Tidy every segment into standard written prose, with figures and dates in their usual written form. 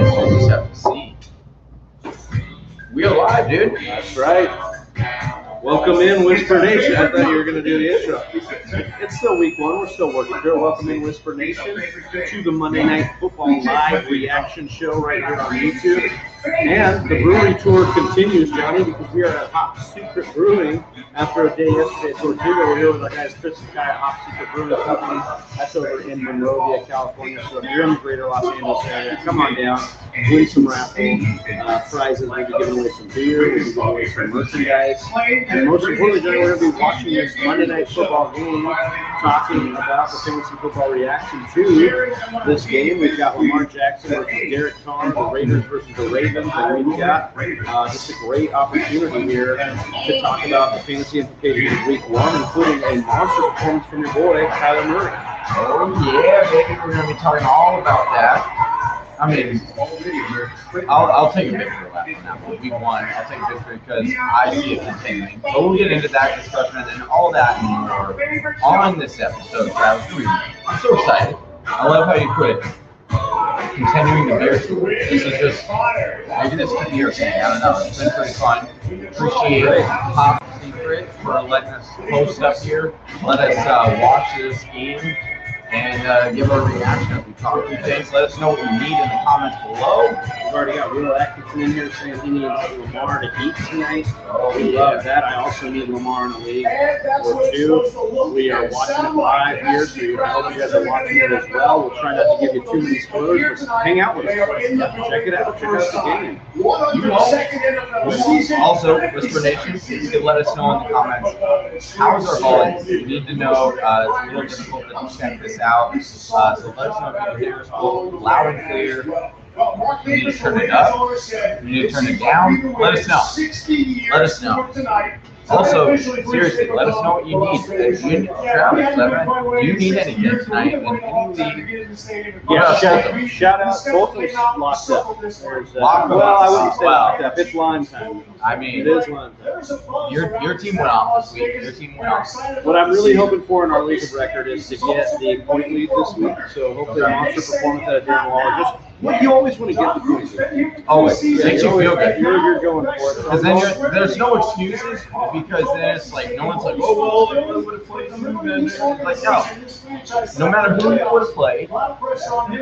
guess we'll just have to see. We are live, dude. That's right. Welcome in, Whisper Nation. I thought you were going to do the intro. It's still week one. We're still working through it. Welcome in, Whisper Nation, to the Monday Night Football live reaction show right here on YouTube. And the brewery tour continues, Johnny, because we are at Hop Secret Brewing after a day yesterday at Tortuga. We're here with our guys, Christian McCaffrey at Hop Secret Brewing Company. That's over in Monrovia, California. So if you're in the greater Los Angeles area, come on down, win some raffle prizes. We'll be giving away some beer, we'll be giving away some merchandise. And most importantly, Johnny, we're going to be watching this Monday Night Football game, talking about the fantasy football reaction to this game. We've got Lamar Jackson versus Derek Carr, the Raiders versus the Ravens. And we've got just a great opportunity here to talk about the fantasy implications of week one, including a monster performance from your boy, Kyler Murray. Oh, yeah, baby. We're going to be talking all about that. I mean, I'll take a victory lap on that one. Week one, I'll take a victory because I see it continuing. But we'll get into that discussion and then all that and more on this episode, Travis. I'm so excited. I love how you put it. Continuing the beer tour. This is just, maybe this could be your thing. I don't know. It's been pretty fun. Appreciate Hop Secret for letting us post up here. Let us watch this game and give our reaction. We talk through things. Let us know what you need in the comments below. We've already got Will Atkinson in here saying he needs Lamar to eat tonight. We love that. I also need Lamar in the league or two. We are watching it live here, so I hope you guys are watching it as well. We'll try not to give you too many spoilers, but hang out with us. Check it out. Check out the game. You know, also, Whisper Nation, you can let us know in the comments, how is our volume? We need to know. It's a little difficult to check this out. So let us know if you can hear us loud and clear. You need to turn it up. You need to turn it down. Let us know. Let us know. Also, seriously, let us know what you need. Travis, do you need anything tonight? Yeah, shout out. Both of us locked up. Well, I wouldn't say locked up. It's line time. I mean, it is line time. Your team went off this week. Your team went off. What I'm really hoping for in our league of record is to get the point lead this week. So hopefully, a monster performance out of Darren Waller. Just you always want to get the point lead. Always. Makes you feel good. You're going for it. Because then there's no excuses. Because then it's like no one's like, oh well, they would have played through. Like no matter who you would have played,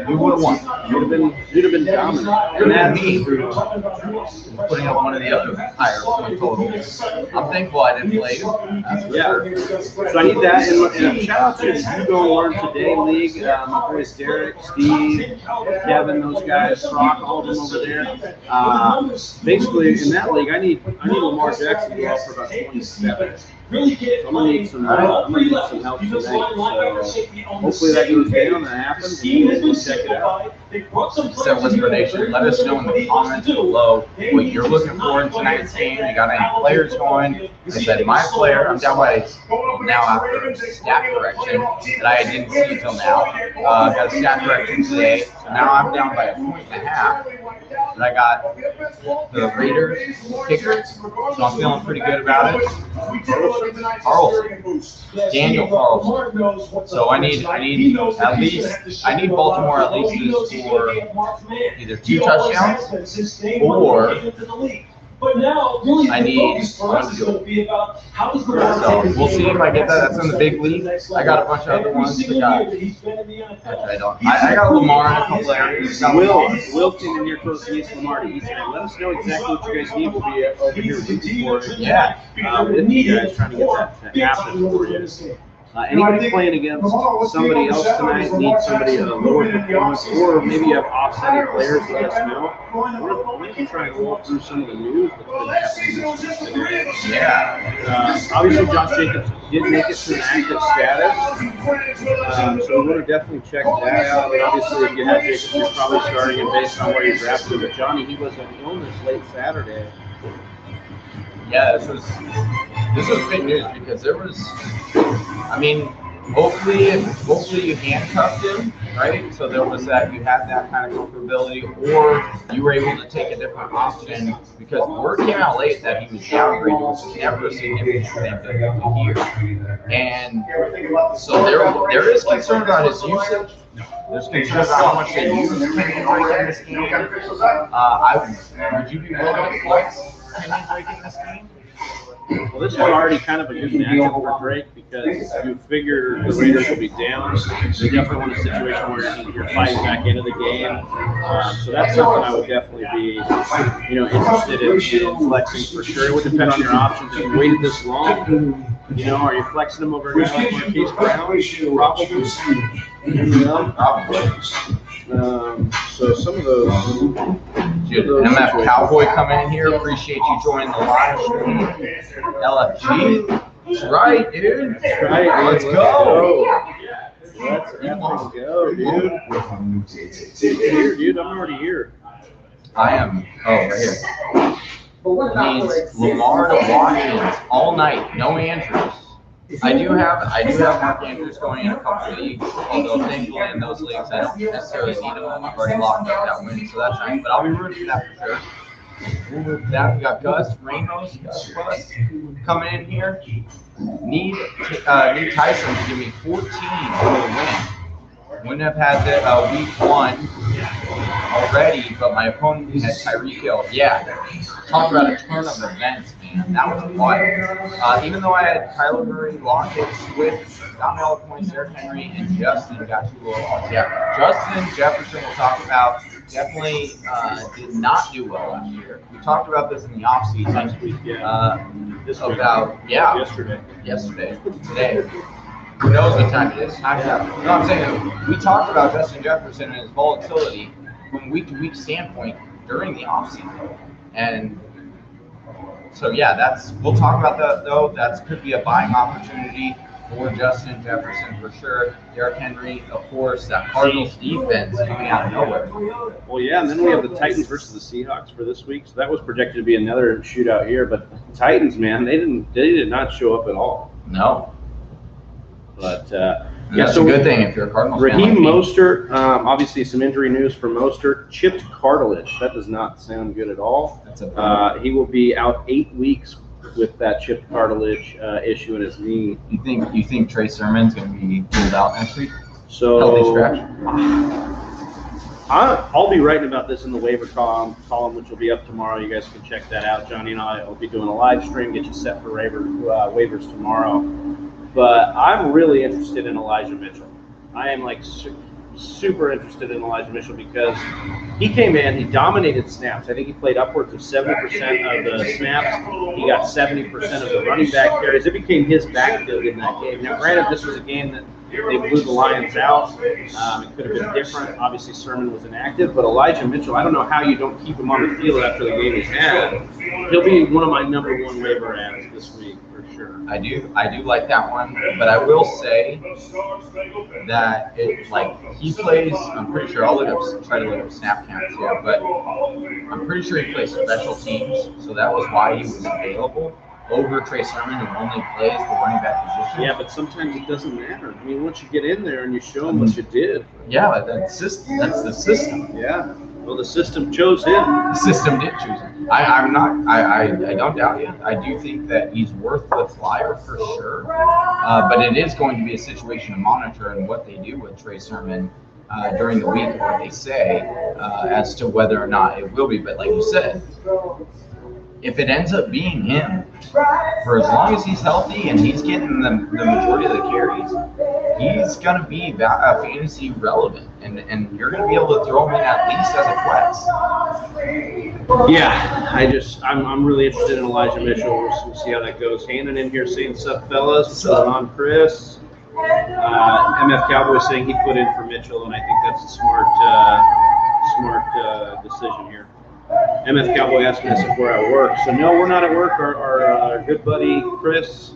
we would have won. You'd have been dominant. And that me putting up one of the other higher point totals. I'm thankful I didn't play. So I need that. And shout out to the You Go Learn Today League. My boys Derek, Steve, Kevin, those guys, Brock, all of them over there. Basically, in that league, I need Lamar Jackson to go out for about 27. So I'm gonna need some help tonight. So hopefully that goes down. That happens. We'll check it out. So Whisper Nation, let us know in the comments below what you're looking for in tonight's game. You got any players going? I said my player. I'm down by now after stat correction that I didn't see until now. Got a stat correction today, so now I'm down by 1.5. And I got the Raiders kicker, so I'm feeling pretty good about it. Carlson, Daniel Carlson. So I need Baltimore at least to score either 2 touchdowns or I need 1 field. So we'll see if I get that. That's in the big league. I got a bunch of other ones. I got Lamar in a couple areas. Will came in here close to Lamar to eat tonight. Let us know exactly what you guys need. We'll be over here rooting for it. Yeah. With you guys trying to get that to happen for you. Anybody playing against somebody else tonight needs somebody at a lower performance, or maybe you have offsetting players, let us know. We're going to try and walk through some of the news that's been happening this week. Yeah. Obviously, Josh Jacobs didn't make it to an active status, so we're going to definitely check that out. And obviously, if you had Jacobs, you're probably starting him based on where you drafted him. But Johnny, he was an illness late Saturday. Yeah, this was big news because there was, I mean, hopefully you handcuffed him, right? So there was that, you had that kind of comfortability, or you were able to take a different option because word came out late that he was downgraded, which is never a significant thing to hear. And so there is concern about his usage. There's concern about how much they use Kenyon Drake in this game. Would you be willing to flex Kenyon Drake in this game? Well, this is already kind of a good matchup for Drake because you figure the Raiders will be down. They definitely want a situation where you're fighting back into the game. So that's something I would definitely be, interested in flexing for sure. It would depend on your options. If you waited this long, are you flexing them over a guy like Marquise Brown? Probably. So some of those. Dude, MF Cowboy coming in here. Appreciate you joining the live stream. LFG. That's right, dude. That's right. Let's go. Let's go, dude. Here, dude. I'm already here. I am. Oh, right here. It means Lamar to Watkins all night. No Andrews. I do have Mark Andrews going in a couple of leagues, although thankfully in those leagues I don't necessarily need him. I've already locked up that win, so that's nice. But I'll be rooting for that for sure. We got Gus Ramos, Gus coming in here. Need Tyson to give me 14 for the win. Wouldn't have had the week 1 already, but my opponent had Tyreek Hill. Yeah, talk about a turn of events, man. That was wild. Even though I had Kyler Murray, Lockett, Swift, got me all the points, Derrick Henry, and Justin got 2 overalls. Yeah, Justin Jefferson we'll talk about. Definitely did not do well last year. We talked about this in the offseason. Last week, yeah. Yesterday, today. Who knows what time it is? I'm saying we talked about Justin Jefferson and his volatility from week-to-week standpoint during the offseason. And so, yeah, we'll talk about that, though. That could be a buying opportunity for Justin Jefferson for sure. Derrick Henry, of course, that Cardinals defense coming out of nowhere. Well, yeah, and then we have the Titans versus the Seahawks for this week. So that was projected to be another shootout here. But the Titans, man, they did not show up at all. No. But that's a good thing if you're a Cardinals fan. Raheem Mostert, obviously some injury news for Mostert. Chipped cartilage. That does not sound good at all. He will be out 8 weeks with that chipped cartilage issue in his knee. You think Trey Sermon's going to be pulled out next week? So healthy scratch. I'll be writing about this in the waiver column, which will be up tomorrow. You guys can check that out. Johnny and I will be doing a live stream, get you set for waivers tomorrow. But I'm really interested in Elijah Mitchell. I am super interested in Elijah Mitchell because he came in, he dominated snaps. I think he played upwards of 70% of the snaps. He got 70% of the running back carries. It became his backfield in that game. Now, granted, this was a game that they blew the Lions out. It could have been different. Obviously, Sermon was inactive, but Elijah Mitchell, I don't know how you don't keep him on the field after the game he's had. He'll be one of my number 1 waiver ads this week for sure. I do like that one, but I will say that he plays. I'm pretty sure try to look up snap counts here, but I'm pretty sure he plays special teams, so that was why he was available over Trey Sermon, who only plays the running back position. Yeah, but sometimes it doesn't matter. I mean, once you get in there and you show him what you did. Yeah, that's the system. Yeah. Well, the system chose him. The system did choose him. I don't doubt you. I do think that he's worth the flyer for sure. But it is going to be a situation to monitor and what they do with Trey Sermon during the week, what they say as to whether or not it will be. But like you said, if it ends up being him, for as long as he's healthy and he's getting the majority of the carries, he's going to be fantasy relevant, and you're going to be able to throw him in at least as a flex. Yeah, I'm really interested in Elijah Mitchell. We'll see how that goes. Hannon in here saying, "What's up, fellas?" What's going on, Chris? MF Cowboy saying he put in for Mitchell, and I think that's a smart decision here. MF Cowboy asking us if we're at work. So no, we're not at work. Our good buddy Chris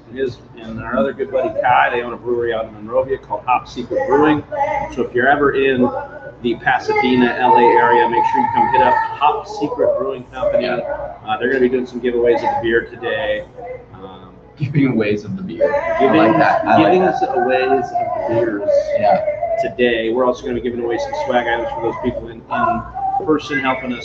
and our other good buddy Kai, they own a brewery out in Monrovia called Hop Secret Brewing. So if you're ever in the Pasadena, LA area, make sure you come hit up Hop Secret Brewing Company. They're going to be doing some giveaways of the beer today. giving aways of the beer. Giving I like that. aways of the beers. Yeah. Today, we're also going to be giving away some swag items for those people in person helping us,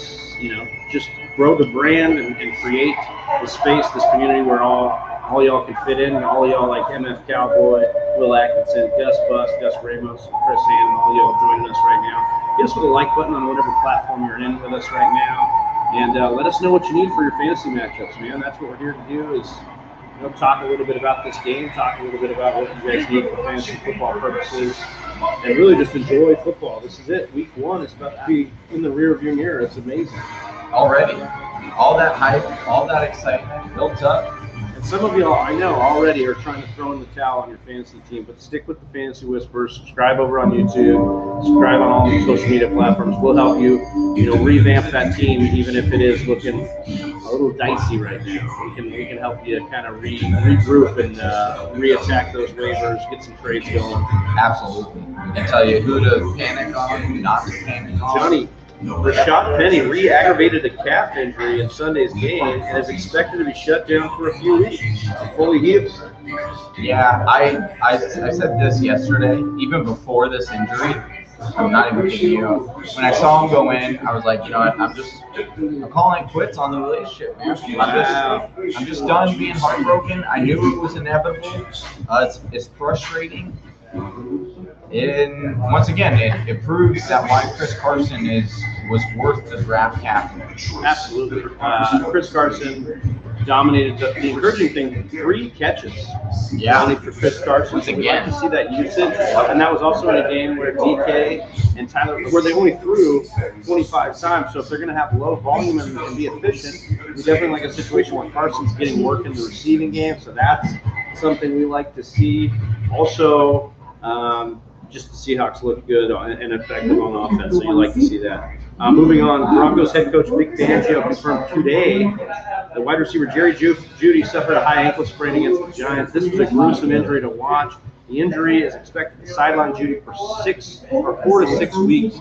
just grow the brand and create the space, this community where all y'all can fit in. All y'all like MF Cowboy, Will Atkinson, Gus Bus, Gus Ramos, and Chris Hannon, all y'all joining us right now. Hit us with a like button on whatever platform you're in with us right now, and let us know what you need for your fantasy matchups, man. That's what we're here to do is talk a little bit about this game, talk a little bit about what you guys need for fantasy football purposes, and really just enjoy football. This is it. Week 1 is about to be in the rearview mirror. It's amazing. Already. All that hype, all that excitement built up. And some of y'all, I know, already are trying to throw in the towel on your fantasy team, but stick with the Fantasy Whispers. Subscribe over on YouTube. Subscribe on all the social media platforms. We'll help you, revamp that team, even if it is looking a little dicey right now. We can help you kind of regroup and reattack those waivers, get some trades going. Absolutely. We can tell you who to panic on, who not to panic on. Johnny, Rashad Penny re-aggravated a calf injury in Sunday's game and is expected to be shut down for a few weeks. Fully healed. Yeah, I said this yesterday, even before this injury. I'm not even kidding you. When I saw him go in, I was like, I'm calling it quits on the relationship, man. I'm just done being heartbroken. I knew it was inevitable. It's frustrating. And once again, it proves that why Chris Carson was worth the draft capital. Absolutely. Chris Carson dominated the encouraging thing, 3 catches. Yeah. For Chris Carson. Once again. We'd like to see that usage. And that was also in a game where DK and Tyler, where they only threw 25 times. So if they're going to have low volume and be efficient, we definitely like a situation where Carson's getting work in the receiving game. So that's something we like to see. Also, just the Seahawks look good and effective on offense, so you like to see that. Moving on, Broncos head coach Vic Fangio confirmed today the wide receiver Jerry Jeudy suffered a high ankle sprain against the Giants. This was a gruesome injury to watch. The injury is expected to sideline Jeudy for 4 to 6 weeks,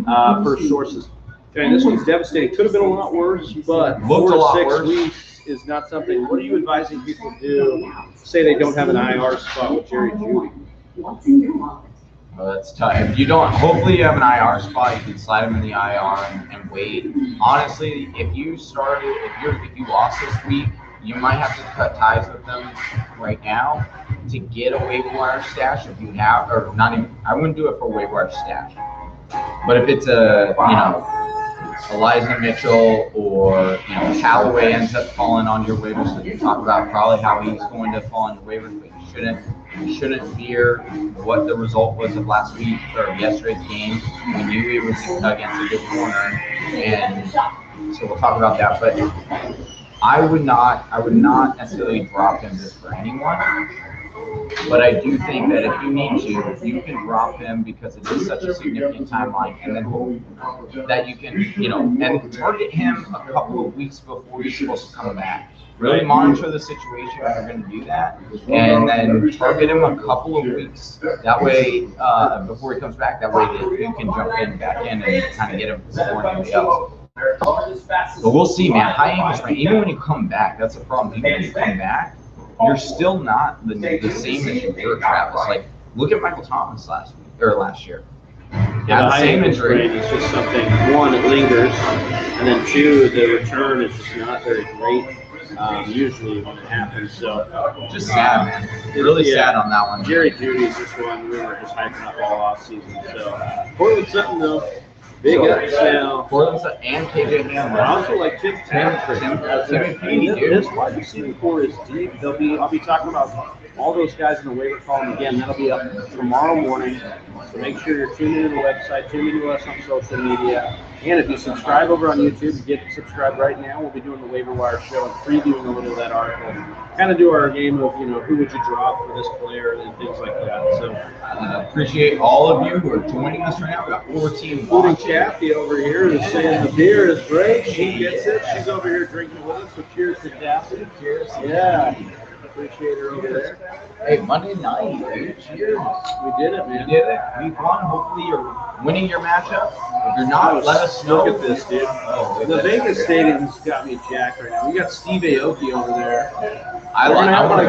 per sources. Okay, this one's devastating. Could have been a lot worse, but 4 to 6 weeks is not something. What are you advising people to do? Say they don't have an IR spot with Jerry Jeudy. Well, that's tough. If you don't, hopefully you have an IR spot. You can slide them in the IR and wait. Honestly, if you lost this week, you might have to cut ties with them right now to get a waiver wire stash. If you have, or not even, I wouldn't do it for a waiver wire stash. But if it's Elijah Mitchell or Callaway ends up falling on your waivers, so you talk about probably how he's going to fall on your waivers, but you shouldn't fear what the result was of last week or yesterday's game. We knew it was against a good corner, and so we'll talk about that. But I would not necessarily drop him just for anyone. But I do think that if you need to, you can drop him because it is such a significant timeline, and then hope that you can, and target him a couple of weeks before he's supposed to come back. Really monitor the situation when you're going to do that, and then target him a couple of weeks. That way, before he comes back, that way that you can jump back in and kind of get him before anybody else. But we'll see, man. High ankle sprain, even when you come back, that's a problem. Even when you come back, you're still not the same as you were, Travis. Like, look at Michael Thomas last year. Yeah, the same injury is just something. 1, it lingers, and then 2, the return is just not very great. Usually when it happens, so just sad, man. Really sad on that one. Jerry Jeudy is just one we were just hyping up all off season. So Portland Sutton though, big ups now. Portland Sutton and KJ Hamler. I also like Tim This wide receiving core is deep. I'll be talking about all those guys in the waiver column again. That'll be up tomorrow morning. So make sure you're tuning into the website, tuning into us on social media. And if you subscribe over on YouTube, get subscribed right now. We'll be doing the waiver wire show and previewing a little of that article. Kind of do our game of, who would you drop for this player and things like that. So appreciate all of you who are joining us right now. We got 14, including Kathy over here, who's saying the beer is great. She gets it. She's over here drinking with us. So cheers to Kathy. Cheers. Yeah. Appreciator over there. Hey, Monday night, dude. Cheers. We did it, man. We did it. Week 1. Hopefully you're winning your matchup. If you're not, let us know. Look at this, dude. Oh, The Vegas Stadium's got me jacked right now. We got Steve Aoki over there.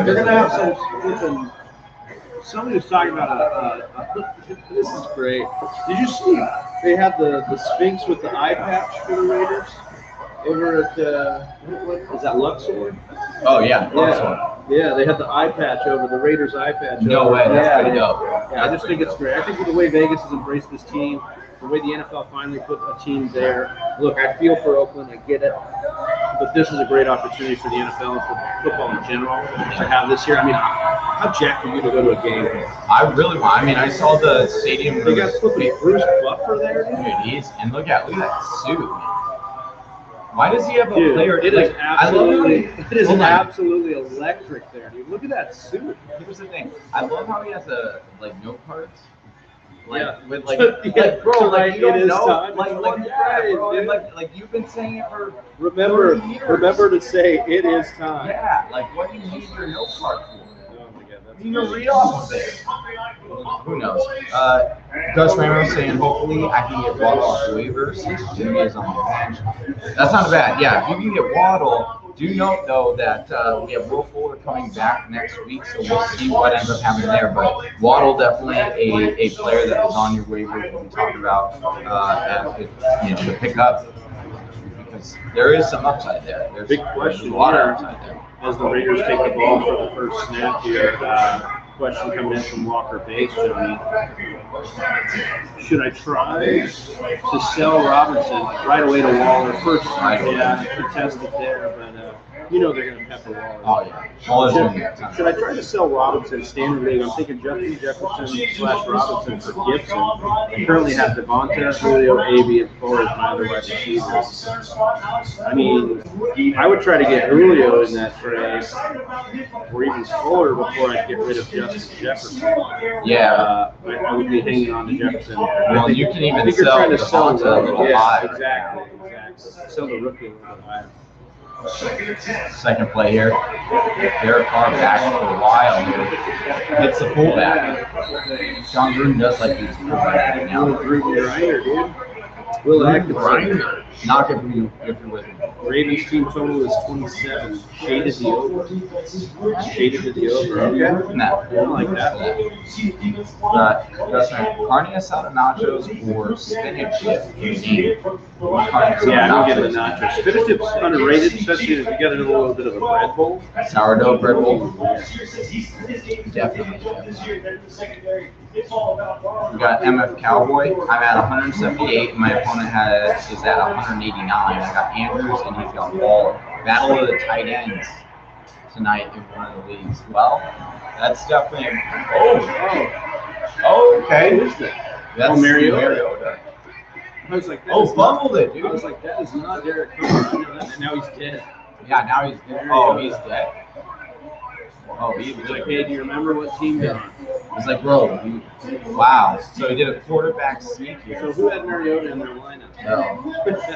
They're gonna have some. Somebody was talking about this is great. Did you see they had the Sphinx with the eye patch for the Raiders over at what is that, Luxor? Oh yeah, Luxor. Yeah, they had the eye patch over the Raiders eye patch. No way, that's pretty dope. Yeah, I just think it's great. I think with the way Vegas has embraced this team, the way the NFL finally put a team there. Look, I feel for Oakland, I get it. But this is a great opportunity for the NFL and for football in general to have this here. I mean, how jacked are you to go to a game? I really want. I mean, I saw the stadium. They got flipping Bruce Buffer there, dude. And look at that suit, man. Why does he have a player? It is absolutely, absolutely electric there, dude. Look at that suit. Here's the thing. I love how he has a note cards. With bro, you don't know, you've been saying it for remember to say it is time. Yeah, what do you need your note card for? Oh my God, that's you can read off of it. Who knows? Gus Ramos saying hopefully I can get Waddle off Waiver since Jimmy is on the bench. That's not bad. Yeah, if you can get Waddle. Do note, though, that we have Will Fuller coming back next week, so we'll see what ends up happening there. But Waddle definitely a player that is on your waiver that we talked about to pick up because there is some upside there. There's big question. A lot of upside there. As the Raiders take the ball for the first snap here, question coming in from Walker Bates, Johnny. Should I try to sell Robinson right away to Waller first? Yeah, contest it there, but they're going to pepper Waller. Oh, yeah. Should I try to sell Robinson standard league? I'm thinking Jefferson/Robinson for Gibson. I currently have Devonta, Julio, AB, and Fuller as my other wide receivers. I mean, I would try to get Julio in that trade, or even Fuller before I get rid of Jefferson. Yeah. I would be hanging on to Jefferson. Well, you can even sell Devonta a little higher. Exactly. Sell the rookie a little bit higher. Second play here. Derek Carr back for a while here. Hits the fullback. Jon Durst does like these fullback right now. Grinder, dude. Will Atkinson. Knock if you're with him. Ravens team total is 27. Shaded the over. Shaded to the over. Okay. No. I don't like that. Carne asada nachos or spinach dip. Yeah, I'm gonna get the nachos. Spinach dip's underrated, especially if you got a little bit of a bread bowl. Sourdough bread bowl. Definitely. We got MF Cowboy. I'm at 178. My opponent is at 189. I got Andrews and he's got Waller. Battle of the tight ends tonight in one of the leagues. Well, that's definitely. Okay. Who is that? That's Mariota. I was like, fumbled it, dude. I was like, that is not Derek Carr. And now he's dead. Yeah, now he's dead. Oh, he's dead. Oh, he's like, hey, do you remember what team you're on? He's like, bro, wow. So he did a quarterback sneak here. So who had Mariota in their lineup? No.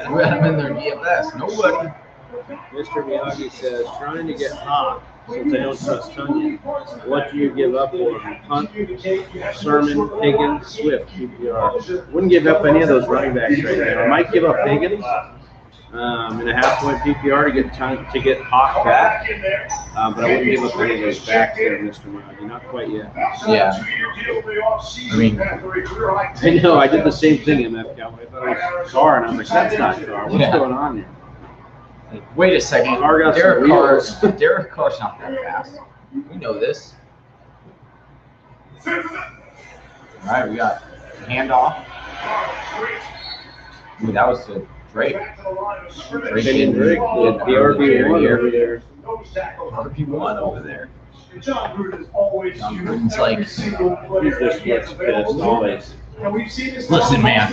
Who had him in their DFS? Nobody. Mr. Miyagi says, trying to get hot since I don't trust Tunyon. What do you give up for? Hunt, Sermon, Higgins, Swift, PPR. Wouldn't give up any of those running backs right now. I might give up Higgins in a half-point PPR to get Hawk back, but I wouldn't give up any of those backs there, Mr. Miyagi. Not quite yet. Yeah. I mean, I know. I did the same thing, MF Cowboy. I thought it was Carr, and I was like, that's not Carr. What's going on here? Wait a second. Derek Carr's not that fast. We know this. All right, we got handoff. Ooh, that was good. Drake. Drake. The RB1 over there. RB1 over there. Jon Gruden's like, he's just pissed always. Listen, man.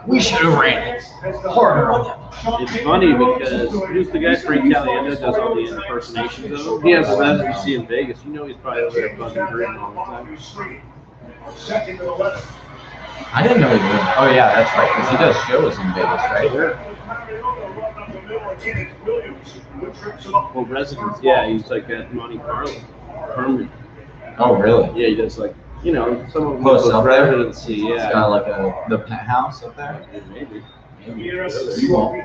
We should have ran harder on them. It's funny because who's the guy, Frank Caliendo, does all the impersonations of him? He has a residency in Vegas. You know he's probably over there buzzing green all the time. I didn't know he did. Oh, yeah, that's right, because he does shows in Vegas, right? Well, residence, yeah, he's like at Monte Carlo, permanent. Oh, really? Yeah, he does like, you know, some of Close those up there? residency, It's yeah. got like the penthouse up there. Maybe. Cool.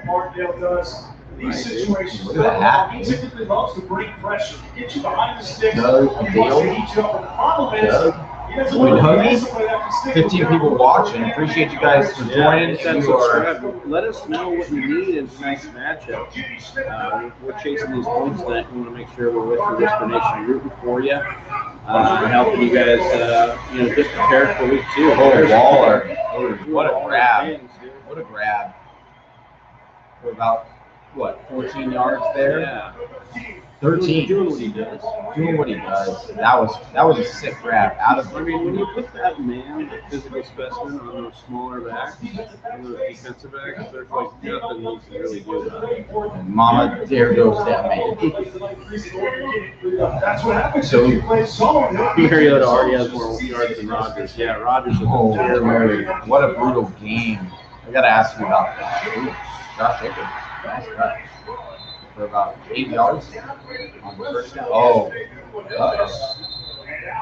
These Look situations, at that. he typically loves to bring pressure, get you behind the sticks. Doug, He wants to Dale, heat you up. The problem is, Doug. he doesn't Wait, want to Huggy? get somebody that can stick 15 with people him. watching. Appreciate you guys for joining. Hit that You are subscribe. Let us know what you need in tonight's matchup. We're chasing these points tonight. We want to make sure we're with the Whisper Nation, rooting for you, helping you guys, get prepared for week 2. Oh, Waller. What a grab. What a grab. For about, 14 yards there? Yeah. 13. Doing what he does. Doing what he does. That was a sick grab. Out of I mean, when you put that man, that physical specimen, on those smaller backs, on those defensive backs, there's like nothing he can really do about it. and Mama, there goes that man. That's what happens So- if you play zone. Mariota already has more yards than Rodgers. Yeah, Rodgers is Oh, what a brutal game. I gotta ask you about that. Ooh, Josh Jacobs, nice cut. For about 8 yards on the first down. Oh,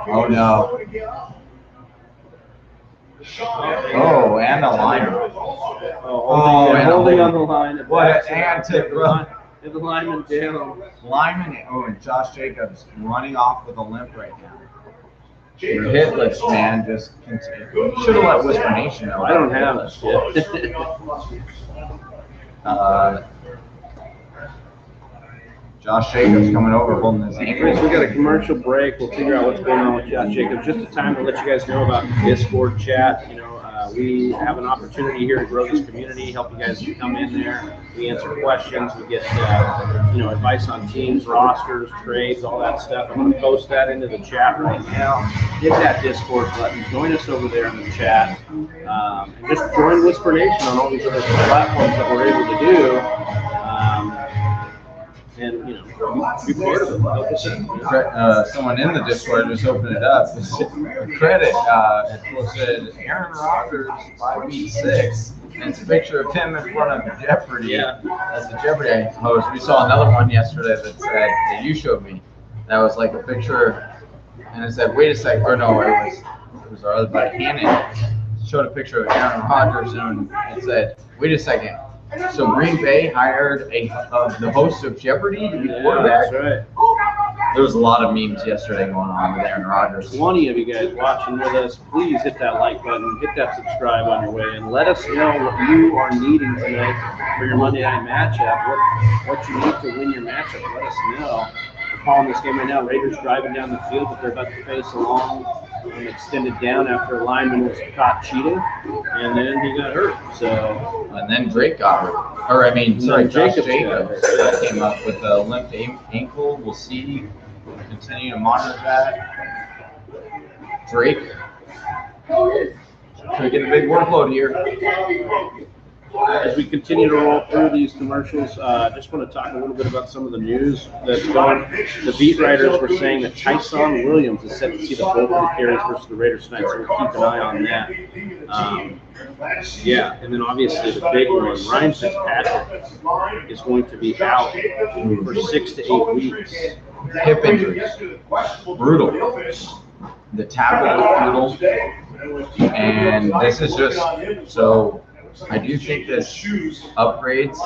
oh no. Oh, and a lineman. And holding on the line. What an antic run. And the lineman down. Lyman, and Josh Jacobs running off with a limp right now. Your hit list, man, just continue. Should have let Whisper Nation know. I don't have this yet. Josh Jacobs coming over holding his ankle. We got a commercial break. We'll figure out what's going on with Josh Jacobs. Just a time to let you guys know about the Discord chat. We have an opportunity here to grow this community, help you guys come in there. We answer questions. We get, advice on teams, rosters, trades, all that stuff. I'm going to post that into the chat right now. Hit that Discord button. Join us over there in the chat. And just join Whisper Nation on all these other platforms that we're able to do. And, be part of it. Help us out. Someone in the Discord just opened it up. Credit said Aaron Rodgers by week 6. And it's a picture of him in front of Jeopardy. Yeah. As the Jeopardy host. We saw another one yesterday that said that you showed me. That was like a picture, and it said, "Wait a second," or no, it was our other buddy Hannon showed a picture of Aaron Rodgers, and it said, "Wait a second." So Green Bay hired the host of Jeopardy to be quarterback. That's right. There was a lot of memes yesterday going on with Aaron Rodgers. 20 of you guys watching with us, please hit that like button, hit that subscribe on your way, and let us know what you are needing tonight for your Monday night matchup. What you need to win your matchup. Let us know. We're calling this game right now. Raiders driving down the field, but they're about to face a long and extended down after a lineman was caught cheating, and then he got hurt. And then Drake got hurt. Josh Jacobs came up with a limp ankle. We'll see. We'll continue to monitor that. Drake could get a big workload here. As we continue to roll through these commercials, just want to talk a little bit about some of the news that's going. The beat writers were saying that Tyson Williams is set to see the bulk of the carries versus the Raiders tonight, so we'll keep an eye on that. And then obviously the big one, Ryan Fitzpatrick is going to be out for 6 to 8 weeks. Hip injuries. Brutal. The tackle was brutal. And this is just so. I do think this upgrades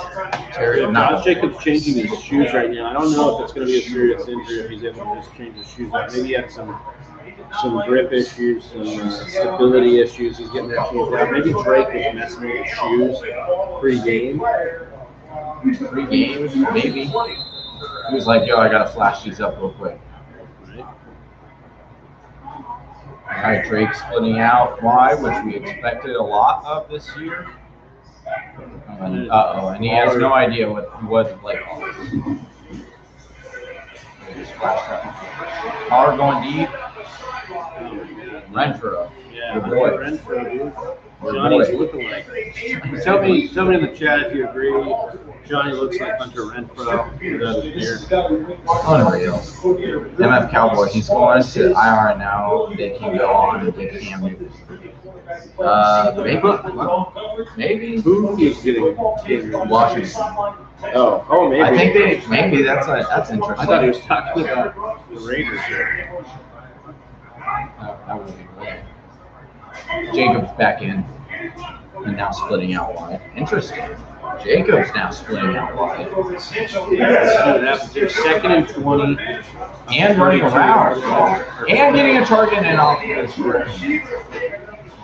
Terry. Josh Jacobs changing his shoes right now. I don't know if it's going to be a serious injury if he's able to just change his shoes out. Maybe he had some grip issues, some stability issues. He's getting that changed out. Maybe Drake was messing with his shoes pre-game. Pre-game, maybe. He was like, "Yo, I gotta flash these up real quick." All right, Drake splitting out wide, which we expected a lot of this year. And he has no idea what the play call is. Just flashed up. Power going deep. Renfro. Yeah, good boy. Renfro, dude. Johnny's looking like. Tell me in the chat if you agree. Johnny looks like Hunter Renfro without his beard. Unreal. MF Cowboy, he's going to IR now. They can go on and get Cam Newton. Maybe. Who is getting Washington. Oh, maybe. I think maybe that's interesting. I thought he was talking about the Raiders here. That would be great. Jacobs back in and now splitting out wide. Interesting. Jacobs now splitting out wide. Let's see what happens here. 2nd and 20. And running around. And getting a target and off the square.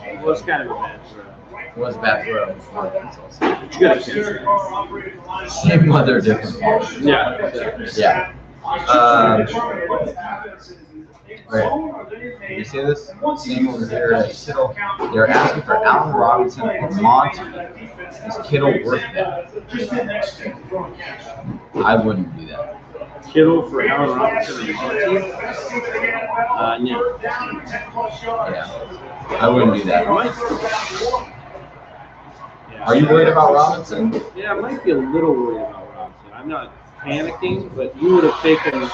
It was kind of a bad throw. It was a bad throw. But you got to catch it. Same weather, different ball. Yeah. Right. You see this? Same over here at Kittle. They're asking for Allen Robinson or Monty. Is Kittle worth that? I wouldn't do that. Kittle for Allen Robinson and Monty? No. Yeah. I wouldn't do that. Yeah. Are you worried about Robinson? Yeah, I might be a little worried about Robinson. I'm not panicking, but you would have taken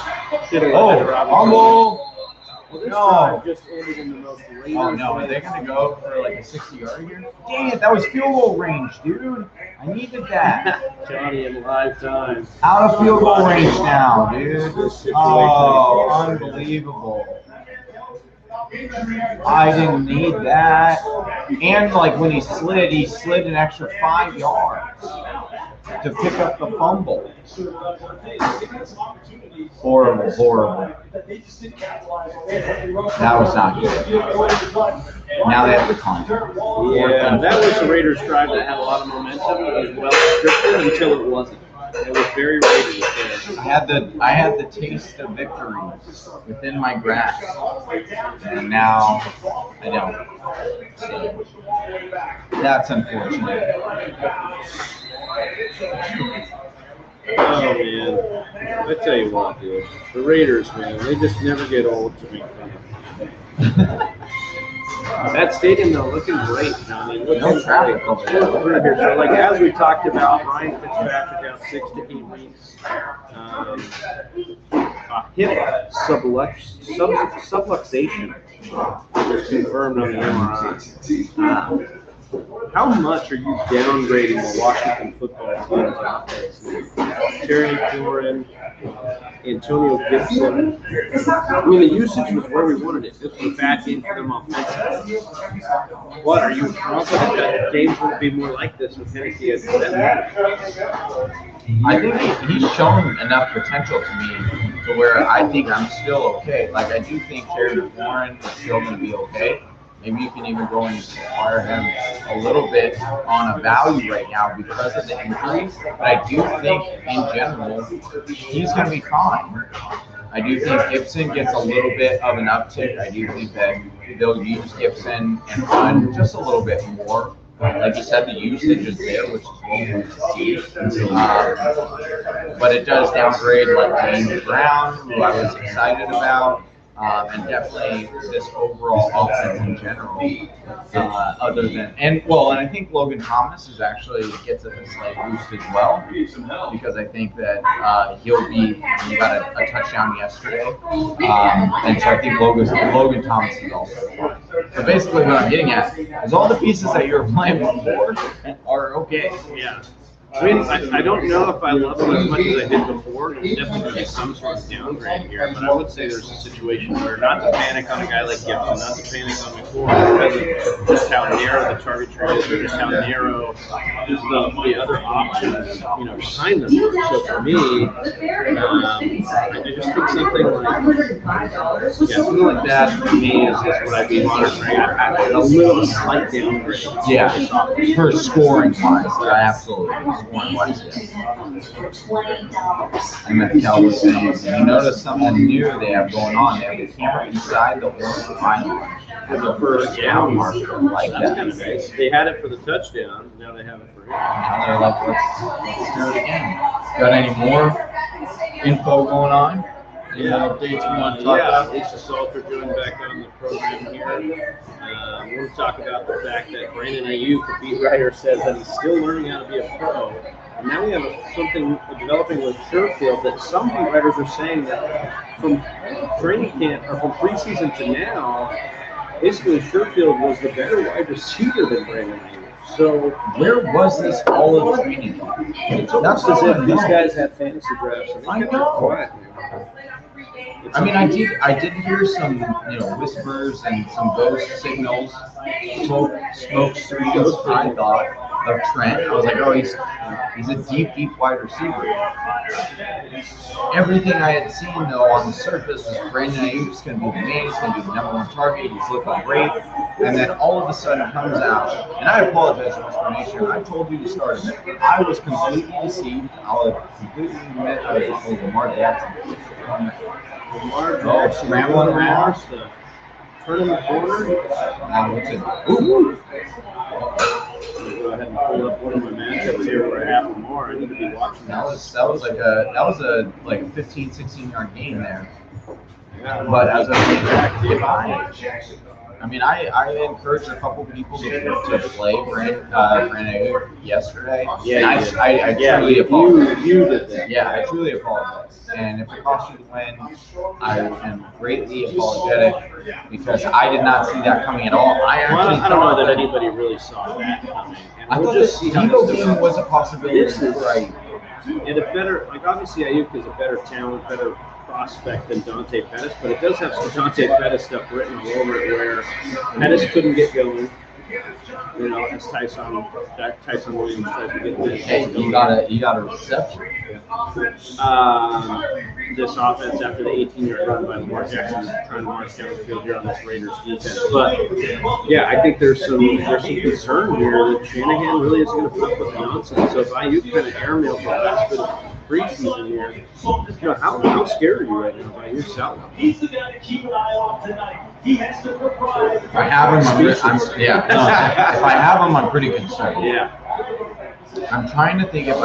Kittle ahead of Robinson. Humble. Well, this No. drive just ended in the most Raiders. Oh no, are they gonna go for like a 60-yard here? Dang it, that was field goal range, dude. I needed that. Johnny in live time. Out of field goal range now, dude. Oh, unbelievable. I didn't need that. And like when he slid an extra 5 yards to pick up the fumble. Horrible. That was not good. Now they have to climb. Yeah, that was the Raiders drive that had a lot of momentum. It was well scripted until it wasn't. It was very Raiders there. I had the taste of victory within my grasp, and now I don't. So, that's unfortunate. Oh man, I tell you what, dude, the Raiders, man, they just never get old to me. That stadium though, looking great. I mean, No traffic over there. So, like as we talked about, Ryan Fitzpatrick down 6 to 8 weeks. Hip subluxation was confirmed on the MRI. How much are you downgrading the Washington football team's offense? Terry McLaurin, Antonio Gibson. I mean, the usage was where we wanted it. This was a bad game for them offensively. What, are you confident that games would be more like this with Hennessy as the I think he's shown enough potential to me to where I think I'm still okay. Like, I do think Terry McLaurin is still going to be okay. Maybe you can even go and acquire him a little bit on a value right now because of the injuries. But I do think, in general, he's going to be fine. I do think Gibson gets a little bit of an uptick. I do think that they'll use Gibson and run just a little bit more. Like you said, the usage is there, which is what we see. But it does downgrade like James Brown, who I was excited about. And definitely this overall offense in general, other than, and I think Logan Thomas is actually gets a slight boost as well, because I think that he got a touchdown yesterday, and so I think Logan Thomas is also fine. So basically what I'm getting at is all the pieces that you were playing before are okay. Yeah. I mean, I don't know if I love them as much as I did before. There's definitely some sort of downgrade here, but I would say there's a situation where not to panic on a guy like Gibson, not to panic on McCoy because of just how narrow the target tree is, or just how narrow the other options, behind them are. So for me, I just think something like that for me is just what I'd be monitoring. A little slight downgrade. Yeah, for scoring wise, absolutely. And then Kel was saying, you notice something new they have going on. They have the camera inside the orange line as a first down marker. Like That's that. kind of nice. They had it for the touchdown. Now they have it for him. Now they're like, let's do it again. Got any more info going on? Any more updates we want to talk about? Lisa Salter joined back on the program here. We want to talk about the fact that Brandon Ayuk, the beat writer, says that he's still learning how to be a pro. And now we have something developing with Sherfield that some beat writers are saying that from training camp or from preseason to now, basically Sherfield was the better wide receiver than Brandon Ayuk. So Where was this all of training? it's almost as if these guys have fantasy drafts. And I they kept know. it quiet. I mean, I did hear some, whispers and some ghost signals, smoke screens. I thought of Trent. I was like, oh, he's a deep wide receiver. Everything I had seen though on the surface was Brandon Ayuk's going to be the man. He's going to be the #1 target. He's looking great. And then all of a sudden comes out, and I apologize for Whisper Nation. I told you to start him. I was completely deceived. I was completely admit I was Lamar Jackson. Lamar Jackson, scrambling around. Turning the corner. What's it? Ooh. Go ahead and pull up one of my matchups here where I have Lamar. I need to be watching That was a 15, 16-yard gain there. But as I encouraged a couple people to play Brandon yesterday. Yeah, I truly apologize. You did that. Yeah, I truly apologize. And if it cost you the win, I am greatly apologetic because I did not see that coming at all. I don't know that anybody really saw that coming. And I we'll thought just the see how Debo this game develops. was a possibility. This is Right. And a better, obviously Ayuk is a better talent, better prospect than Dante Pettis, but it does have some Dante Pettis stuff written all over it where Pettis couldn't get going. As Tyson Williams tries to get this. Hey, you got a reception. This offense after the 18-yard run by Lamar Jackson is trying to march down the field here on this Raiders defense. But yeah, I think there's some concern here that Shanahan really is going to put up with the nonsense. So if Ayuk kind of airmails the last bit of preseason here, how scared are you right now by yourself? He's the guy to keep an eye on tonight. He has to provide. If I have him, if I have him, I'm pretty concerned. Yeah. I'm trying to think if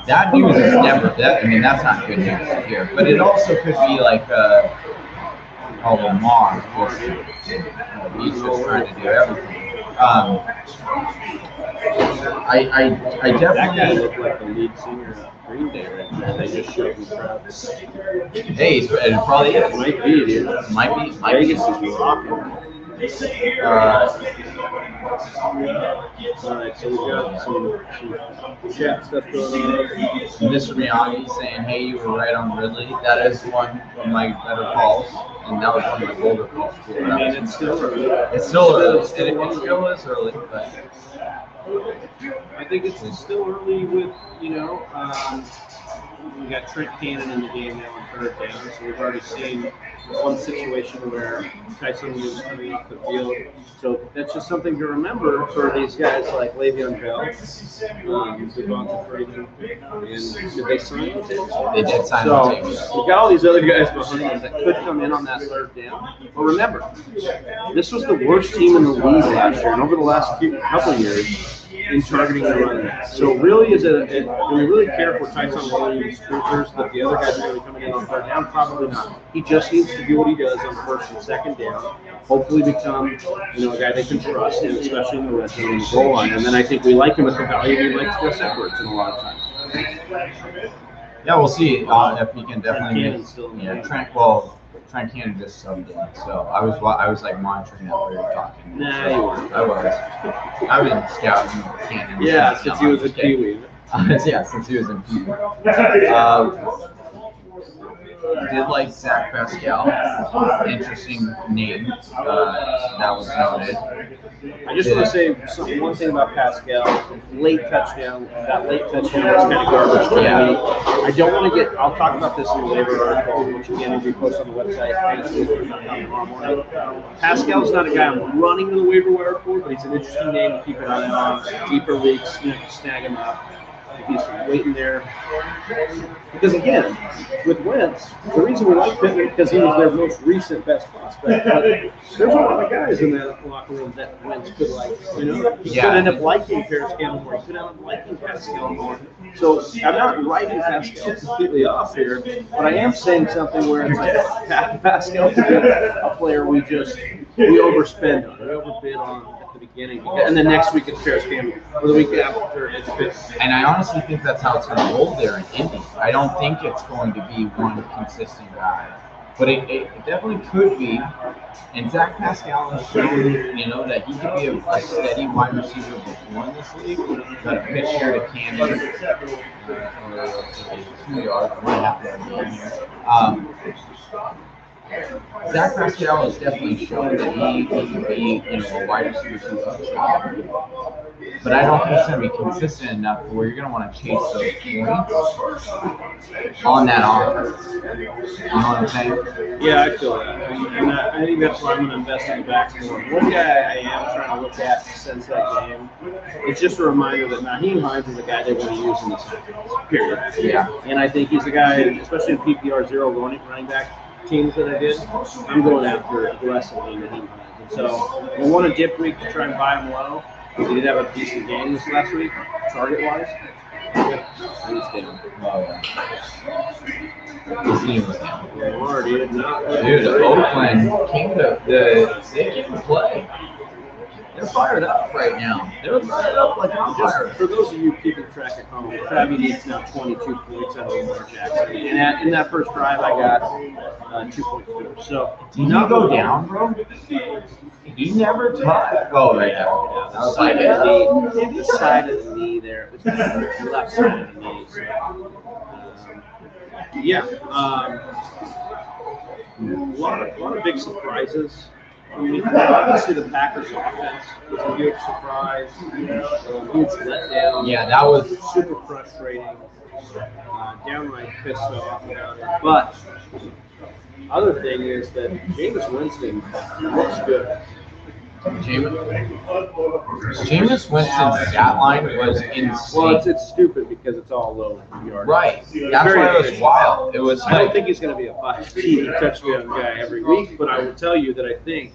that news is never that. I mean, that's not good news here. But it also could be like Lamar. He's just trying to do everything. I That guy definitely. looked like the lead singer of Green Day right now. They just showed him crowds. Hey, it probably is. Might be, dude. Might be. Vegas is rocking. All right, so we've got some chat stuff going on. Mr. Miyagi saying, "Hey, you were right on Ridley." That is one of my better calls, and that was one of my bolder calls too. I mean, it's still early. It's still early. It still is early, but I think it's still early with, we got Trent Cannon in the game now on third down, so we've already seen one situation where Tyson was coming off the field. So that's just something to remember for these guys like Le'Veon Bell, Devonta Freeman, and did they sign him? they did sign So the team. we've got all these other guys behind them that could come in on that third down. But remember, this was the worst team in the league last year, and over the last couple of years in targeting the running back. So really, do we really care if we're Tyson Williams, Troopers, that the other guys are really coming in on third down? Probably not. He just needs to do what he does on first and second down. Hopefully become, a guy they can trust, and especially in the red zone and the goal line. And then I think we like him at the value we like Gus Edwards in a lot of times. Yeah, we'll see if he can definitely Cannon's make. still in the Yeah, game. Trent Cannon just subbed in, so I was like monitoring that while we were talking. Nah, so you weren't. I was scouting Cannon. Yeah, since he was a Kiwi. Yeah, since he was in Pee. Did like Zach Pascal. Interesting name. That was noted. I just want to say one thing about Pascal. That late touchdown was kind of garbage to me. I don't want to get, I'll talk about this in the waiver article, which again will be posted on the website tomorrow morning. Pascal's not a guy I'm running to the waiver wire for, but he's an interesting name to keep an eye on. Deeper leagues, snag him up. He's waiting there. Because again, with Wentz, the reason we like Pittman is because he was their most recent best prospect. But there's a lot of guys in that locker room that Wentz could like. He could end up liking Paris Campbell more. He could end up liking Pascal more. So I'm not writing Pascal completely off here, but I am saying something where it's like Pascal is a player we overspend on, we overbid on at the beginning, and then next week it's Paris Campbell, or the week after it's Pittman. And I honestly think that's how it's going to roll there in Indy. I don't think it's going to be one consistent guy. But it definitely could be. And Zach Pascal has shown, that he could be a steady wide receiver before in this league. Got a pitch here to Candy for a 2 yard, 1.5 yard gain here. Zach Pascal has definitely shown that he can be, a wide receiver too. But I don't think it's going to be consistent enough where you're going to want to chase those points on that offense. You know what I'm saying? Yeah, I feel that. And I think that's why I'm going to invest in the backfield. One guy I am trying to look at since that game, it's just a reminder that Naheem Hines is a guy they're going to use in this offense, period. Yeah. And I think he's a guy, especially in PPR zero running back teams that I did, I'm going after aggressively Naheem Hines. And so we want a dip week to try and buy him low. He did have a decent game this last week, target-wise. He's down. Oh, yeah. His team was down. Lamar, dude. Dude, Oakland they can play. They're fired up right now. They're fired up like I'm fired. For those of you keeping track at home, Travis needs now 22 points out of Lamar Jackson. And in that first drive, I got 2.2. So, did he go down, bro? He never touched. Oh, right now. That was like the side of the knee there. It was the left side of the knee. So, a lot of big surprises. I mean, obviously the Packers offense was a huge surprise. Huge letdown. Yeah, that was super frustrating. Downright pissed off about it. But other thing is that Jameis Winston looks good. Jameis Winston's stat line was insane. Well, it's stupid because it's all low yards. Right. That's why it was wild. It was. I don't think he's going to be a 5 touchdown guy every week, but I will tell you that I think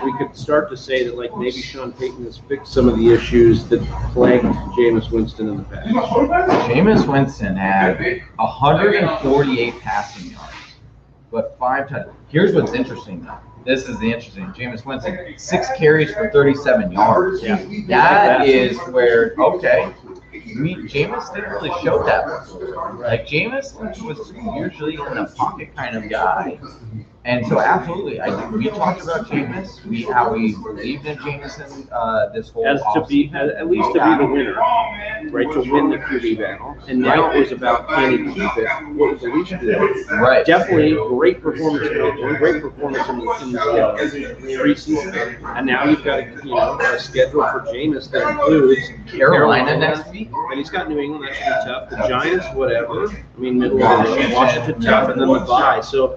we could start to say that maybe Sean Payton has fixed some of the issues that plagued Jameis Winston in the past. Jameis Winston had 148 passing yards, but 5 touchdowns. Here's what's interesting, though. This is the interesting. Jameis Winston, 6 carries for 37 yards. Yeah. That is where, okay, Jameis didn't really show that before. Like, Jameis was usually in a pocket kind of guy. And so, absolutely, we talked about Jameis, how we believed in Jameis in this whole at least to be the winner, right? To win the QB battle. And now it was about can he keep it? What was the least do? Right. Definitely great performance in the preseason. And now you've got a schedule for Jameis that includes Carolina next week. And he's got New England, that should be tough. The Giants, whatever. I mean, middle of the Washington tough, and then the bye. So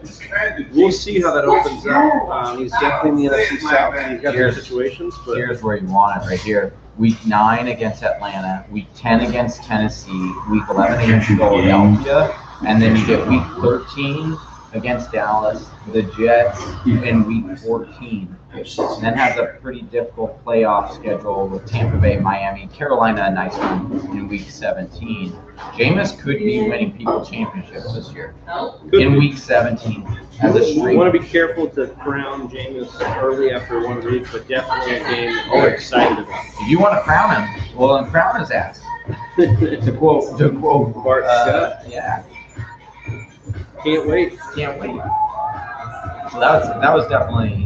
we'll see how that opens up. He's definitely in the NFC South. He's got their situations. But here's where you want it right here. Week 9 against Atlanta, Week 10 against Tennessee, Week 11 against Philadelphia, and then you get Week 13 against Dallas, the Jets, in Week 14. And then has a pretty difficult playoff schedule with Tampa Bay, Miami, Carolina, a nice one in Week 17. Jameis could be winning people championships this year in Week 17 as a streak. We want to be careful to crown Jameis early after one week, but definitely a game that we're excited about. If you want to crown him, well, then crown his ass. to quote Bart Scott. Yeah. Can't wait. So that was definitely.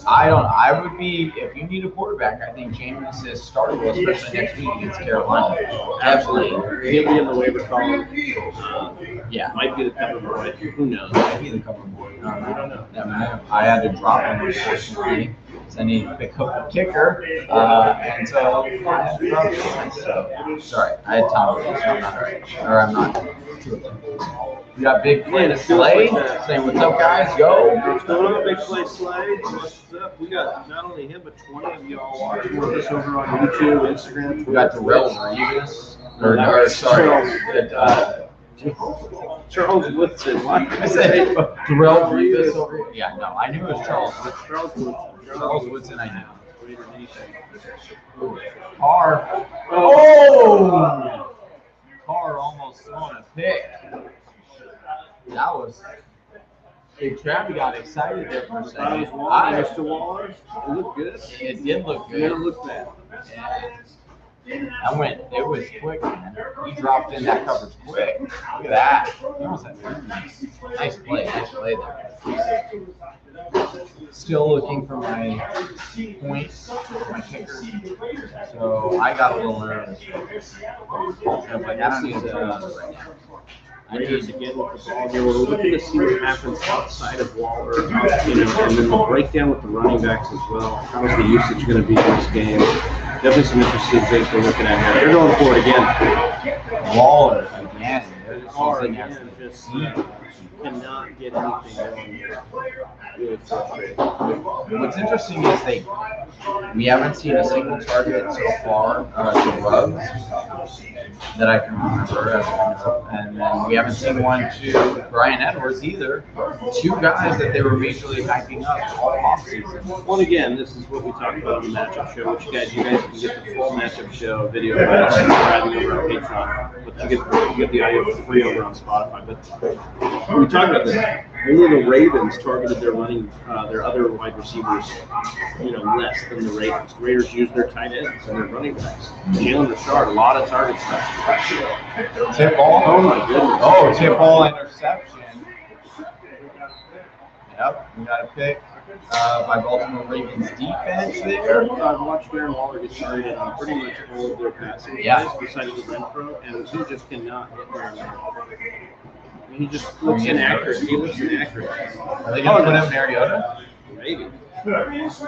I would be, if you need a quarterback, I think Jameis is startable, especially next week against Carolina. Absolutely. He'll be in the waiver column. Might be the cover boy. Who knows? Might be the cover boy. I don't know. I had to drop him, unfortunately. So I need to pick up a kicker. And so I had to drop Jameis. So, sorry, I had Tom. So I'm not right. Or I'm not. We got Big Play Slay saying, what's up, guys? Go. What's going on, Big Play Slay? What's up? We got not only him, but 20 of y'all watching with us over on YouTube, Instagram, Twitter. We got Darrell Reeves. Charles Woodson. I said Darrell Reeves over here. Yeah, no, I knew it was Charles. Charles Woodson, I knew. Carr. Oh! Carr almost throwing a pick. That was. Big Travi got excited there for a second. Mr. Waller, it looked good. It did look good. It looked bad. It was quick, man. He dropped in that coverage quick. Look at that. He was nice play there. Still looking for my points, my kicker. So I got a little nervous. I was like, I don't need to right now. Raiders again with the ball here. We're looking to see what happens outside of Waller, and then the breakdown with the running backs as well. How is the usage going to be in this game? Definitely some interesting things we're looking at here. They're going for it again. Waller again. Waller again. Just cannot get anything going. Really frustrating. What's interesting is we haven't seen a single target so far to Ruggs that I can remember, and then we haven't seen one to Brian Edwards either. Two guys that they were majorly hyping up all offseason. Well, again, this is what we talked about in the matchup show, which you guys can get the full matchup show video by subscribing over on Patreon, but you get the audio for free over on Spotify. But we talked about this. Only the Ravens targeted their other wide receivers, less than the Ravens. The Raiders used their tight ends and their running backs. Jalen Richard, a lot of targets. Tip ball. Oh my goodness. Oh, tip ball interception. Yep, we got a pick by Baltimore Ravens defense there. I've watched Darren Waller get targeted on pretty much all of their passing Yeah. plays besides the Renfro, and he just cannot hit Darren Waller. He just looks inaccurate. He looks inaccurate. Are they going to put him Mariota? Maybe. Look at this.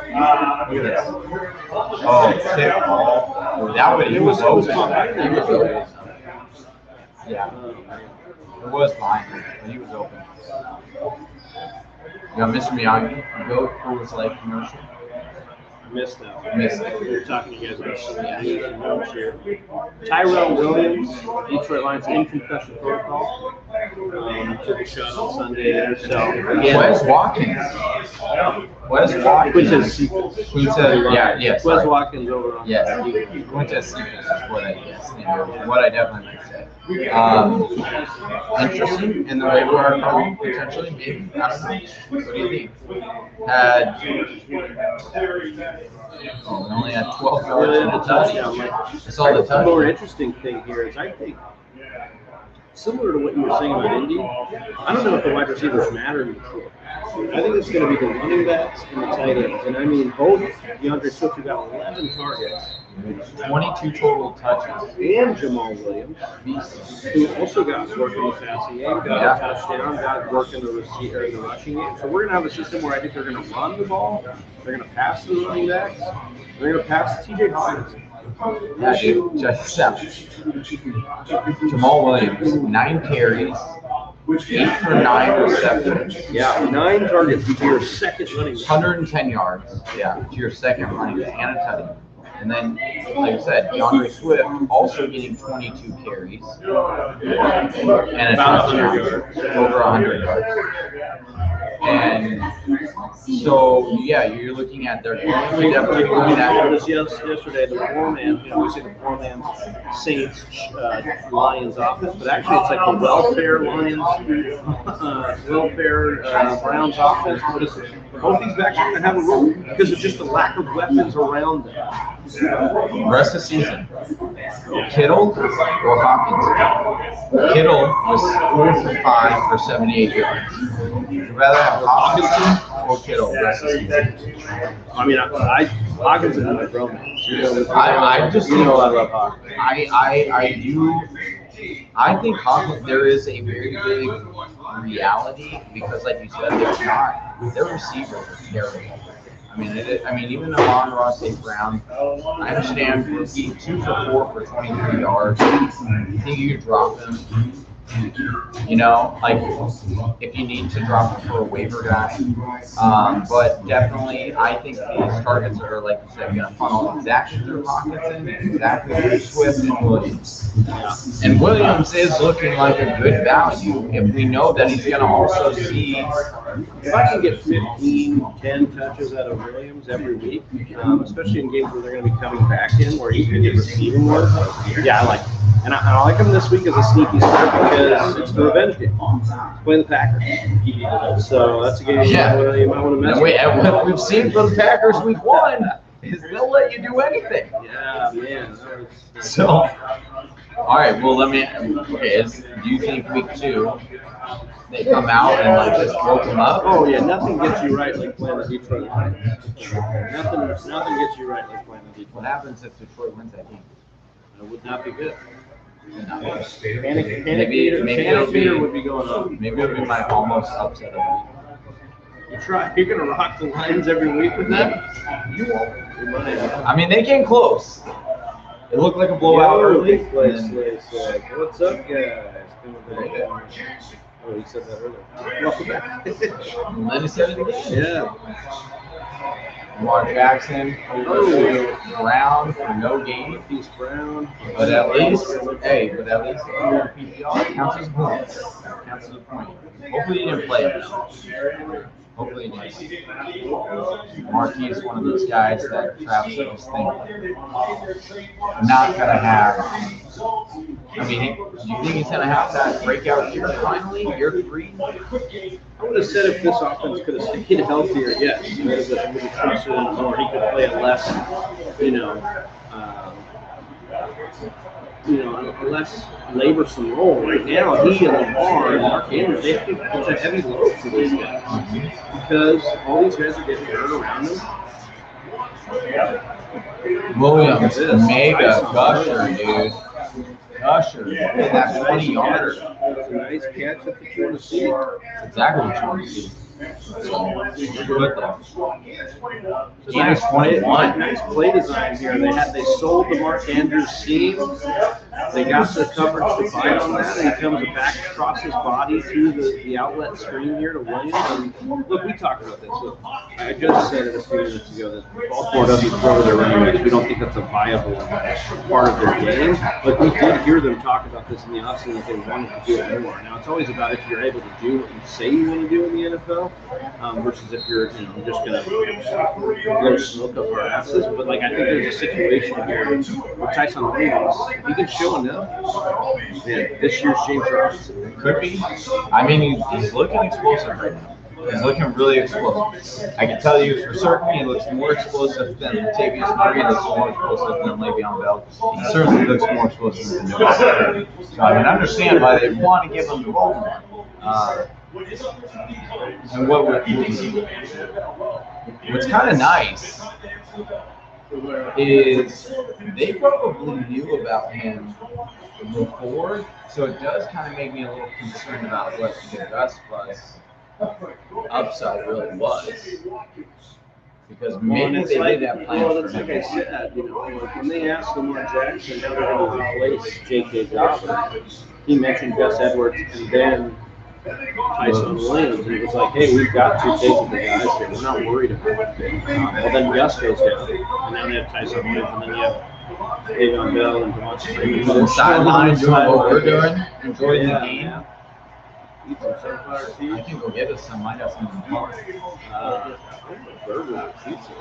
Oh, tip ball. He was open. Yeah. It was fine, but he was open. You got Mr. Miyagi, Goat Coors Light commercial. Missed that. Missed it. We were talking to you guys about some news and notes here. Tyrell Williams, Detroit Lions in concussion protocol. Took a shot on Sunday there. So again, Wes Watkins. Quintez Sorry. Watkins over on. Yes. Quintez Cephas is what I definitely might say. Interesting in the waiver wire column, potentially, maybe. I don't know. What do you think? We only had 12 yards in a touchdown. I saw the touchdown. The more interesting thing here is I think, similar to what you were saying about Indy, I don't know if the wide receivers matter in the field. I think it's going to be the running backs and the tight ends. And I mean, both DeAndre Swift, who got 11 targets, 22 total touches. and Jamal Williams, who also got work in the passing game, got a touchdown, got work in the rushing game. So we're going to have a system where I think they're going to run the ball, they're going to pass the running backs, they're going to pass TJ Hawkins. Yeah, dude. Just Jamal Williams, 9 carries, 8 for 9 receptions. Yeah, 9 targets to your second running back. 110 yards. Yeah, to your second running back and a touchdown. And then, like I said, DeAndre Swift also getting 22 carries and a touchdown, over 100 yards. And so, yeah, you're looking at their definitely doing that. Yesterday, the four-man, we say the four-man Saints Lions offense, but actually it's like the welfare Lions, Browns offense. Both these backs are going to have a role because of just the lack of weapons around them. Rest of the season, Kittle or Hopkins? Kittle was 4 for 5 for 78 yards. Would you rather have Hopkins or Kittle rest of the season? I mean, Hopkins is my bro. I just I love Hopkins. I think Hopkins, there is a very big reality because, like you said, their receivers are terrible. I mean, even Amon-Ra St. Brown, I understand he's 2 for 4 for 23 yards. I think you could drop him. Like if you need to drop him for a waiver guy. But definitely, I think these targets are, like you said, going to funnel exactly through Hawkinson, exactly through Swift and Williams. And Williams is looking like a good value if we know that he's going to also see. If I can get 15, 10 touches out of Williams every week, especially in games where they're going to be coming back in, where he can get receiving work, yeah, I like it. And I like him this week as a sneaky start because it's the revenge game. Playing the Packers. So that's a game you might want to mess with. We've seen from the Packers week 1. is they'll let you do anything. Yeah, man. So, all right. Well, let me. Okay. Do you think week 2 they come out and like just broke them up? Oh yeah, nothing gets you right like playing the Detroit Lions. Nothing gets you right like playing the Detroit. What happens if Detroit wins that game? It would not be good. Maybe Panic meter would be going on. Maybe it'll be my almost upset of the week. You're gonna rock the Lions every week with that? You won't. I mean, they came close. It looked like a blowout early. What's up, guys? Oh, he said that earlier. Welcome back. And then he said it again. Yeah. Lamar Jackson, Brown for no gain. Peace Brown. But at least, PPR counts as points. Counts as a point. Hopefully he didn't play it though. Hopefully he didn't. Marquis is one of those guys that Travis will just think not gonna have. I mean, do you think he's gonna have that breakout year finally? Year 3? I would have said if this offense could have stayed healthier, yes. With the trust in Lamar, he could play a less, a less laborsome role. Right now, he and Lamar and Mark Andrews, they have to put a heavy load for these guys because all these guys are getting hurt around them. Williams, mega gusher, dude. Gusher, in that 20-yarder. It's a nice catch at the 20 seat. Exactly what you want to see. Good though. Nice 21. Nice play design here. They sold the Mark Andrews seam. They got the coverage to bite on that, and he comes back across his body through the outlet screen here to Williams. And look, we talked about this. Look, I just said it a few minutes ago that Baltimore doesn't throw their running backs. We don't think that's a viable part of their game. But we did hear them talk about this in the offseason that they wanted to do it more. Now, it's always about if you're able to do what you say you want to do in the NFL. Versus if you're, just gonna blow smoke up our asses. But I think there's a situation here with Tyson Williams. He can show enough. Yeah, this year's James Robinson could be. I mean, he's looking explosive right now. He's looking really explosive. I can tell you for certain he looks more explosive than Latavius Murray. He looks more explosive than Le'Veon Bell. He certainly looks more explosive than Noah. So I can understand why they want to give him the ball more. And what's kind of nice is they probably knew about him before, so it does kind of make me a little concerned about what the Gus Bus upside really was. Because maybe they did have plans for him. Like I said, when they asked Lamar Jackson how they're going to replace J.K. Dobbins, he mentioned Gus Edwards and then Tyson Williams, and it was like, hey, we've got 2 capable guys here. We're not worried about it. Well, then Gus goes down, and now they have Tyson Williams, and then you have Le'Veon Bell and Devontae Freeman. On the sideline, enjoying what we're doing, enjoying the game. Eat some sunflower seeds. I can go get us some. I got some in the car. Burger with pizza.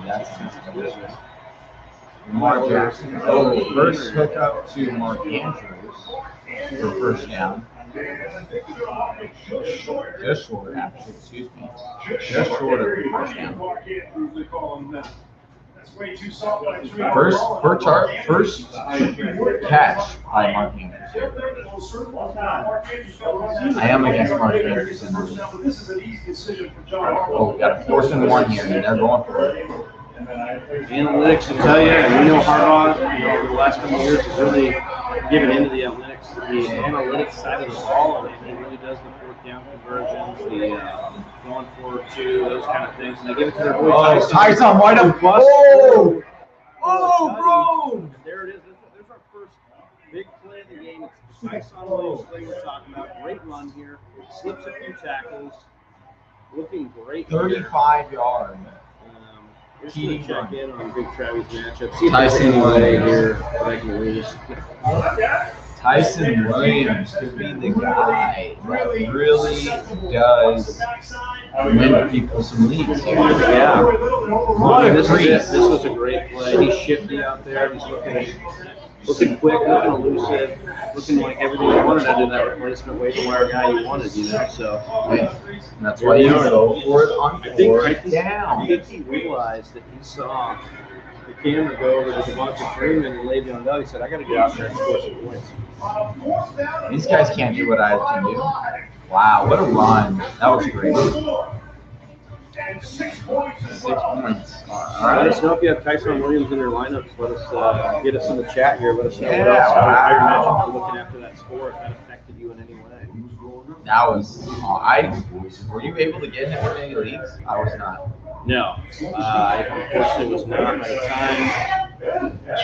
That's good. Lamar Jackson. Oh, first hookup to Mark Andrews for first down. Just short, actually, excuse me. Just short of the first down. First catch by Mark Andrews. I am against Mark Andrews. Oh, we got a 4th and 1 here, and they're going for it. Analytics will tell you, and we know Harbaugh, over the last couple of years has really given into the analytics side of the ball, and he really does the 4th down conversions, the going forward 2, those kind of things, and they give it to their boy Tyson. Tyson, right up. Oh! Oh, bro! There it is. There's our first big play of the game. It's the Tyson Williams play we're talking about. Great run here. Slips a few tackles. Looking great. 35 yards. Just going to check in on Big Travis matchup. See if Tyson Bley here that I can lose. Tyson Williams could be the guy that really does win people some leads here. Yeah. What a treat. This was a great play. He's shifty out there. He's looking quick, looking elusive, looking like everything you wanted out of that replacement waiver wire guy you wanted, So that's why you go for it on 4th down. I think he realized that he saw the camera go over to Devonta Freeman and Le'Veon Bell. He said, I got to get out there and score some points. These guys can't do what I can do. Wow, what a run. That was great. 6 points. All right. Let us know if you have Tyson Williams in your lineups. Let us get us in the chat here. Let us know Yeah, what else, how your wow. matchups are looking after that score, if that affected you in any way. That was, were you able to get him in any leagues? I was not. No, I unfortunately was not by the time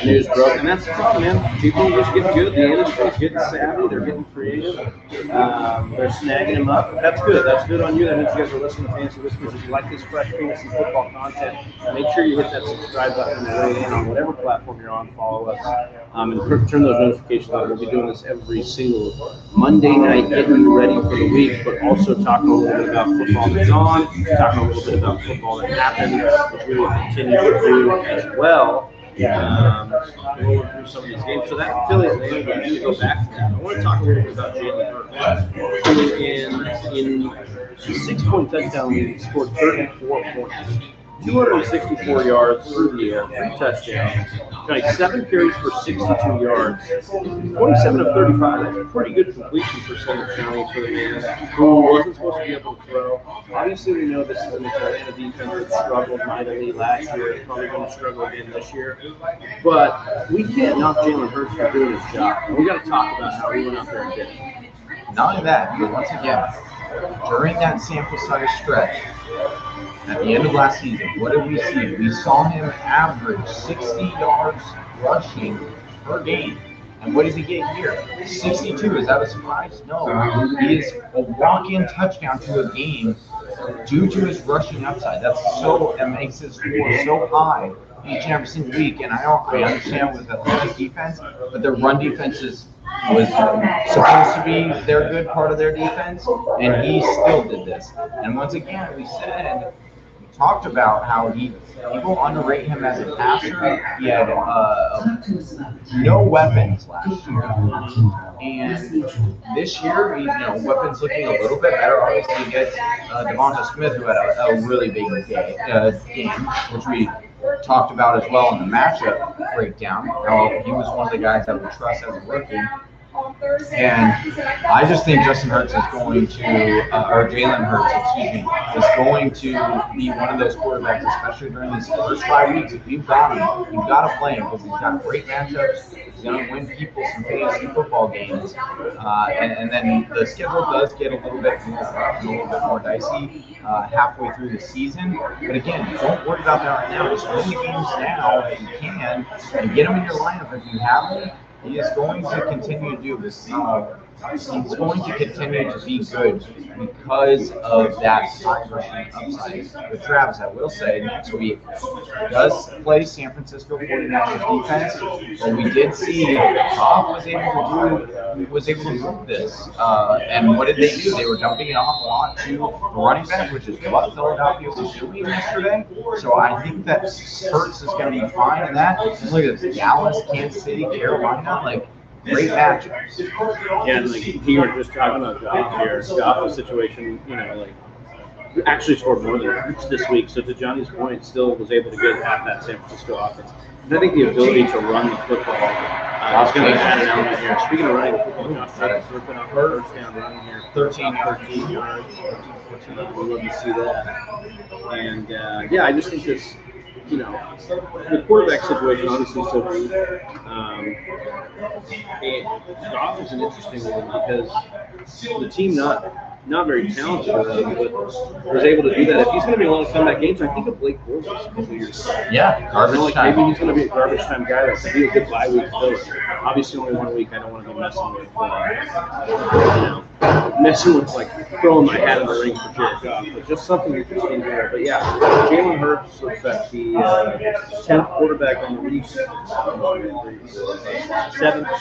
news broke. And that's the problem, man. People just get good. The industry's getting savvy. They're getting creative. They're snagging them up. That's good. That's good on you. That means you guys are listening to Fantasy Whispers. If you like this fresh fantasy football content, make sure you hit that subscribe button and weigh in on whatever platform you're on. Follow us. And turn those notifications on. We'll be doing this every single Monday night, getting you ready for the week, but also talking a little bit about football that's on, talking a little bit about football that happened, which we will continue to do as well. We'll work through some of these games. So that affiliate land, we need to go back to that. I want to talk a little bit about Jalen Hurts, who in a 6-point touchdown lead scored 34 points. 264 yards through the air, 3 touchdowns, got 7 carries for 62 yards, 27 of 35. That's a pretty good completion percentage for the man who wasn't supposed to be able to throw. Obviously, we know this is an Atlanta defense that struggled mightily last year. It's probably going to struggle again this year. But we can't knock Jalen Hurts for doing his job. And we got to talk about how he went out there and did it. Not only that, but once again, during that sample size stretch, at the end of last season, what did we see? We saw him average 60 yards rushing per game. And what does he get here? 62. Is that a surprise? No. He is a walk-in touchdown to a game due to his rushing upside. That makes his score so high each and every single week. And I understand with Atlanta's defense, but their run defense was supposed to be their good part of their defense, and he still did this. And once again, we talked about how people underrate him as a passer. He had no weapons last year, and this year, weapons looking a little bit better. Obviously, he gets Devonta Smith, who had a really big game, which we talked about as well in the matchup breakdown. How he was one of the guys that we trust as a rookie. And I just think Justin Hurts is going to, or Jalen Hurts, is going to be one of those quarterbacks, especially during these first 5 weeks. If you've got him, you've got to play him because he's got great matchups. He's going to win people some fantasy football games. And then the schedule does get a little bit more dicey halfway through the season. But again, don't worry about that right now. Just win the games now if you can and get them in your lineup if you have them. He is going to continue to do this. He's going to continue to be good because of that high rushing upside. With Travis, I will say, next week does play San Francisco 49ers defense, but we did see Goff was able to move this. And what did they do? They were dumping it off a lot to the running back, which is what Philadelphia was doing yesterday. So I think that Hurts is going to be fine in that. Look at this: Dallas, Kansas City, Carolina, great matchups. Yeah, and you were just talking about Goff here. Goff's situation, actually scored more than Hurts this week. So to Johnny's point, still was able to get at that San Francisco offense. And I think the ability to run the football is going to add an element here. Speaking of running the football, Josh Jacobs ripping off a first down running here, 13 yards, 14. We'd love to see that. And I just think this. The quarterback situation obviously so deep. Goff is an interesting one because the team not very talented, but was able to do that. If he's going to be able to comeback games, I think of Blake Bortles a couple years ago. Yeah, garbage time. Maybe he's going to be a garbage time guy that could be a good bye week filler. Obviously, only 1 week. I don't want to be messing with throwing my hat in the ring for Jared Goff, but just something interesting there. But yeah, Jalen Hurts looks like the 10th quarterback on the week, 7th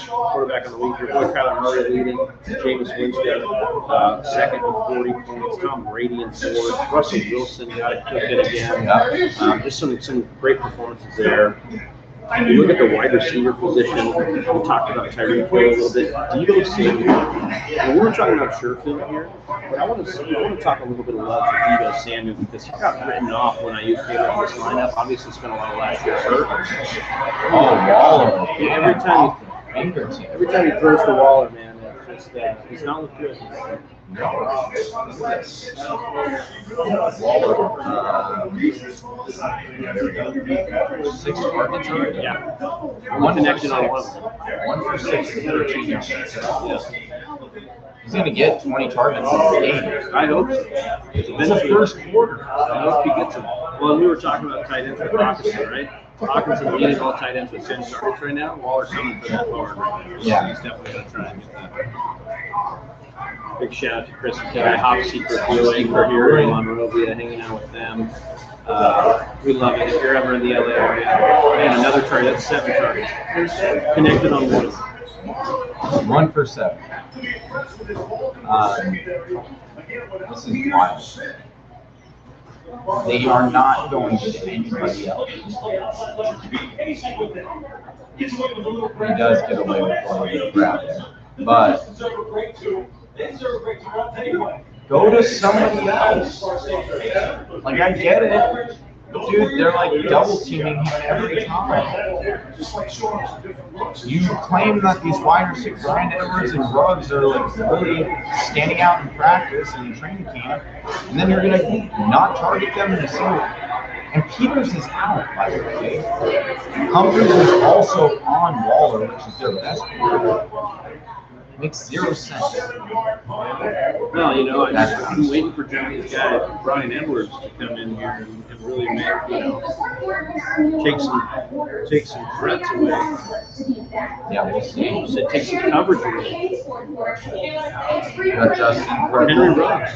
quarterback on the week. Your boy Kyler Murray leading, Jameis Winston second with 40 points, Tom Brady in 4th, Russell Wilson got it again. Just some great performances there. You look at the wide receiver position. We talked about Tyreek Hill a little bit. Debo Samuel. And we were talking about Sherfield here, but I want to talk a little bit of love for Debo Samuel because he got written off when I used him in this lineup. Obviously, spent a lot of last year hurt. Oh, Waller. Every time he throws to Waller, man, it's just he's not look good. No. Waller. 6 targets already? Yeah. One connection on one. 1 for 6 for 13 yards. Yeah. He's going to get 20 targets in the game. I hope so. It's the first quarter. I hope he gets them. Well, we were talking about tight ends with Hawkinson, right? Hawkinson leading all tight ends with 10 targets right now. Waller's coming for that forward right now. Yeah. He's definitely going to try and get that. Big shout out to Chris McCaffrey, Hop Secret Brewery. We're here in Monrovia hanging out with them. We love it. If you're ever in the LA area, and another target, that's 7 targets. Connected on one. 1 for 7. This is wild. They are not going to anybody else. He does get away with a little grab, but go to somebody else. Like, I get it. Dude, they're like double teaming him every time. You claim that these wide receivers, Bryan Edwards and Ruggs, are like really standing out in practice and in training camp, and then you're gonna not target them in a single. And Peters is out, by the way. Humphries is also on Waller, which is their best player. Makes 0 sense. Well, you know, I've been waiting for Johnny's guy, Bryan Edwards, to come in here and really make, take some threats away. Yeah, we'll see. So take some coverage away. Got Justin Henry Ruggs.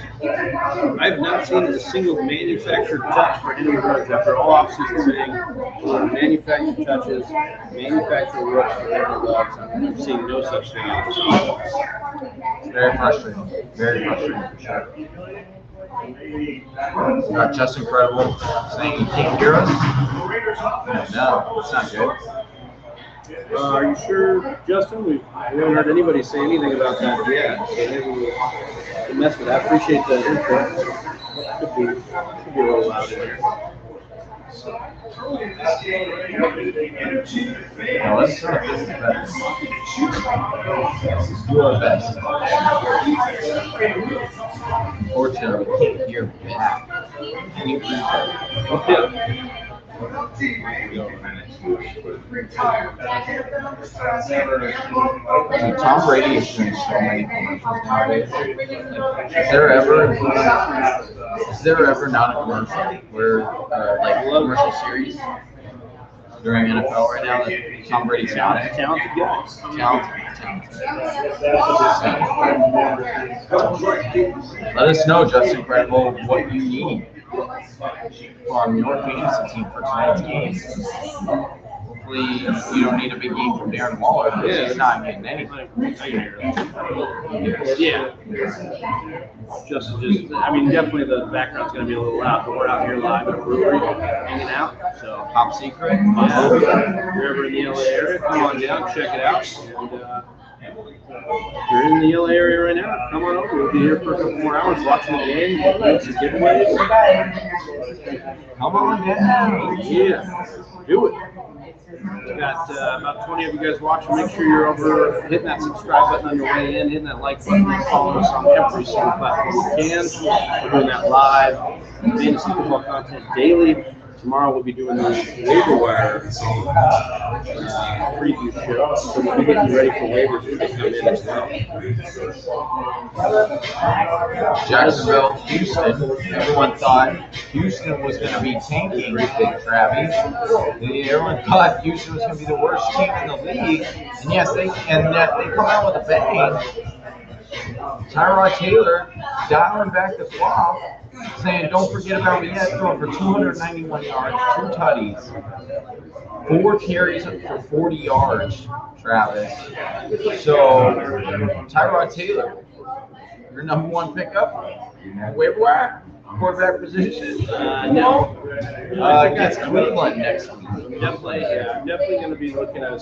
I've not seen a single manufactured touch for Henry Ruggs after all offseason saying manufactured touches, manufactured looks for Henry Ruggs. I've seen no such thing. It's very frustrating. Very frustrating for sure. Got Just Incredible saying you can't hear us. No, it's not good. Are you sure, Justin? We haven't heard anybody say anything about that yet. So maybe we'll mess with that. Appreciate the input. Could be a little loud in here. Now let's start this better. Do our best. Unfortunately, we can't hear back. Can you please? Dude, Tom Brady is doing so many commercials nowadays. Is there ever not a commercial where, like, commercial series during NFL right now that Tom Brady's talented? Talented guys. Let us know, Just Incredible, what you need from your fantasy team for tonight's game. Hopefully, you don't need a big game from Darren Waller because he's not getting anything. Yeah. Just, I mean, definitely the background's going to be a little loud, but we're out here live at Brewery, hanging out. So, Top secret. if you're ever in the LA area, come on down, check it out. And if you're in the LA area right now, come on over. We'll be here for a couple more hours watching the game, doing some giveaways. Come on down. Yeah, do it. We've got about 20 of you guys watching. Make sure you're over hitting that subscribe button on your way in, hitting that like button, and following us on every single platform we can. We're doing that live fantasy football content daily. Tomorrow we'll be doing the waiver wire preview show, so we'll be getting ready for waivers when they come in as well. Jacksonville, Houston. Everyone thought Houston was going to be tanking Big Travis. Everyone thought Houston was going to be the worst team in the league, and yes, they come out with a bang. Tyrod Taylor dialing back the clock, saying, "Don't forget about me yet." Throwing for 291 yards, 2 tutties, 4 carries for 40 yards. Travis. So Tyrod Taylor your number one pickup? Waiver wire? Quarterback position? No. Against Cleveland next week. Definitely, yeah. I'm definitely going to be looking at a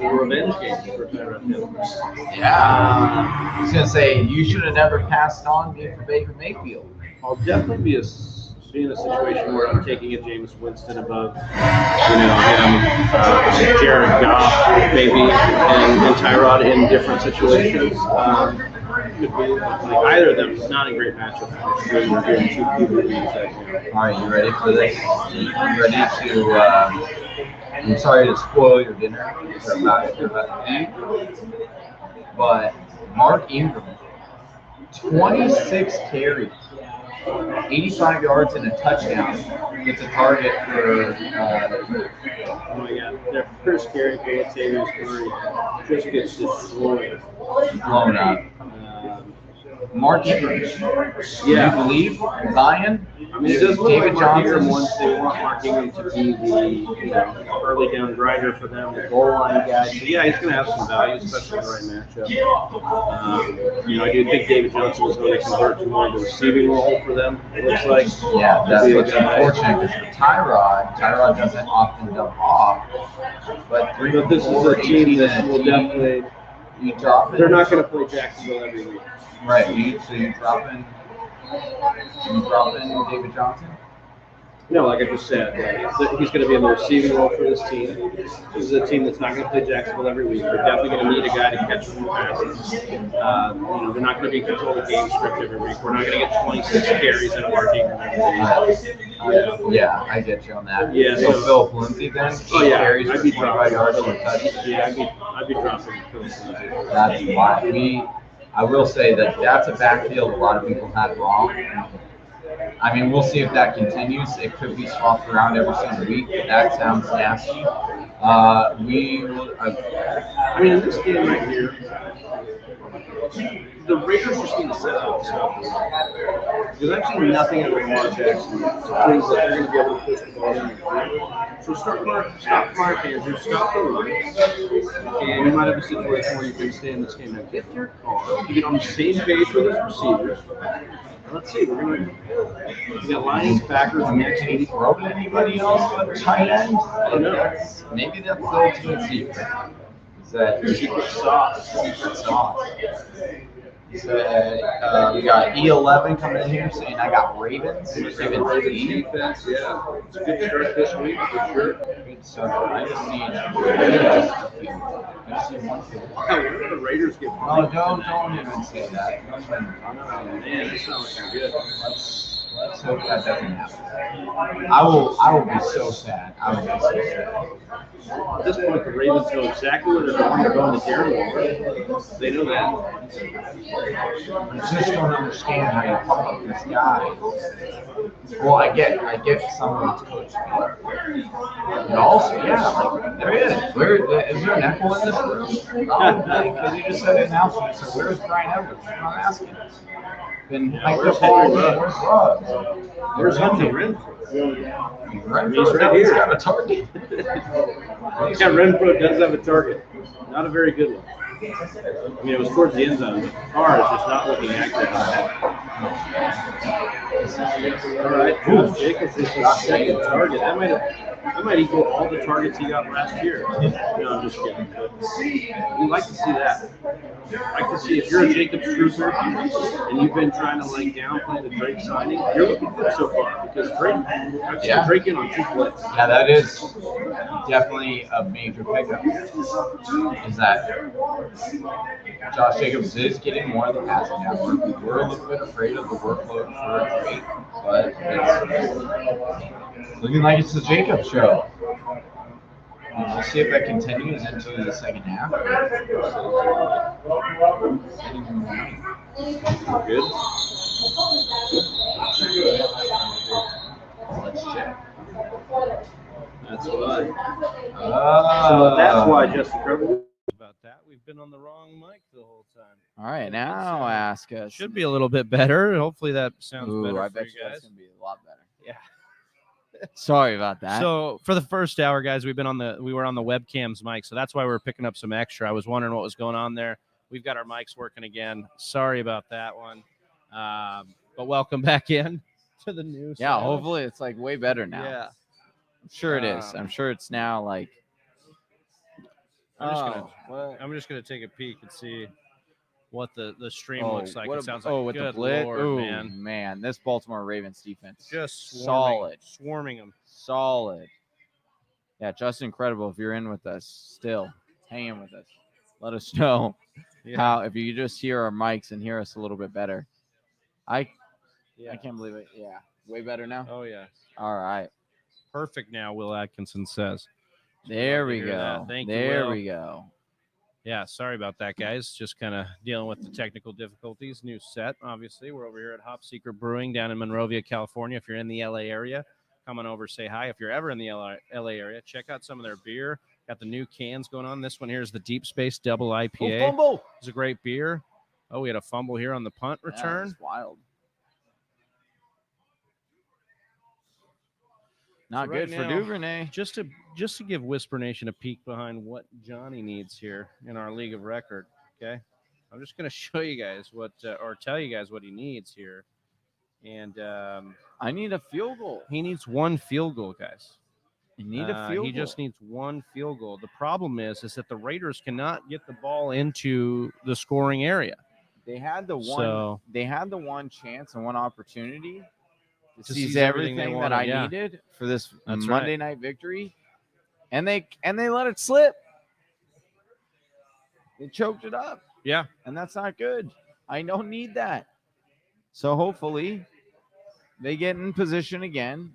revenge game for Tyrod Taylor. Yeah. I was going to say, you should have never passed on me for Baker Mayfield. I'll definitely be in a situation where I'm taking a Jameis Winston above, him, Jared Goff, maybe, and Tyrod in different situations. Could be like either of them, not a great matchup. Really, we're doing two QB. All right, you ready for this? You ready to? I'm sorry to spoil your dinner. You're about to eat. But Mark Ingram, 26 carries, 85 yards and a touchdown. Gets a target for. Oh my God, they're first carry for Latavius Murray just gets destroyed, Blown up. Mark Ingram. Yeah. Do you believe Zion? I mean, it does look like Mark Ingram once they want Mark Ingram to be the early down grinder for them, the goal line guy. So yeah, he's going to have some value, especially in the right matchup. I do think David Johnson is going to convert to more of a receiving role for them. It looks like. Yeah, that's what's unfortunate because for Tyrod doesn't often dump off. But this is a team that will definitely. You drop it. They're not going to play Jacksonville every week. Right. So you dropping David Johnson? No, like I just said, he's going to be in the receiving role for this team. This is a team that's not going to play Jacksonville every week. They're definitely going to need a guy to catch some passes. They're not going to be controlling the game script every week. We're not going to get 26 carries in a Mark Ingram every week. Yeah, I get you on that. Yeah, so Philip Lindsay then? Carries I'd be for 25 yards and a touchdown. Yeah, I'd be dropping Philip Lindsay. That's why I will say that's a backfield a lot of people had wrong. I mean, we'll see if that continues. It could be swapped around every single week. That sounds nasty. In this game right here, the Raiders just need to set up because I've seen nothing out of Lamar Jackson to prove that they're going to be able to push the ball in. So stop Mark Andrews, stop the run, and you might have a situation where you can stay in this game. Now get your car, you get on the same page with his receivers. Let's see. We got Lions, Packers, and next Can he throw to anybody else but tight end? I don't know. Maybe that's the ultimate secret. Is that secret sauce? Secret sauce. So, we got E11 coming in here saying I got Ravens. Defense, yeah. It's a good start this week for sure. Good start. I just see one field. Where did the Raiders get Oh, don't even say that. Man, this sounds like good. Let's hope that doesn't happen. I will be so sad. At this point, the Ravens know exactly where they're going. They're going to Darren. They know that. I just don't understand how you pump up this guy. Well, I get some of it's coached. But also, there is. Is there an echo in this room? Because you just said it now. So where's Brian Edwards? I'm asking. Been hyped up all over. Where's Ruggs? Where's Hunter Renfrow? He's right here. He's got a target. Yeah, Renfrow does have a target. Not a very good one. I mean, it was towards the end zone. The car is just not looking accurate. All right, Josh Jacobs is his second target. That might equal all the targets he got last year. No, I'm just kidding. But we'd like to see that. I'd like to see if you're a Jacobs trooper and you've been trying to downplay the Drake signing, you're looking good so far because I've seen Drake in on 2 plays. Yeah, that is definitely a major pickup. Is that Josh Jacobs is getting more of the passing down. We were a little bit afraid of the workload for Drake, but it's looking like it's the Jacobs show. We'll see if that continues into the second half. Good. Let's check. That's why. So that's why Justin Trevor. About that, we've been on the wrong mic the whole time. All right, now ask us. Should be a little bit better. Hopefully that sounds better I for bet you you guys. that's gonna be a lot better. Yeah. Sorry about that. So for the first hour, guys, we were on the webcams mic, so that's why we're picking up some extra. I was wondering what was going on there. We've got our mics working again. Sorry about that one. But welcome back in to the new Yeah, setup. hopefully it's like way better now. Yeah. I'm sure it is. I'm sure it's now like. I'm just gonna take a peek and see what the stream looks like. What It sounds with like the good blitz. Lord, man, this Baltimore Ravens defense just swarming them. Solid. Yeah, just incredible. If you're in with us still, hang in with us. Let us know how if you just hear our mics and hear us a little bit better. I can't believe it. Yeah, way better now. Oh yeah, all right, perfect now. Will Atkinson says. There we go. That. Thank you, There Will. we go. Yeah, sorry about that, guys. Just kind of dealing with the technical difficulties. New set, obviously. We're over here at Hop Secret Brewing down in Monrovia, California. If you're in the LA area, come on over, say hi. If you're ever in the LA area, check out some of their beer. Got the new cans going on. This one here is the Deep Space Double IPA. Oh, fumble! It's a great beer. Oh, we had a fumble here on the punt return. That's wild. Not good for Duvernay. Just to give Whisper Nation a peek behind what Johnny needs here in our league of record. Okay, I'm just going to show you guys what, or tell you guys what he needs here. And I need a field goal. He needs one field goal, guys. You need a field goal. He just needs one field goal. The problem is that the Raiders cannot get the ball into the scoring area. They had the one. They had the one chance and one opportunity to seize everything that I needed for this Monday night victory, and they let it slip. They choked it up. Yeah, and that's not good. I don't need that. So hopefully, they get in position again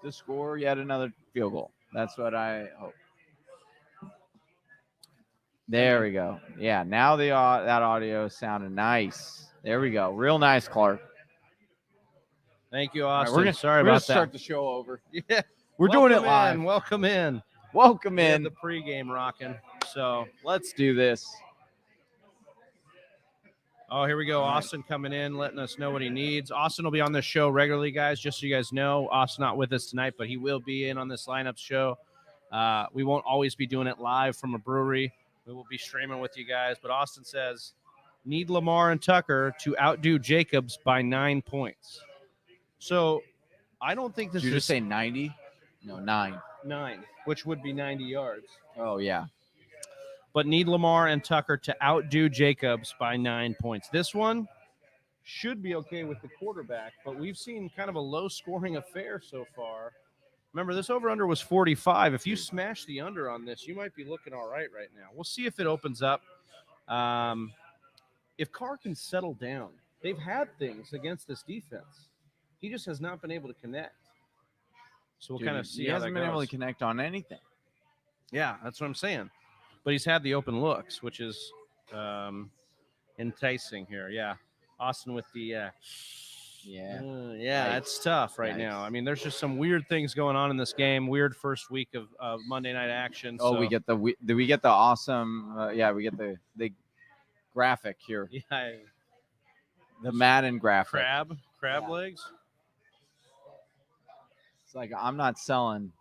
to score yet another field goal. That's what I hope. There we go. Yeah, now that audio sounded nice. There we go. Real nice, Clark. Thank you, Austin. Right, Sorry we're about that. Start the show over. Yeah, we're doing it live. Welcome in. Welcome in. The pregame rocking. So let's do this. Oh, here we go. Austin coming in, letting us know what he needs. Austin will be on this show regularly, guys. Just so you guys know, Austin not with us tonight, but he will be in on this lineup show. We won't always be doing it live from a brewery. We will be streaming with you guys. But Austin says, need Lamar and Tucker to outdo Jacobs by 9 points. So I don't think this is. Did you just say 90? No, 9. 9, which would be 90 yards. Oh, yeah. But need Lamar and Tucker to outdo Jacobs by 9 points. This one should be okay with the quarterback, but we've seen kind of a low-scoring affair so far. Remember, this over-under was 45. If you smash the under on this, you might be looking all right now. We'll see if it opens up. If Carr can settle down, they've had things against this defense. He just has not been able to connect. So we'll kind of see. He hasn't been able to connect on anything. Yeah, that's what I'm saying. But he's had the open looks, which is enticing here. Yeah, Austin with the it's tough right now. I mean, there's just some weird things going on in this game. Weird first week of Monday night action. Oh, so. we get the awesome. We get the graphic here. Yeah, the Madden graphic. Crab legs. It's like I'm not selling.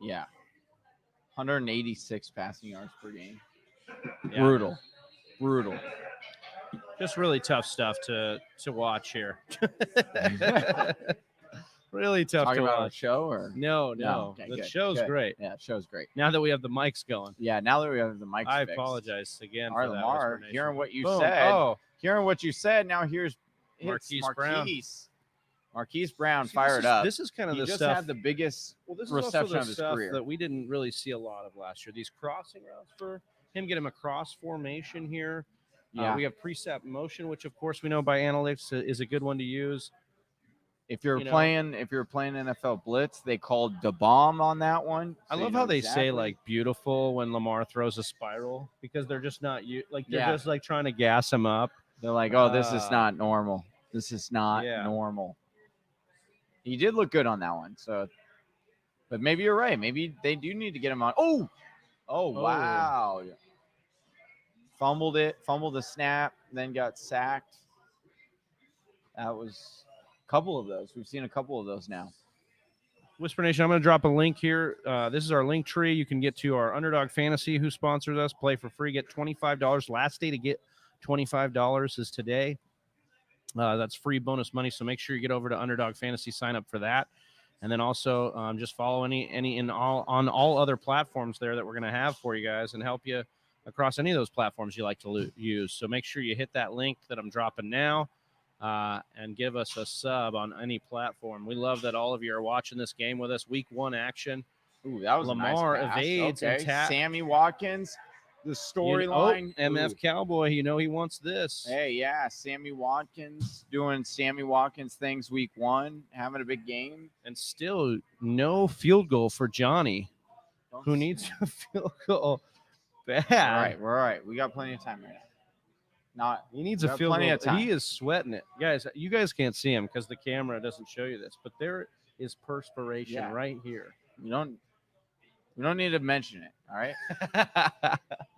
Yeah. 186 passing yards per game. Yeah. Brutal. Just really tough stuff to watch here. Really tough Talking to about watch. A show or no. Okay, the good, show's great. Yeah, the show's great. Now that we have the mics going. Yeah, now that we have the mics. I apologize again. All right, Lamar, hearing what you said. Now here's Marquise Brown fired up. This is kind of he the just stuff. Had the biggest this reception is also the of his stuff career that we didn't really see a lot of last year. These crossing routes for him, get him a cross formation here. Yeah. We have precept motion, which of course we know by analytics is a good one to use. If you're playing NFL blitz, they called the bomb on that one. I love how they say like beautiful when Lamar throws a spiral because they're just not just like trying to gas him up. They're like, oh, this is not normal. This is not normal. He did look good on that one. So, but maybe you're right. Maybe they do need to get him on. Oh, wow. Fumbled the snap, then got sacked. That was a couple of those. We've seen a couple of those now. Whisper Nation, I'm going to drop a link here. This is our link tree. You can get to our Underdog Fantasy, who sponsors us. Play for free. Get $25. Last day to get $25 is today. That's free bonus money. So make sure you get over to Underdog Fantasy, sign up for that. And then also just follow on all other platforms there that we're going to have for you guys and help you across any of those platforms you like to use. So make sure you hit that link that I'm dropping now. And give us a sub on any platform. We love that all of you are watching this game with us. Week 1 action. Ooh, that was Lamar a nice pass. evades okay. and tap. Sammy Watkins, the storyline. MF Cowboy, he wants this. Hey, yeah, Sammy Watkins doing Sammy Watkins things week 1, having a big game. And still no field goal for Johnny, who needs a field goal bad. We're all right. We got plenty of time right now. He needs a field goal. He is sweating it, guys. You guys can't see him because the camera doesn't show you this, but there is perspiration right here. We don't need to mention it. All right.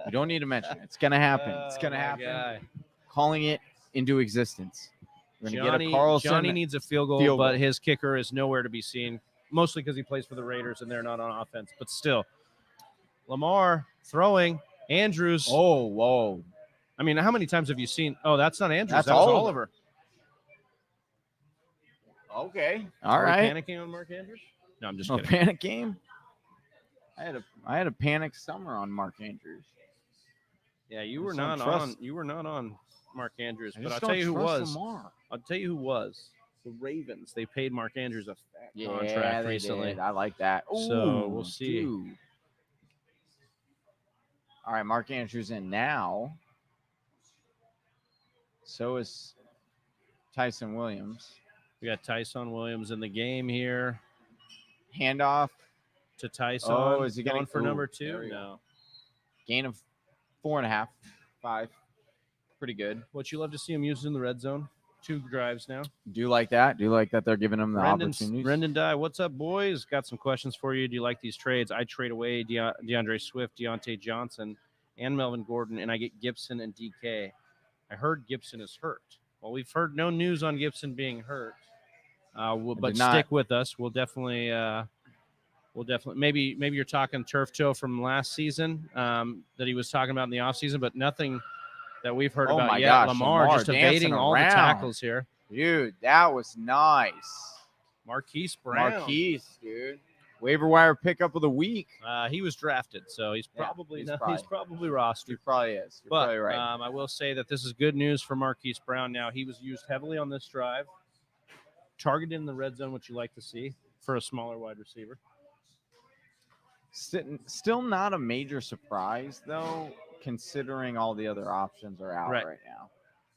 We don't need to mention it. It's gonna happen. It's gonna happen. God. Calling it into existence. We're gonna get a Carlson. Johnny needs a field goal, but his kicker is nowhere to be seen. Mostly because he plays for the Raiders and they're not on offense. But still, Lamar throwing. Andrews. Oh, whoa. I mean, how many times have you seen? Oh, that's not Andrews. That's that was Oliver. Okay. All right. Panicking on Mark Andrews? No, I'm just a kidding. Panic game? I had a panic summer on Mark Andrews. Yeah, you were not on Mark Andrews, but I'll tell you who was. Lamar. I'll tell you who was. The Ravens. They paid Mark Andrews a fat contract recently. I like that. So we'll see. Dude. All right, Mark Andrews in now. So is Tyson Williams. We got Tyson Williams in the game here. Handoff to Tyson. Oh, is he going for number 2? No. Go. Gain of 4.5, 5. Pretty good. What you love to see him use in the red zone. 2 drives now. Do you like that? Do you like that they're giving him the opportunities? Brendan Dye, what's up, boys? Got some questions for you. Do you like these trades? I trade away DeAndre Swift, Deontay Johnson, and Melvin Gordon, and I get Gibson and DK. I heard Gibson is hurt. Well, we've heard no news on Gibson being hurt. But stick with us. We'll definitely maybe you're talking turf toe from last season that he was talking about in the offseason, but nothing that we've heard about yet. Gosh, Lamar just evading all the tackles here. Dude, that was nice. Marquise Brown. Dude. Waiver wire pickup of the week. He was drafted, so he's probably rostered. He probably is. You're probably right. I will say that this is good news for Marquise Brown. Now, he was used heavily on this drive, targeted in the red zone, which you like to see for a smaller wide receiver. Still not a major surprise, though, considering all the other options are out right now.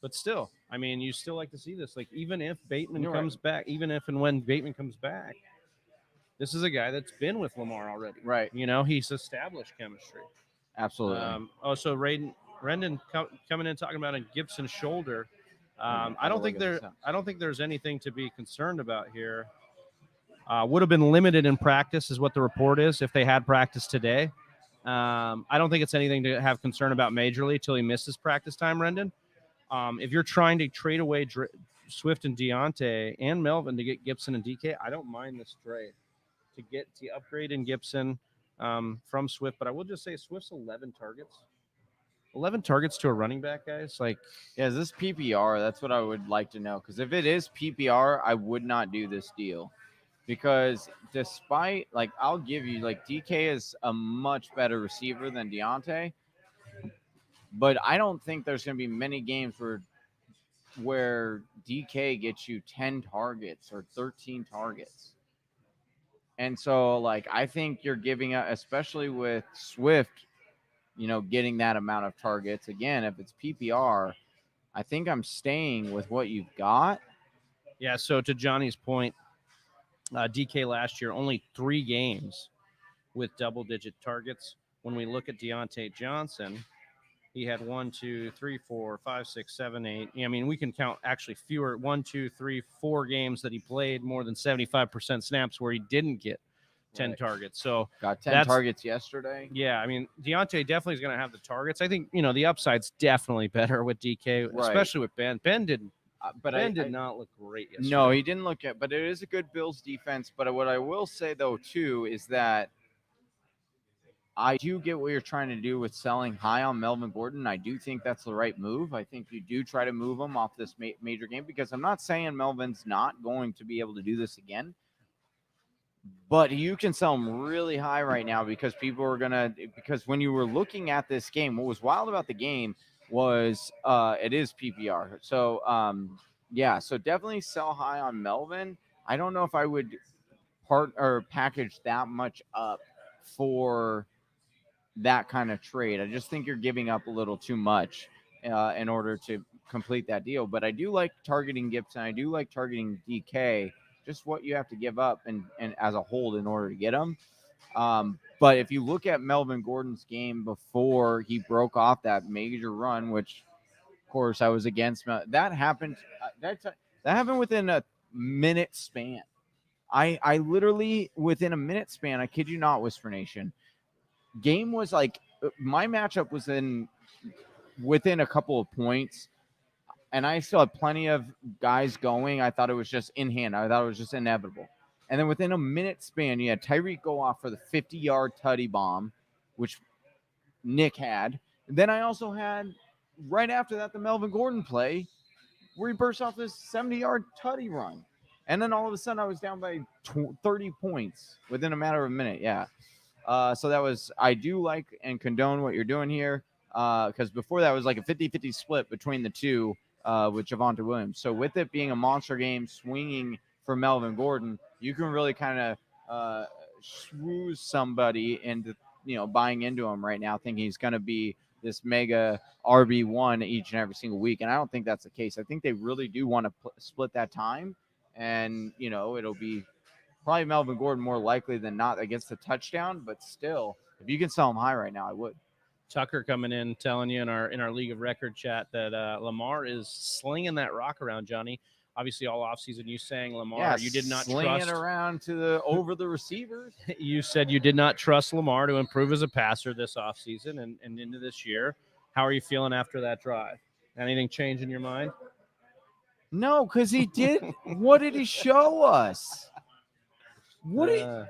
But still, I mean, you still like to see this. Like, even if Bateman comes back, even if and when Bateman comes back, this is a guy that's been with Lamar already. Right. He's established chemistry. Absolutely. So Rendon coming in talking about a Gibson shoulder. I don't think there's anything to be concerned about here. Would have been limited in practice is what the report is if they had practice today. I don't think it's anything to have concern about majorly till he misses practice time, Rendon. If you're trying to trade away Swift and Deontay and Melvin to get Gibson and DK, I don't mind this trade to upgrade in Gibson from Swift. But I will just say Swift's 11 targets. 11 targets to a running back, guys. Is this PPR? That's what I would like to know. Because if it is PPR, I would not do this deal. Because despite, I'll give you, DK is a much better receiver than Deontay. But I don't think there's going to be many games where DK gets you 10 targets or 13 targets. And so, I think you're giving up, especially with Swift, getting that amount of targets. Again, if it's PPR, I think I'm staying with what you've got. Yeah, so to Johnny's point, DK last year, only 3 games with double-digit targets. When we look at Deontay Johnson, he had 1, 2, 3, 4, 5, 6, 7, 8. I mean, we can count actually fewer 1, 2, 3, 4 games that he played more than 75% snaps where he didn't get 10 targets. So got 10 targets yesterday. Yeah, I mean, Deontay definitely is going to have the targets. I think, the upside's definitely better with DK, especially with Ben. Ben did But Ben did not look great yesterday. No, he didn't look at. But it is a good Bills defense. But what I will say though too is that I do get what you're trying to do with selling high on Melvin Gordon. I do think that's the right move. I think you do try to move him off this major game because I'm not saying Melvin's not going to be able to do this again. But you can sell him really high right now because people are because when you were looking at this game, what was wild about the game was it is PPR. So, so definitely sell high on Melvin. I don't know if I would package that much up for that kind of trade. I just think you're giving up a little too much in order to complete that deal. But I do like targeting Gibson. I do like targeting DK. Just what you have to give up and as a whole in order to get them. But if you look at Melvin Gordon's game before he broke off that major run, which of course I was against, that happened. That happened within a minute span. I literally within a minute span. I kid you not, Whisper Nation. Game was like my matchup was within a couple of points. And I still had plenty of guys going. I thought it was just in hand. I thought it was just inevitable. And then within a minute span, you had Tyreek go off for the 50-yard tutty bomb, which Nick had. And then I also had, right after that, the Melvin Gordon play, where he burst off this 70-yard tutty run. And then all of a sudden, I was down by 30 points within a matter of a minute. Yeah. So that was, I do like and condone what you're doing here. Because before that, it was like a 50-50 split between the two. With Javonte Williams. So with it being a monster game swinging for Melvin Gordon, you can really kind of swooze somebody into, buying into him right now, thinking he's going to be this mega RB1 each and every single week. And I don't think that's the case. I think they really do want to split that time. And, it'll be probably Melvin Gordon more likely than not against the touchdown. But still, if you can sell him high right now, I would. Tucker coming in telling you in our League of Record chat that Lamar is slinging that rock around, Johnny. Obviously, all offseason you saying Lamar, you did not slinging around over the receivers. You said you did not trust Lamar to improve as a passer this offseason and into this year. How are you feeling after that drive? Anything change in your mind? No, because he did. What did he show us? What did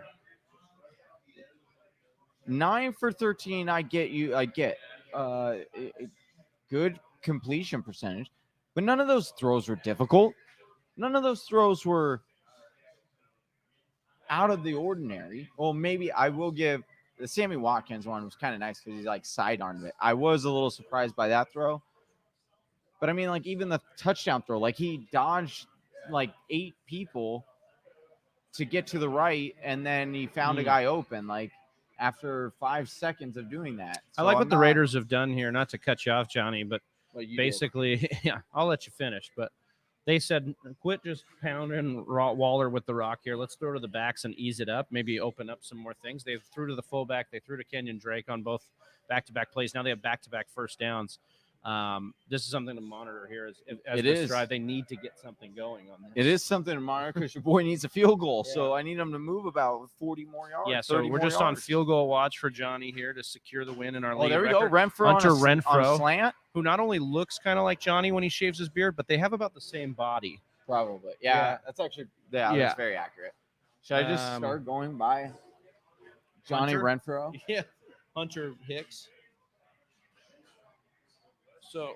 9 for 13, I get you. I get good completion percentage, but none of those throws were difficult. None of those throws were out of the ordinary. Well, maybe I will give the Sammy Watkins one was kind of nice because he sidearmed it. I was a little surprised by that throw, but I mean, even the touchdown throw, he dodged 8 people to get to the right, and then he found a guy open. After 5 seconds of doing that. So I like what the Raiders have done here, not to cut you off, Johnny, but basically, I'll let you finish. But they said, quit just pounding Waller with the rock here. Let's throw to the backs and ease it up, maybe open up some more things. They threw to the fullback. They threw to Kenyon Drake on both back-to-back plays. Now they have back-to-back first downs. This is something to monitor here as this drive. They need to get something going on this. It is something to monitor because your boy needs a field goal. Yeah. So I need him to move about 40 more yards. Yeah, so we're just on field goal watch for Johnny here to secure the win in our league. There we record. go. Renfro Hunter Renfro, on slant, who not only looks kind of like Johnny when he shaves his beard, but they have about the same body. Probably. Yeah. That's actually that's very accurate. Should I just start going by Johnny Renfro? Yeah, Hunter Hicks. So,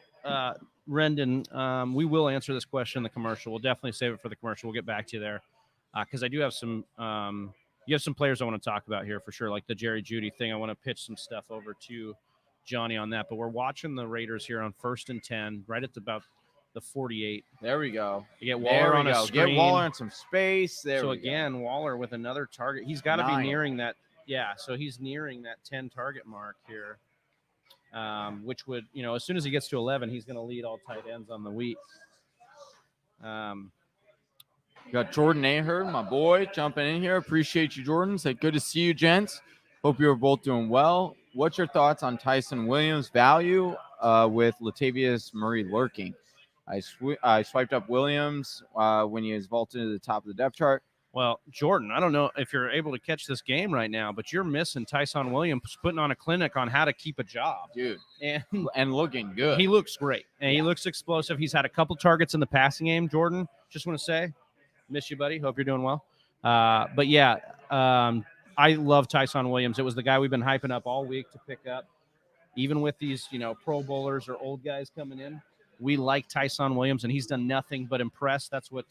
Rendon, we will answer this question in the commercial. We'll definitely save it for the commercial. We'll get back to you there because I do have some you have some players I want to talk about here for sure, like the Jerry Jeudy thing. I want to pitch some stuff over to Johnny on that. But we're watching the Raiders here on 1st and 10, right at about the 48. There we go. You get Waller on a screen. Get Waller in some space. So again, Waller with another target. He's got to be nearing that. Yeah, so he's nearing that 10 target mark here. Which would, as soon as he gets to 11, he's going to lead all tight ends on the week. You got Jordan Ahern, my boy, jumping in here. Appreciate you, Jordan. Say good to see you, gents. Hope you're both doing well. What's your thoughts on Tyson Williams' value with Latavius Murray lurking? I swiped up Williams when he was vaulted to the top of the depth chart. Well, Jordan, I don't know if you're able to catch this game right now, but you're missing Tyson Williams putting on a clinic on how to keep a job. Dude. And looking good. He looks great. And he looks explosive. He's had a couple targets in the passing game, Jordan. Just want to say, miss you, buddy. Hope you're doing well. But yeah, I love Tyson Williams. It was the guy we've been hyping up all week to pick up. Even with these, Pro Bowlers or old guys coming in, we like Tyson Williams, and he's done nothing but impress. That's what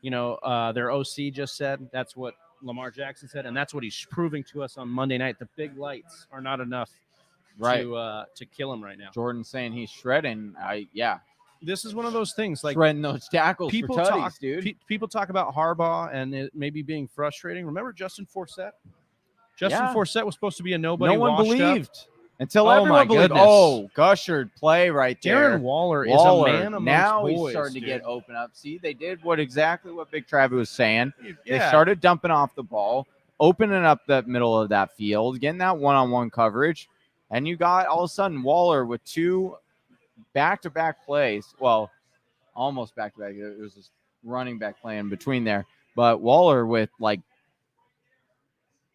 their OC just said. That's what Lamar Jackson said, and that's what he's proving to us on Monday night. The big lights are not enough to kill him right now. Jordan's saying he's shredding. This is one of those things, like shredding those tackles people for tutties, talk, dude. People talk about Harbaugh and it maybe being frustrating. Remember Justin Forsett? Forsett was supposed to be a nobody. No one believed. Up. Until everyone believed. Gushered play right there. Darren Waller is a man amongst now boys, he's starting dude. to get open up. See, they did exactly what Big Travis was saying. Yeah. They started dumping off the ball, opening up the middle of that field, getting that one-on-one coverage, and you got all of a sudden Waller with 2 back-to-back plays. Well, almost back-to-back. It was this running back play in between there. But Waller with like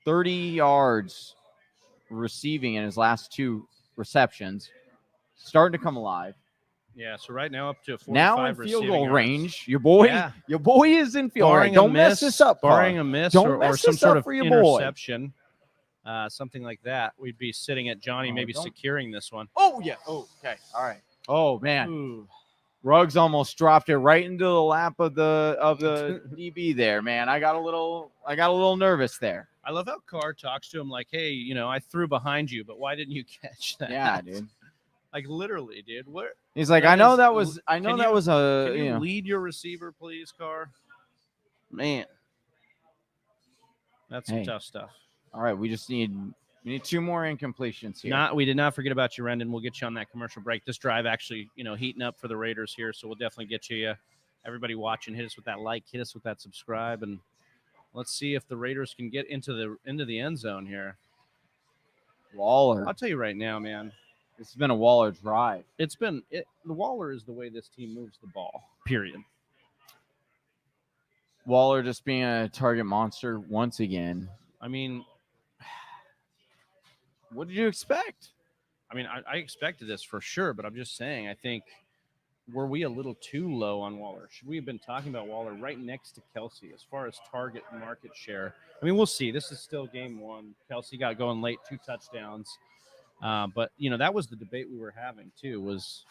30 yards receiving in his last 2 receptions, starting to come alive. Yeah, so right now up to 45 now in field goal yards. range. Your boy is in field range. Don't mess this up. Barring a miss or some sort of interception, something like that, we'd be sitting at Johnny securing this one. Oh yeah. Oh, okay. All right. Oh man. Ooh. Ruggs almost dropped it right into the lap of the DB there, man. I got a little nervous there. I love how Carr talks to him like, hey, I threw behind you, but why didn't you catch that? Yeah, dude. Like literally, dude. What? He's like, can you lead your receiver, please, Carr? Man. That's some tough stuff. All right, we need 2 more incompletions here. We did not forget about you, Rendon. We'll get you on that commercial break. This drive actually, heating up for the Raiders here, so we'll definitely get you. Everybody watching, hit us with that like, hit us with that subscribe, and let's see if the Raiders can get into the end zone here. Waller. I'll tell you right now, man. This has been a Waller drive. The Waller is the way this team moves the ball, period. Waller just being a target monster once again. I mean, what did you expect? I mean, I expected this for sure, but I'm just saying, I think, were we a little too low on Waller? Should we have been talking about Waller right next to Kelsey as far as target market share? I mean, we'll see. This is still game 1. Kelsey got going late, 2 touchdowns. But, that was the debate we were having, too, was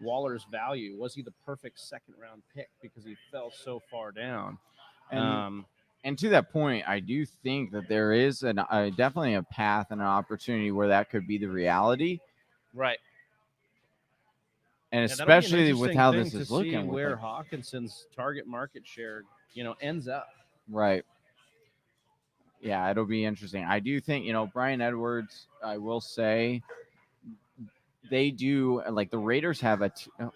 Waller's value. Was he the perfect second-round pick because he fell so far down? And to that point, I do think that there is definitely a path and an opportunity where that could be the reality. Right. And especially with how this is looking. Where Hawkinson's target market share, ends up. Right. Yeah, it'll be interesting. I do think, Brian Edwards, I will say, they do, like the Raiders have a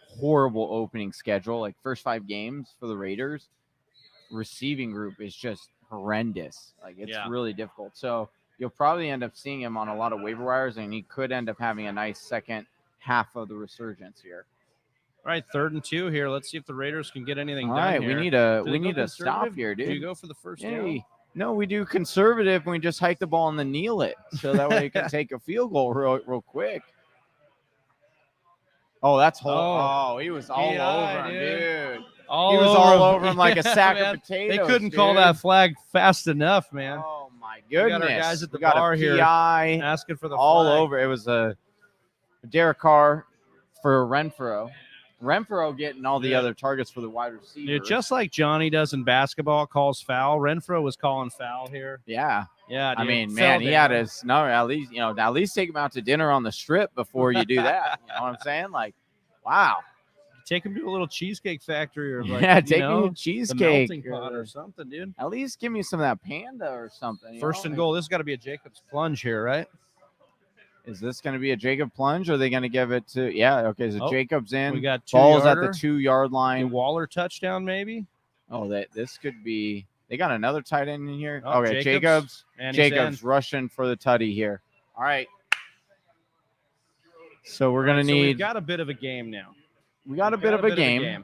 horrible opening schedule. Like first 5 games for the Raiders, receiving group is just horrendous. Like it's really difficult. So you'll probably end up seeing him on a lot of waiver wires, and he could end up having a nice second half of the resurgence here. All right, 3rd and 2 here. Let's see if the Raiders can get anything done. All right, here. we need a stop here, dude. Do you go for the first down? No, we do conservative, and we just hike the ball and then kneel it, so that way you can take a field goal real quick. Oh, that's he was all over him, dude. He was all over him like a sack of potatoes. They couldn't call that flag fast enough, man. Oh my goodness! We got our guys at the bar here asking for the all flag. over. It was a Derek Carr for Renfro. Renfro getting all the other targets for the wide receiver. Dude, just like Johnny does in basketball, calls foul. Renfro was calling foul here. Yeah. Yeah, dude. I mean, man, he had his at least take him out to dinner on the strip before you do that. You know what I'm saying? Like, wow. Take him to a little cheesecake factory or take me to cheesecake melting pot or something, dude. At least give me some of that panda or something. First and goal. This has got to be a Jacobs plunge here, right? Is this going to be a Jacob plunge, or are they going to give it to? Yeah, okay. So Jacobs in. We got balls at the 2-yard line. A Waller touchdown, maybe. Oh, this could be. They got another tight end in here. Oh, okay, Jacobs rushing for the tutty here. All right. So we're going to need. We've got a bit of a game now. We got a bit of a game.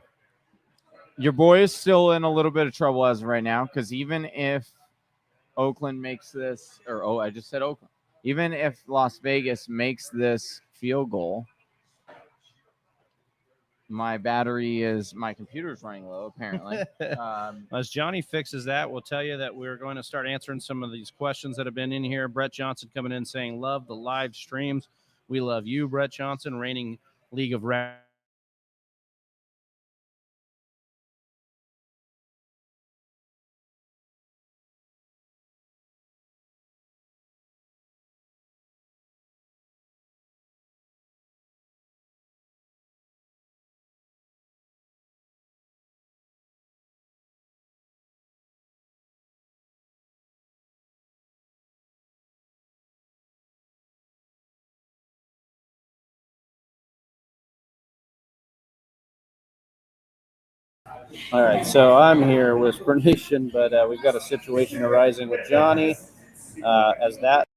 Your boy is still in a little bit of trouble as of right now, because even if Oakland makes this, I just said Oakland. Even if Las Vegas makes this field goal, my computer's running low, apparently. As Johnny fixes that, we'll tell you that we're going to start answering some of these questions that have been in here. Brett Johnson coming in saying, love the live streams. We love you, Brett Johnson, reigning League of Rap. All right, so I'm here with Spur Nation, but we've got a situation arising with Johnny as that.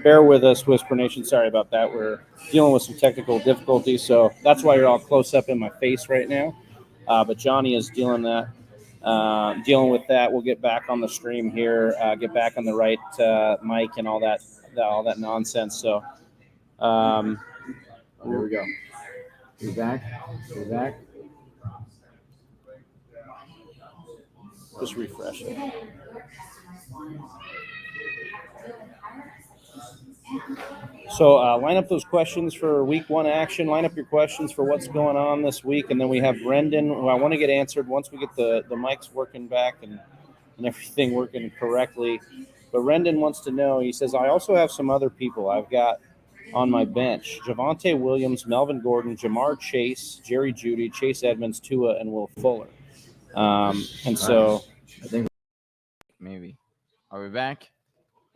Bear with us, Whisper Nation. Sorry about that. We're dealing with some technical difficulties, so that's why you're all close up in my face right now. But Johnny is dealing with that. We'll get back on the stream here, get back on the right mic and all that nonsense. So here we go. You're back. Just refresh it. So line up those questions for week one action. Line up your questions for what's going on this week. And then we have Brendan, who I want to get answered once we get the mics working back and everything working correctly. But Brendan wants to know, he says, I also have some other people I've got on my bench. Javonte Williams, Melvin Gordon, Jamar Chase, Jerry Jeudy, Chase Edmonds, Tua, and Will Fuller. So I think maybe. Are we back?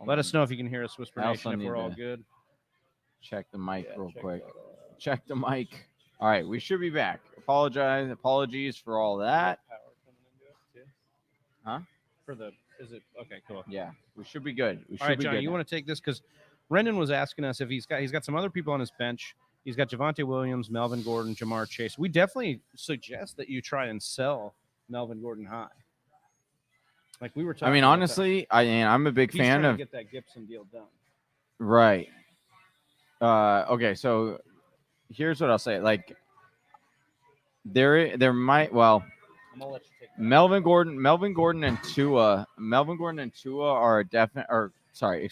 Let us know if you can hear us, Whisper Nation, if we're all good. Check the mic real quick. Check the mic. All right, we should be back. Apologies for all that. Huh? Okay, cool. Yeah, we should be good. All right, Johnny, you want to take this because Brendan was asking us if he's got some other people on his bench. He's got Javonte Williams, Melvin Gordon, Jamar Chase. We definitely suggest that you try and sell Melvin Gordon high. Like we were talking. I mean, honestly, I'm a big fan of get that Gibson deal done. Right. Okay, so here's what I'll say. Like there might I'm gonna let you take that. Melvin Gordon and Tua are a definite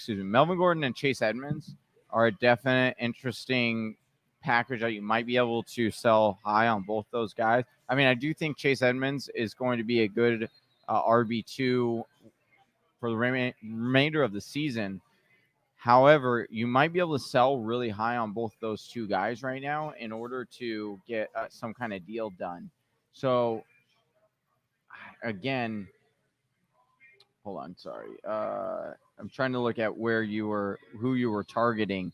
Melvin Gordon and Chase Edmonds are a definite interesting package that you might be able to sell high on both those guys. I mean, I do think Chase Edmonds is going to be a good RB2 for the remainder of the season. However, you might be able to sell really high on both those two guys right now in order to get some kind of deal done. So, again, hold on, sorry. I'm trying to look at who you were targeting.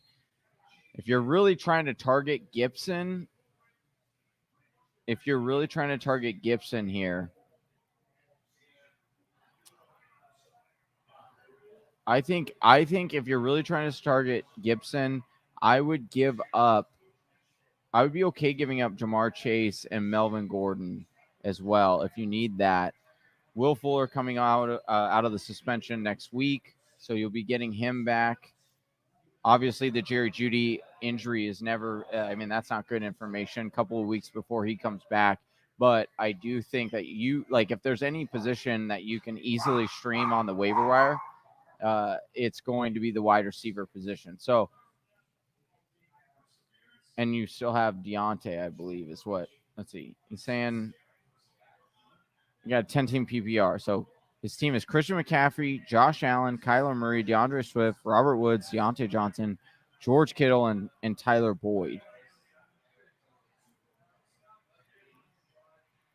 If you're really trying to target Gibson here, I think if you're really trying to target Gibson, I would be okay giving up Jamar Chase and Melvin Gordon as well if you need that. Will Fuller coming out of the suspension next week, so you'll be getting him back. Obviously, the Jerry Jeudy injury is never. That's not good information. A couple of weeks before he comes back, but I do think that if there's any position that you can easily stream on the waiver wire, it's going to be the wide receiver position. So, and you still have Deontay, I believe, is what. Let's see. He's saying you got a 10-team PPR. So his team is Christian McCaffrey, Josh Allen, Kyler Murray, DeAndre Swift, Robert Woods, Deontay Johnson, George Kittle and Tyler Boyd.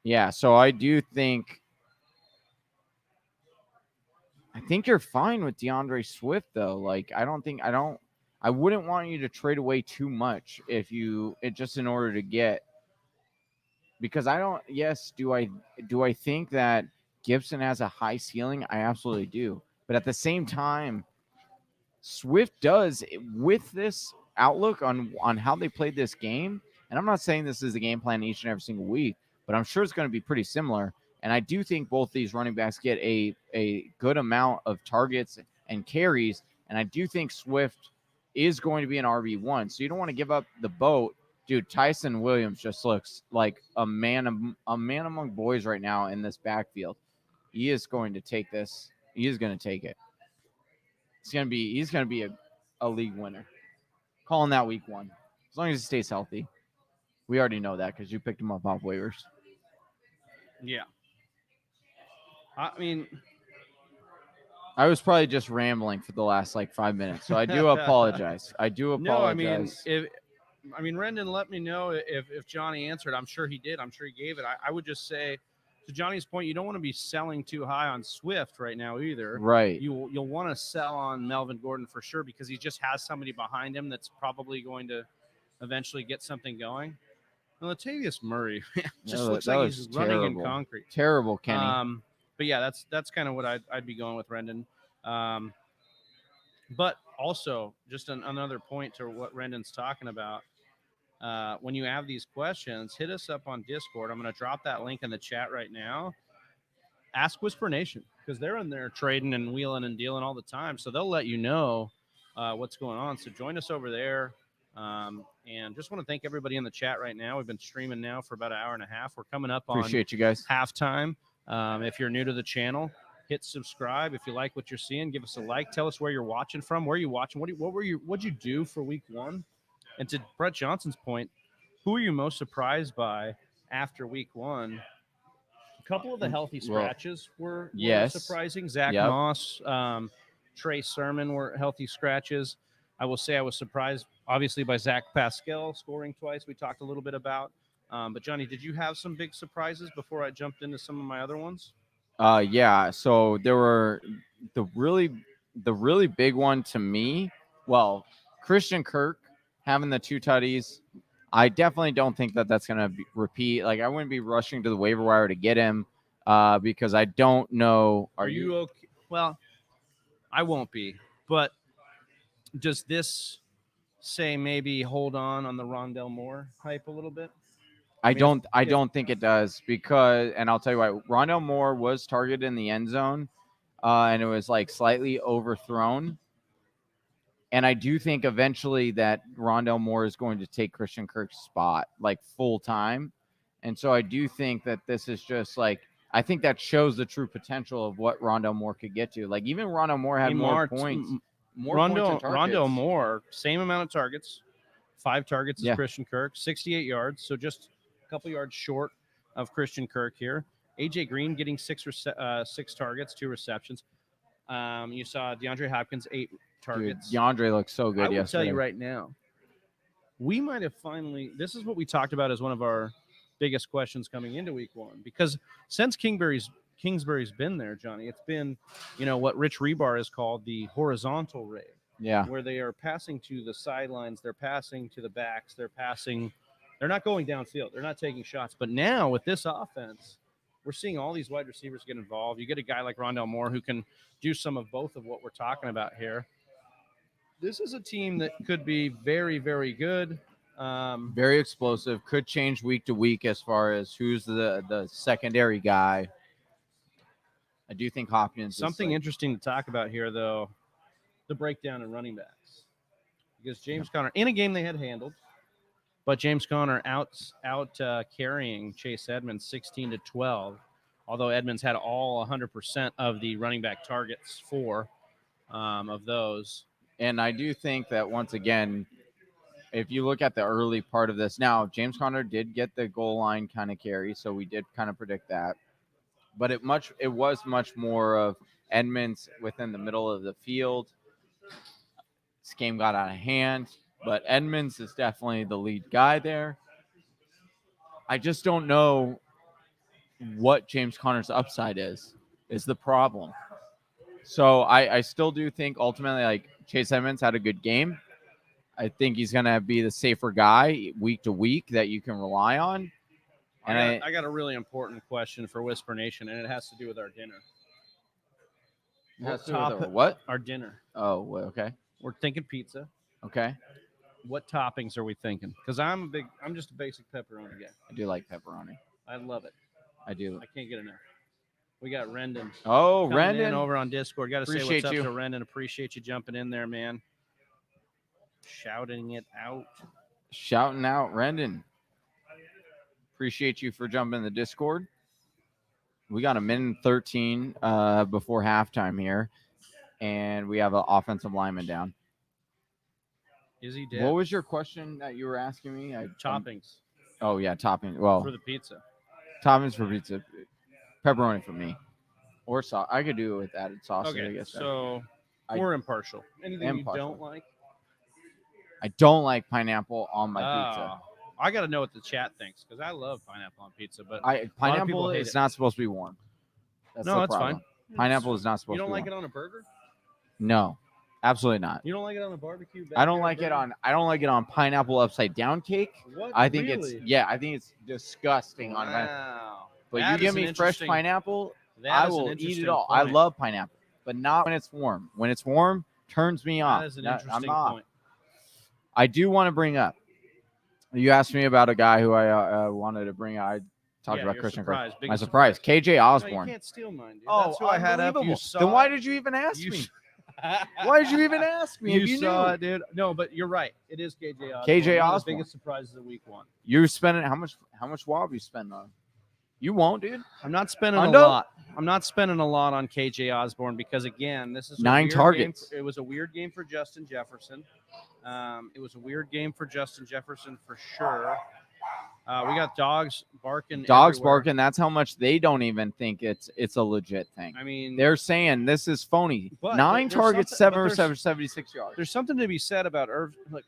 Yeah, so I think you're fine with DeAndre Swift though. Like I wouldn't want you to trade away too much just in order to get, because do I think that Gibson has a high ceiling? I absolutely do. But at the same time, Swift does, with this outlook on how they played this game, and I'm not saying this is the game plan each and every single week, but I'm sure it's going to be pretty similar. And I do think both these running backs get a good amount of targets and carries, and I do think Swift is going to be an RB1. So you don't want to give up the boat. Dude, Tyson Williams just looks like a man among boys right now in this backfield. He is going to take this. He is going to take it. He's going to be a league winner. Calling that week 1. As long as he stays healthy. We already know that because you picked him up off waivers. Yeah. I mean, I was probably just rambling for the last 5 minutes, so I do apologize. No, I mean, Rendon let me know if Johnny answered. I'm sure he did. I'm sure he gave it. I would just say, to Johnny's point, you don't want to be selling too high on Swift right now either. Right. You'll want to sell on Melvin Gordon for sure, because he just has somebody behind him that's probably going to eventually get something going. And Latavius Murray just looks like he's running in concrete. Terrible, Kenny. But yeah, that's kind of what I'd be going with, Rendon. But also, just another point to what Rendon's talking about. When you have these questions, hit us up on Discord. I'm going to drop that link in the chat right now. Ask Whisper Nation, because they're in there trading and wheeling and dealing all the time. So they'll let you know what's going on. So join us over there. And just want to thank everybody in the chat right now. We've been streaming now for about an hour and a half. We're coming up on Appreciate you guys. Halftime. If you're new to the channel, hit subscribe. If you like what you're seeing, give us a like. Tell us where you're watching from. Where are you watching? What'd you do for week 1? And to Brett Johnson's point, who are you most surprised by after week 1? A couple of the healthy scratches were surprising. Zach Moss, Trey Sermon were healthy scratches. I will say I was surprised, obviously, by Zach Pascal scoring twice. We talked a little bit about. But, Johnny, did you have some big surprises before I jumped into some of my other ones? Yeah. So there were the really big one to me. Well, Christian Kirk having the 2 tutties. I definitely don't think that that's going to repeat. I wouldn't be rushing to the waiver wire to get him because I don't know. Are you okay? Well, I won't be. But does this say maybe hold on the Rondell Moore hype a little bit? I don't think it does, because, and I'll tell you why. Rondell Moore was targeted in the end zone, and it was slightly overthrown. And I do think eventually that Rondell Moore is going to take Christian Kirk's spot full time. And so I do think that this is just I think that shows the true potential of what Rondell Moore could get to. Even Rondell Moore had more points. Rondell Moore, same amount of targets, 5 targets as Christian Kirk, 68 yards. So just a couple yards short of Christian Kirk here. AJ Green getting 6 targets, 2 receptions. You saw DeAndre Hopkins 8 targets. Dude, DeAndre looks so good yesterday. I will tell you right now, we might have finally. This is what we talked about as one of our biggest questions coming into week 1, because since Kingsbury's been there, Johnny, it's been, what Rich Rebar has called the horizontal raid. Yeah. Where they are passing to the sidelines, they're passing to the backs, they're not going downfield, they're not taking shots. But now with this offense, we're seeing all these wide receivers get involved. You get a guy like Rondell Moore who can do some of both of what we're talking about here. This is a team that could be very, very good. Very explosive. Could change week to week as far as who's the secondary guy. I do think Hopkins. Something interesting to talk about here, though, the breakdown in running backs. Because James Conner, in a game they had handled, but James Conner out carrying Chase Edmonds 16-12, although Edmonds had all 100% of the running back targets of those. And I do think that, once again, if you look at the early part of this, now James Conner did get the goal line kind of carry, so we did kind of predict that. But it was much more of Edmonds within the middle of the field. This game got out of hand, but Edmonds is definitely the lead guy there. I just don't know what James Conner's upside is the problem. So I still do think ultimately like Chase Edmonds had a good game. I think he's going to be the safer guy week to week that you can rely on. And I got a really important question for Whisper Nation, and it has to do with our dinner. What? Our dinner. Oh, okay. We're thinking pizza. Okay. What toppings are we thinking? Because I'm just a basic pepperoni guy. I do like pepperoni. I love it. I do. I can't get enough. We got Rendon. Oh, coming in Rendon. over on Discord. Got to say what's up you. to Rendon. Appreciate you jumping in there, man. Shouting it out. Shouting out, Rendon. Appreciate you for jumping in the Discord. We got a minute and 13 before halftime here, and we have an offensive lineman down. Is he dead? What was your question that you were asking me? Toppings. Oh, yeah, toppings. Well, for the pizza. Toppings for pizza. Pepperoni for me. Or sauce. I could do it with added sausage, Okay, I guess. so we're impartial. Anything you don't like? I don't like pineapple on my pizza. I got to know what the chat thinks because I love pineapple on pizza. But pineapple is not supposed to be warm. That's fine. Pineapple is not supposed to be warm. You don't like it on a burger? No, absolutely not. You don't like it on a barbecue? I don't like it on pineapple upside down cake. What? I think really? I think it's disgusting on wow. But you give me fresh pineapple, I will eat it all. Point. I love pineapple, but not when it's warm. When it's warm, turns me on. That is an interesting point. I do want to bring up. You asked me about a guy who I wanted to bring up. I talked about Christian McCaffrey. My surprise. KJ Osborne. No, you can't steal mine, dude. Oh, that's who I had up. You saw then why did you even ask me? Why did you even ask me? You saw it, dude. No, but you're right. It is KJ Osborne. KJ One Osborne. of the biggest surprises of week one. You're spending how much WAB you spend on? You won't, dude. I'm not spending a lot. I'm not spending a lot on KJ Osborne because again, this is 9 targets. It was a weird game for Justin Jefferson. It was a weird game for Justin Jefferson for sure. We got dogs barking. Barking. That's how much they don't even think it's a legit thing. I mean, they're saying this is phony. 9 targets, 7 receptions, 76 yards. There's something to be said about Irv. Look,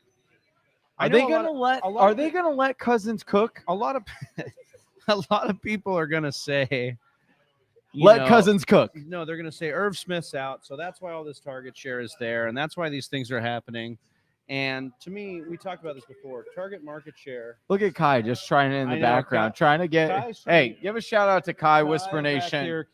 are they gonna let Cousins cook? A lot of people are gonna say, let Cousins cook. No, they're gonna say Irv Smith's out, so that's why all this target share is there, and that's why these things are happening. And to me, we talked about this before. Target market share. Look at Kai just trying in the background, trying to get. Hey, give a shout out to Kai Whisper Nation.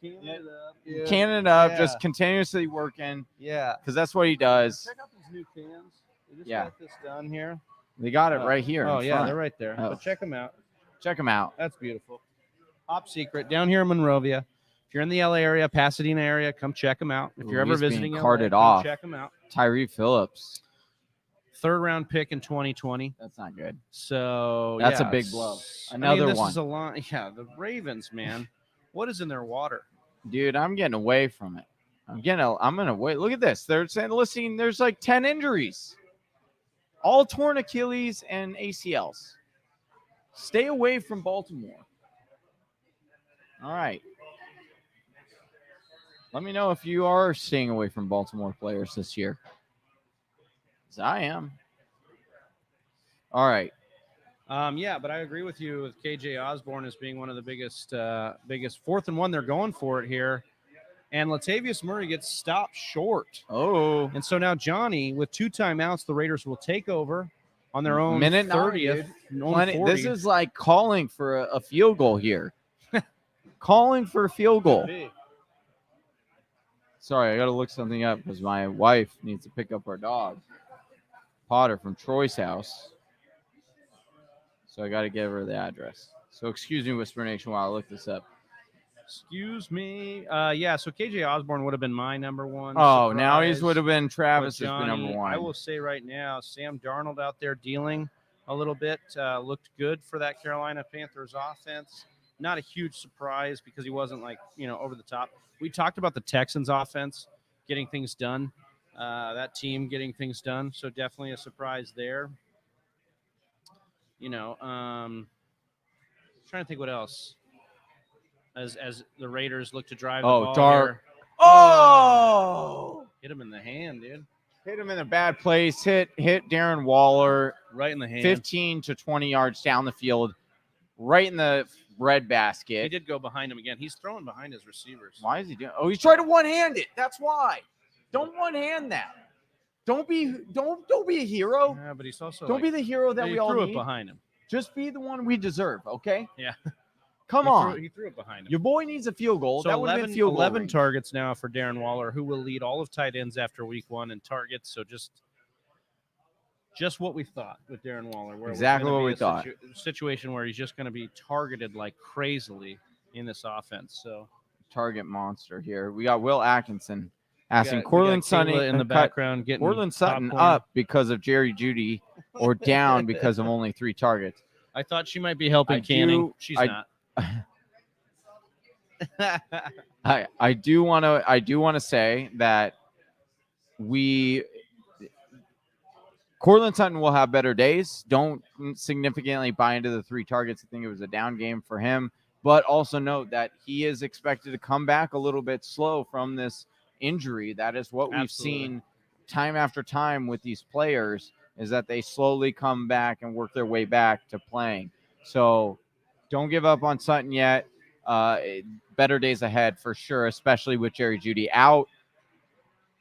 Canning it up, just continuously working. Yeah, because that's what he does. Check out these new cans. They just got this done here. They got it right here. Oh yeah, they're right there. But check them out. Check them out. That's beautiful. Top secret down here in Monrovia. If you're in the LA area, Pasadena area, come check them out. If you're ever visiting LA, come check them out. Tyree Phillips. 3rd round pick in 2020. That's not good. So that's a big blow. Another this one. Is a lot. Yeah, the Ravens, man. What is in their water? Dude, I'm getting away from it. I'm gonna wait. Look at this. They're saying listening, there's like 10 injuries. All torn Achilles and ACLs. Stay away from Baltimore. All right. Let me know if you are staying away from Baltimore players this year. Because I am. All right. Yeah, but I agree with you with KJ Osborne as being one of the biggest 4th and 1. They're going for it here. And Latavius Murray gets stopped short. Oh. And so now Johnny, with 2 timeouts, the Raiders will take over on their own minute 30th. This is like calling for a field goal here. Calling for a field goal. Sorry, I got to look something up because my wife needs to pick up our dog, Potter, from Troy's house. So I got to give her the address. So excuse me, Whisper Nation, while I look this up. Excuse me. Yeah, so KJ Osborne would have been my number 1. Oh, now he would have been Travis's number 1. I will say right now, Sam Darnold out there dealing a little bit. Looked good for that Carolina Panthers offense. Not a huge surprise because he wasn't over the top. We talked about the Texans offense getting things done. That team getting things done. So definitely a surprise there. Trying to think what else. As the Raiders look to drive the ball dark. here. Oh! Hit him in the hand, dude. hit him in a bad place. Hit Darren Waller Right in the hand. 15 to 20 yards down the field, right in the red basket. He did go behind him again. He's throwing behind his receivers. Why is he doing? Oh, he's trying to one-hand it. That's why. Don't one-hand that. Don't be a hero. Yeah, but he's also Don't be the hero that he we all threw need. it behind him. Just be the one we deserve, okay? Yeah. Come on. He threw it behind him. Your boy needs a field goal. So that would have 11, been field goal 11 range. targets now for Darren Waller, who will lead all of tight ends after week 1 in targets. So just what we thought with Darren Waller. Where Exactly what we thought. Situation where he's just going to be targeted like crazily in this offense. So Target monster here. We got Will Atkinson asking we got Cortland Sutton Kayla in the background getting Cortland Sutton popcorn. up because of Jerry Jeudy or down because of only 3 targets. I thought she might be helping Canning. She's not. I do want to say that Cortland Sutton will have better days. Don't significantly buy into the 3 targets. I think it was a down game for him, but also note that he is expected to come back a little bit slow from this injury. That is what we've seen time after time with these players, is that they slowly come back and work their way back to playing. So don't give up on Sutton yet. Better days ahead for sure, especially with Jerry Jeudy out.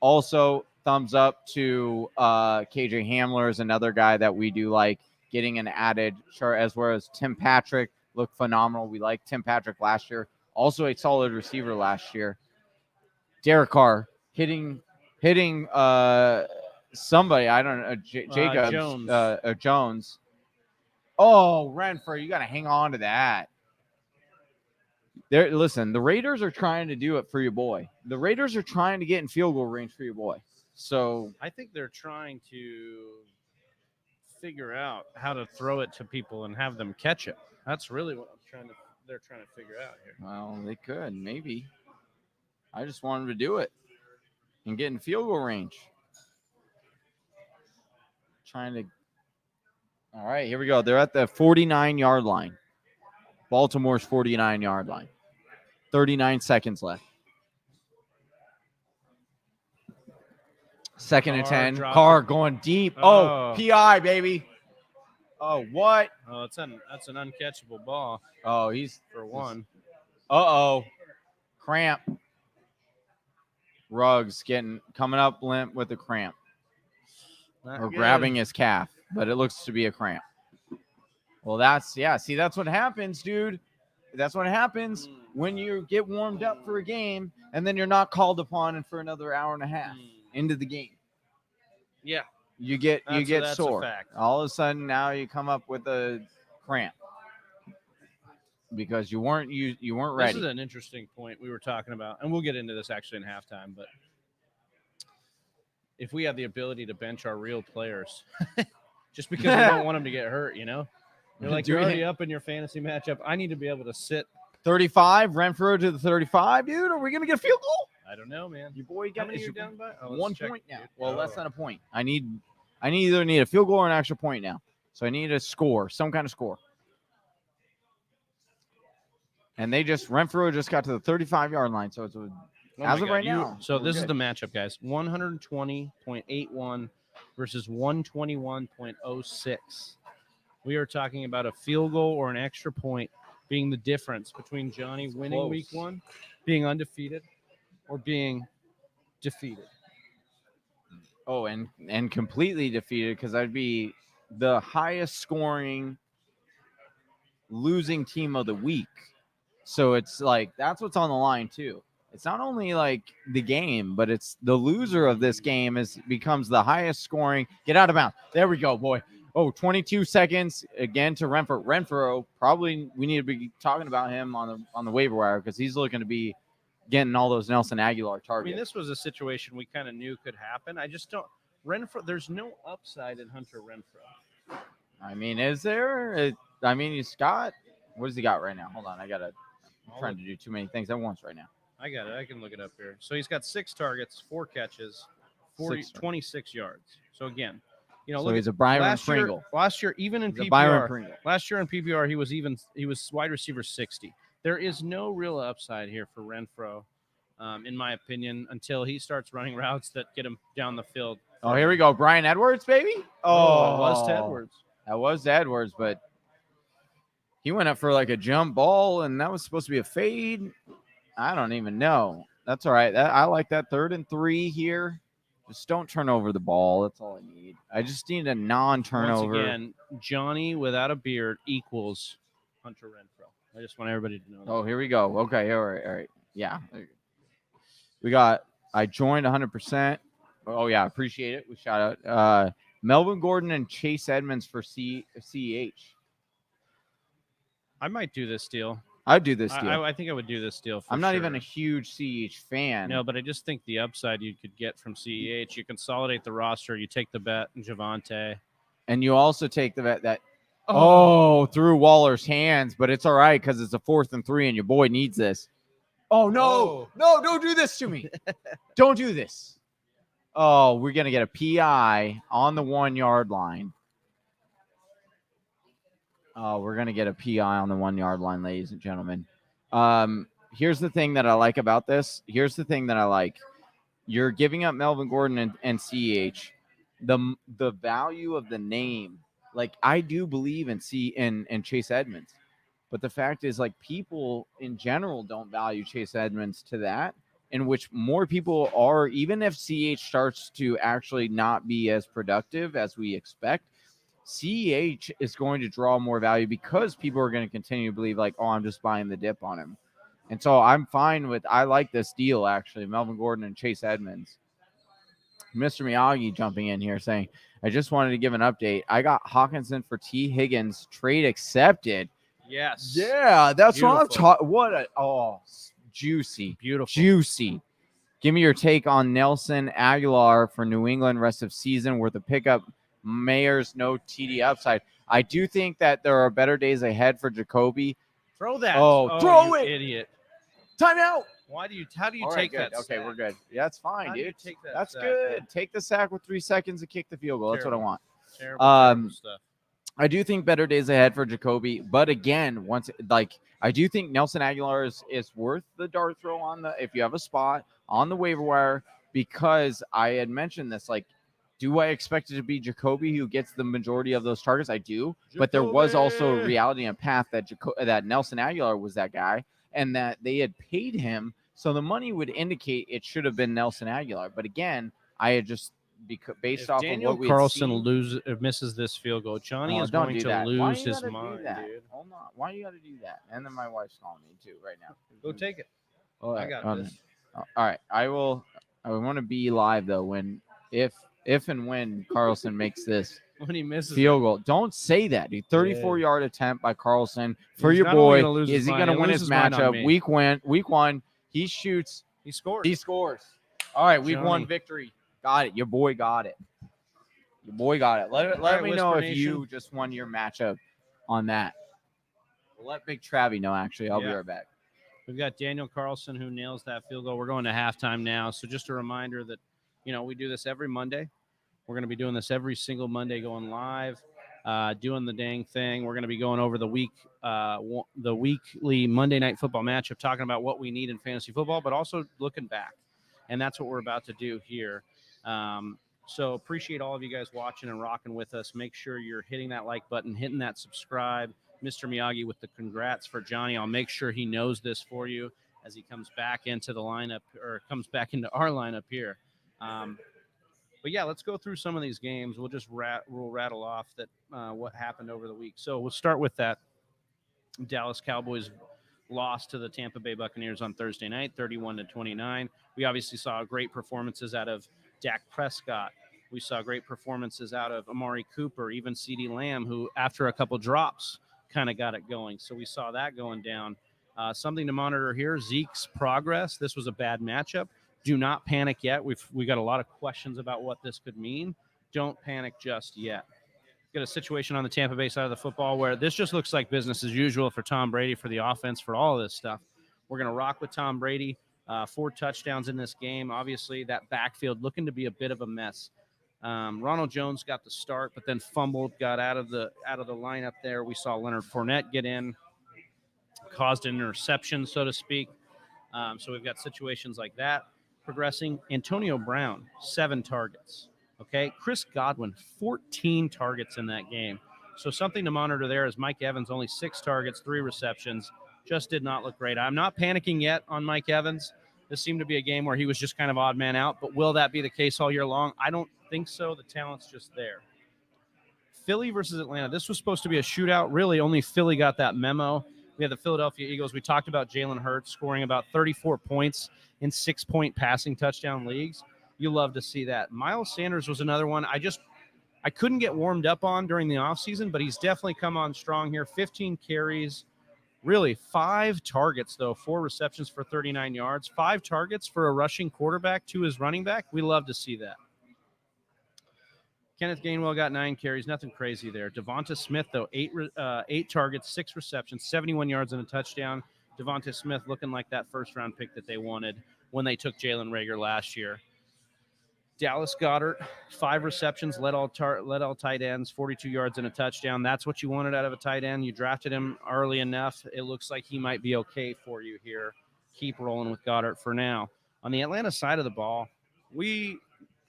Also, thumbs up to KJ Hamler is another guy that we do like getting an added chart, as well as Tim Patrick looked phenomenal. We liked Tim Patrick last year. Also a solid receiver last year. Derek Carr hitting somebody, I don't know, Jacobs, Jones. Oh, Renfro, you got to hang on to that. Listen, the Raiders are trying to do it for your boy. The Raiders are trying to get in field goal range for your boy. So I think they're trying to figure out how to throw it to people and have them catch it. That's really what they're trying to figure out here. Well, they could, maybe. I just want them to do it and get in field goal range. All right, here we go. They're at the 49-yard line. Baltimore's 49-yard line. 39 seconds left. 2nd and 10. Carr going deep. Oh, PI, baby. Oh, what? Oh, that's an uncatchable ball. Oh, he's for one. Uh-oh. Cramp. Ruggs coming up limp with a cramp. Or grabbing his calf, but it looks to be a cramp. Well, see, that's what happens, dude. That's what happens when you get warmed up for a game and then you're not called upon for another hour and a half into the game. Yeah. You get sore. A fact. All of a sudden now you come up with a cramp because you weren't ready. This is an interesting point we were talking about, and we'll get into this actually in halftime, but if we have the ability to bench our real players just because we don't want them to get hurt, you're like, you're already up in your fantasy matchup. I need to be able to sit 35, Renfro to the 35, dude. Are we going to get a field goal? I don't know, man. Your boy got you down by? 1 point now. Well, less than a point. I either need a field goal or an extra point now. So I need a score, some kind of score. And Renfro just got to the 35-yard line. So it's as of right now. So this is the matchup, guys. 120.81 versus 121.06. We are talking about a field goal or an extra point being the difference between Johnny winning week 1, being undefeated, or being defeated. Oh, and completely defeated, because I'd be the highest scoring losing team of the week. So it's like, that's what's on the line too. It's not only like the game, but it's the loser of this game becomes the highest scoring. Get out of bounds. There we go, boy. Oh, 22 seconds again to Renfro. Renfro, probably we need to be talking about him on the waiver wire, because he's looking to be getting all those Nelson Aguilar targets. I mean, this was a situation we kind of knew could happen. I just don't. Renfro, there's no upside in Hunter Renfro. I mean, is there? He's got. What does he got right now? Hold on, I'm trying to do too many things at once right now. I got it. I can look it up here. So he's got 6 targets, 4 catches, 26 yards. So again, so he's a Byron Pringle. Last year, even in PPR, last year in PPR, he was wide receiver 60. There is no real upside here for Renfro, in my opinion, until he starts running routes that get him down the field Oh, here we go. Brian Edwards, baby. Oh, it was to Edwards. That was to Edwards, but he went up for like a jump ball, and that was supposed to be a fade. I don't even know. That's all right. I like that 3rd and 3 here. Just don't turn over the ball. That's all I need. I just need a non-turnover. Once again, Johnny without a beard equals Hunter Renfrow. I just want everybody to know that. Oh, here we go. Okay, all right. Yeah. I joined 100%. Oh, yeah, appreciate it. We shout out Melvin Gordon and Chase Edmonds for CEH. I might do this deal. I'd do this deal. I think I would do this deal. I'm not even a huge CEH fan. No, but I just think the upside you could get from CEH, you consolidate the roster, you take the bet, Javonte. And you also take the bet that, through Waller's hands, but it's all right because it's a 4th and 3 and your boy needs this. Oh, no. No, don't do this to me. Don't do this. Oh, we're going to get a PI on the 1-yard line. Oh, we're going to get a PI on the 1-yard line, ladies and gentlemen. Here's the thing that I like about this. You're giving up Melvin Gordon and CEH. The value of the name. Like, I do believe in Chase Edmonds. But the fact is, like, people in general don't value Chase Edmonds to that, in which more people are, even if CEH starts to actually not be as productive as we expect, CEH is going to draw more value because people are going to continue to believe, like, oh, I'm just buying the dip on him. And so I like this deal, actually, Melvin Gordon and Chase Edmonds. Mr. Miyagi jumping in here saying, I just wanted to give an update. I got Hawkinson for T. Higgins. Trade accepted. Yes. Yeah, that's what I'm talking. Juicy. Beautiful. Juicy. Give me your take on Nelson Aguilar for New England rest of season worth a pickup. Mayers, no TD upside. I do think that there are better days ahead for Jacoby. Throw that. Throw it. Idiot. Timeout. How do you take that? Okay, sack? We're good. Yeah, that's fine, How dude. do you take that That's sack, good. man? Take the sack with 3 seconds to kick the field goal. That's what I want. Terrible stuff. I do think better days ahead for Jacoby, but again, I do think Nelson Aguilar is worth the dart throw if you have a spot on the waiver wire, because I had mentioned this, like, do I expect it to be Jacoby who gets the majority of those targets? I do, but there was also a reality and path that Nelson Aguilar was that guy and that they had paid him, so the money would indicate it should have been Nelson Aguilar. But again, I had just based off Daniel of what we Carlson misses this field goal, Johnny is going to lose his mind, dude. Hold on. Why you got to do that? And then my wife's calling me too right now. Go take it. All right. I got this. All right. I want to be live though if and when Carlson makes this When he misses field goal. Don't say that, dude. 34-yard attempt by Carlson for He's your not only boy. gonna lose Is his he mind, going to he'll win lose his his mind on matchup? me. Week one, he shoots. He scores. He scores. All right, week Johnny. 1 victory. Got it. Your boy got it. Let me know Whisper if you Nation. just won your matchup on that. We'll let Big Travie know, actually. I'll be right back. We've got Daniel Carlson who nails that field goal. We're going to halftime now. So just a reminder that, we do this every Monday. We're going to be doing this every single Monday, going live, doing the dang thing. We're going to be going over the weekly Monday Night Football matchup, talking about what we need in fantasy football, but also looking back. And that's what we're about to do here. So appreciate all of you guys watching and rocking with us. Make sure you're hitting that like button, hitting that subscribe. Mr. Miyagi with the congrats for Johnny. I'll make sure he knows this for you as he comes back into the lineup, or comes back into our lineup here. But yeah, let's go through some of these games. We'll just rattle off that what happened over the week. So we'll start with that Dallas Cowboys loss to the Tampa Bay Buccaneers on Thursday night, 31-29. We obviously saw great performances out of Dak Prescott. We saw great performances out of Amari Cooper, even CeeDee Lamb, who after a couple drops kind of got it going. So we saw that going down. Something to monitor here, Zeke's progress. This was a bad matchup. Do not panic yet. We got a lot of questions about what this could mean. Don't panic just yet. Got a situation on the Tampa Bay side of the football where this just looks like business as usual for Tom Brady, for the offense, for all of this stuff. We're going to rock with Tom Brady. 4 touchdowns in this game. Obviously, that backfield looking to be a bit of a mess. Ronald Jones got the start, but then fumbled, got out of the lineup there. We saw Leonard Fournette get in, caused an interception, so to speak. So we've got situations like that progressing. Antonio Brown, 7 targets. Okay, Chris Godwin, 14 targets in that game. So something to monitor there is Mike Evans, only 6 targets, 3 receptions. Just did not look great. I'm not panicking yet on Mike Evans. This seemed to be a game where he was just kind of odd man out, but will that be the case all year long? I don't think so. The talent's just there. Philly versus Atlanta. This was supposed to be a shootout. Really, only Philly got that memo. We had the Philadelphia Eagles. We talked about Jalen Hurts scoring about 34 points in 6-point passing touchdown leagues. You love to see that. Miles Sanders was another one I couldn't get warmed up on during the offseason, but he's definitely come on strong here. 15 carries, really 5 targets, though, 4 receptions for 39 yards. 5 targets for a rushing quarterback to his running back. We love to see that. Kenneth Gainwell got 9 carries, nothing crazy there. Devonta Smith, though, 8 targets, 6 receptions, 71 yards and a touchdown. Devonta Smith looking like that first-round pick that they wanted when they took Jalen Reagor last year. Dallas Goedert, 5 receptions, led all tight ends, 42 yards and a touchdown. That's what you wanted out of a tight end. You drafted him early enough. It looks like he might be okay for you here. Keep rolling with Goddard for now. On the Atlanta side of the ball, we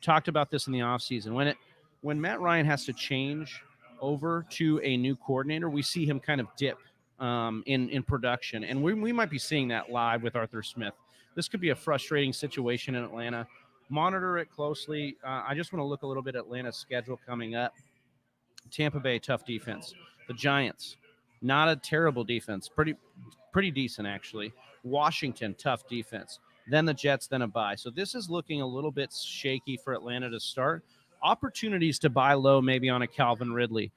talked about this in the offseason. When Matt Ryan has to change over to a new coordinator, we see him kind of dip in production. And we might be seeing that live with Arthur Smith. This could be a frustrating situation in Atlanta. Monitor it closely. I just want to look a little bit at Atlanta's schedule coming up. Tampa Bay, tough defense. The Giants, not a terrible defense. Pretty decent, actually. Washington, tough defense. Then the Jets, then a bye. So this is looking a little bit shaky for Atlanta to start. Opportunities to buy low, maybe on a Calvin Ridley,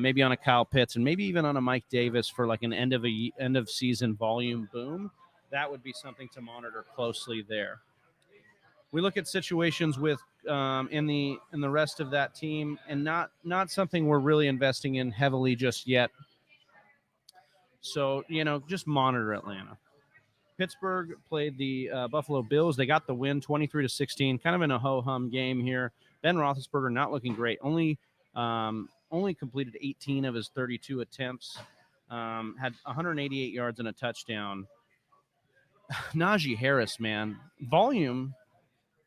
maybe on a Kyle Pitts, and maybe even on a Mike Davis for like an end of season volume boom. That would be something to monitor closely there. We look at situations with in the rest of that team, and not something we're really investing in heavily just yet. So just monitor Atlanta. Pittsburgh played the Buffalo Bills. They got the win, 23-16, kind of in a ho-hum game here. Ben Roethlisberger not looking great. Only completed 18 of his 32 attempts. Had 188 yards and a touchdown. Najee Harris, man, volume,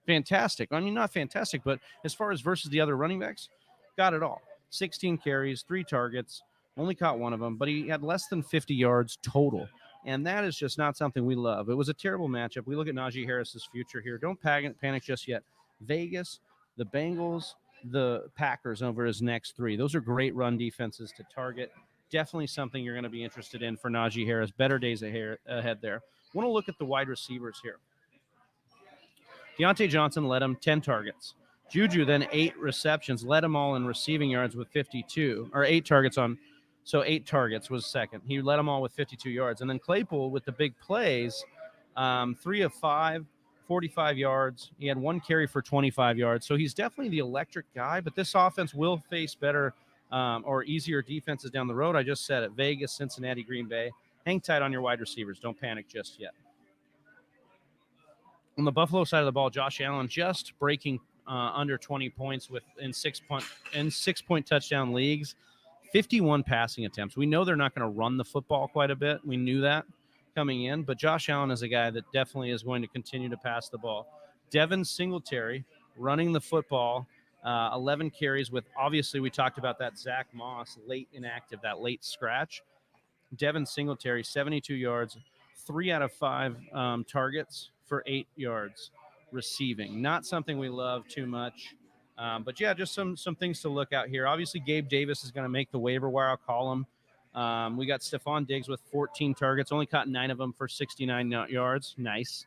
fantastic. I mean, not fantastic, but as far as versus the other running backs, got it all. 16 carries, 3 targets, only caught 1 of them, but he had less than 50 yards total. And that is just not something we love. It was a terrible matchup. We look at Najee Harris's future here. Don't panic just yet. Vegas, the Bengals, the Packers over his next 3. Those are great run defenses to target. Definitely something you're going to be interested in for Najee Harris. Better days ahead there. Want to look at the wide receivers here. Deontay Johnson led him 10 targets. Juju then 8 receptions, led them all in receiving yards with 52, or 8 targets on. So 8 targets was second. He led them all with 52 yards. And then Claypool with the big plays, 3 of 5, 45 yards. He had 1 carry for 25 yards. So he's definitely the electric guy, but this offense will face better or easier defenses down the road. I just said it. Vegas, Cincinnati, Green Bay. Hang tight on your wide receivers. Don't panic just yet. On the Buffalo side of the ball, Josh Allen just breaking under 20 points in 6-point touchdown leagues. 51 passing attempts. We know they're not going to run the football quite a bit. We knew that coming in, but Josh Allen is a guy that definitely is going to continue to pass the ball. Devin Singletary running the football, 11 carries with, obviously we talked about that Zach Moss late inactive, that late scratch. Devin Singletary, 72 yards, 3 out of 5 targets for 8 yards receiving. Not something we love too much. But yeah, just some things to look out here. Obviously, Gabe Davis is going to make the waiver wire. I'll call him. We got Stephon Diggs with 14 targets, only caught 9 of them for 69 yards. Nice.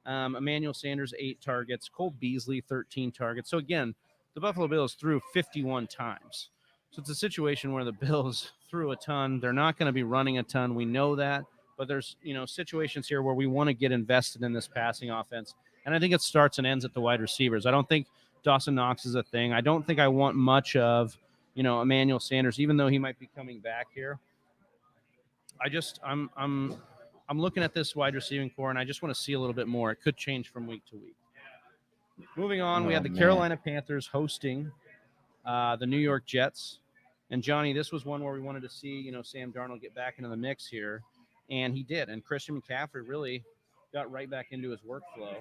Emmanuel Sanders, 8 targets. Cole Beasley, 13 targets. So again, the Buffalo Bills threw 51 times. So it's a situation where the Bills threw a ton. They're not going to be running a ton. We know that. But there's situations here where we want to get invested in this passing offense. And I think it starts and ends at the wide receivers. I don't think Dawson Knox is a thing. I don't think I want much of, Emmanuel Sanders, even though he might be coming back here. I'm looking at this wide receiving core, and I just want to see a little bit more. It could change from week to week. Moving on, we had the Carolina Panthers hosting the New York Jets. And Johnny, this was one where we wanted to see, Sam Darnold get back into the mix here, and he did. And Christian McCaffrey really got right back into his workflow.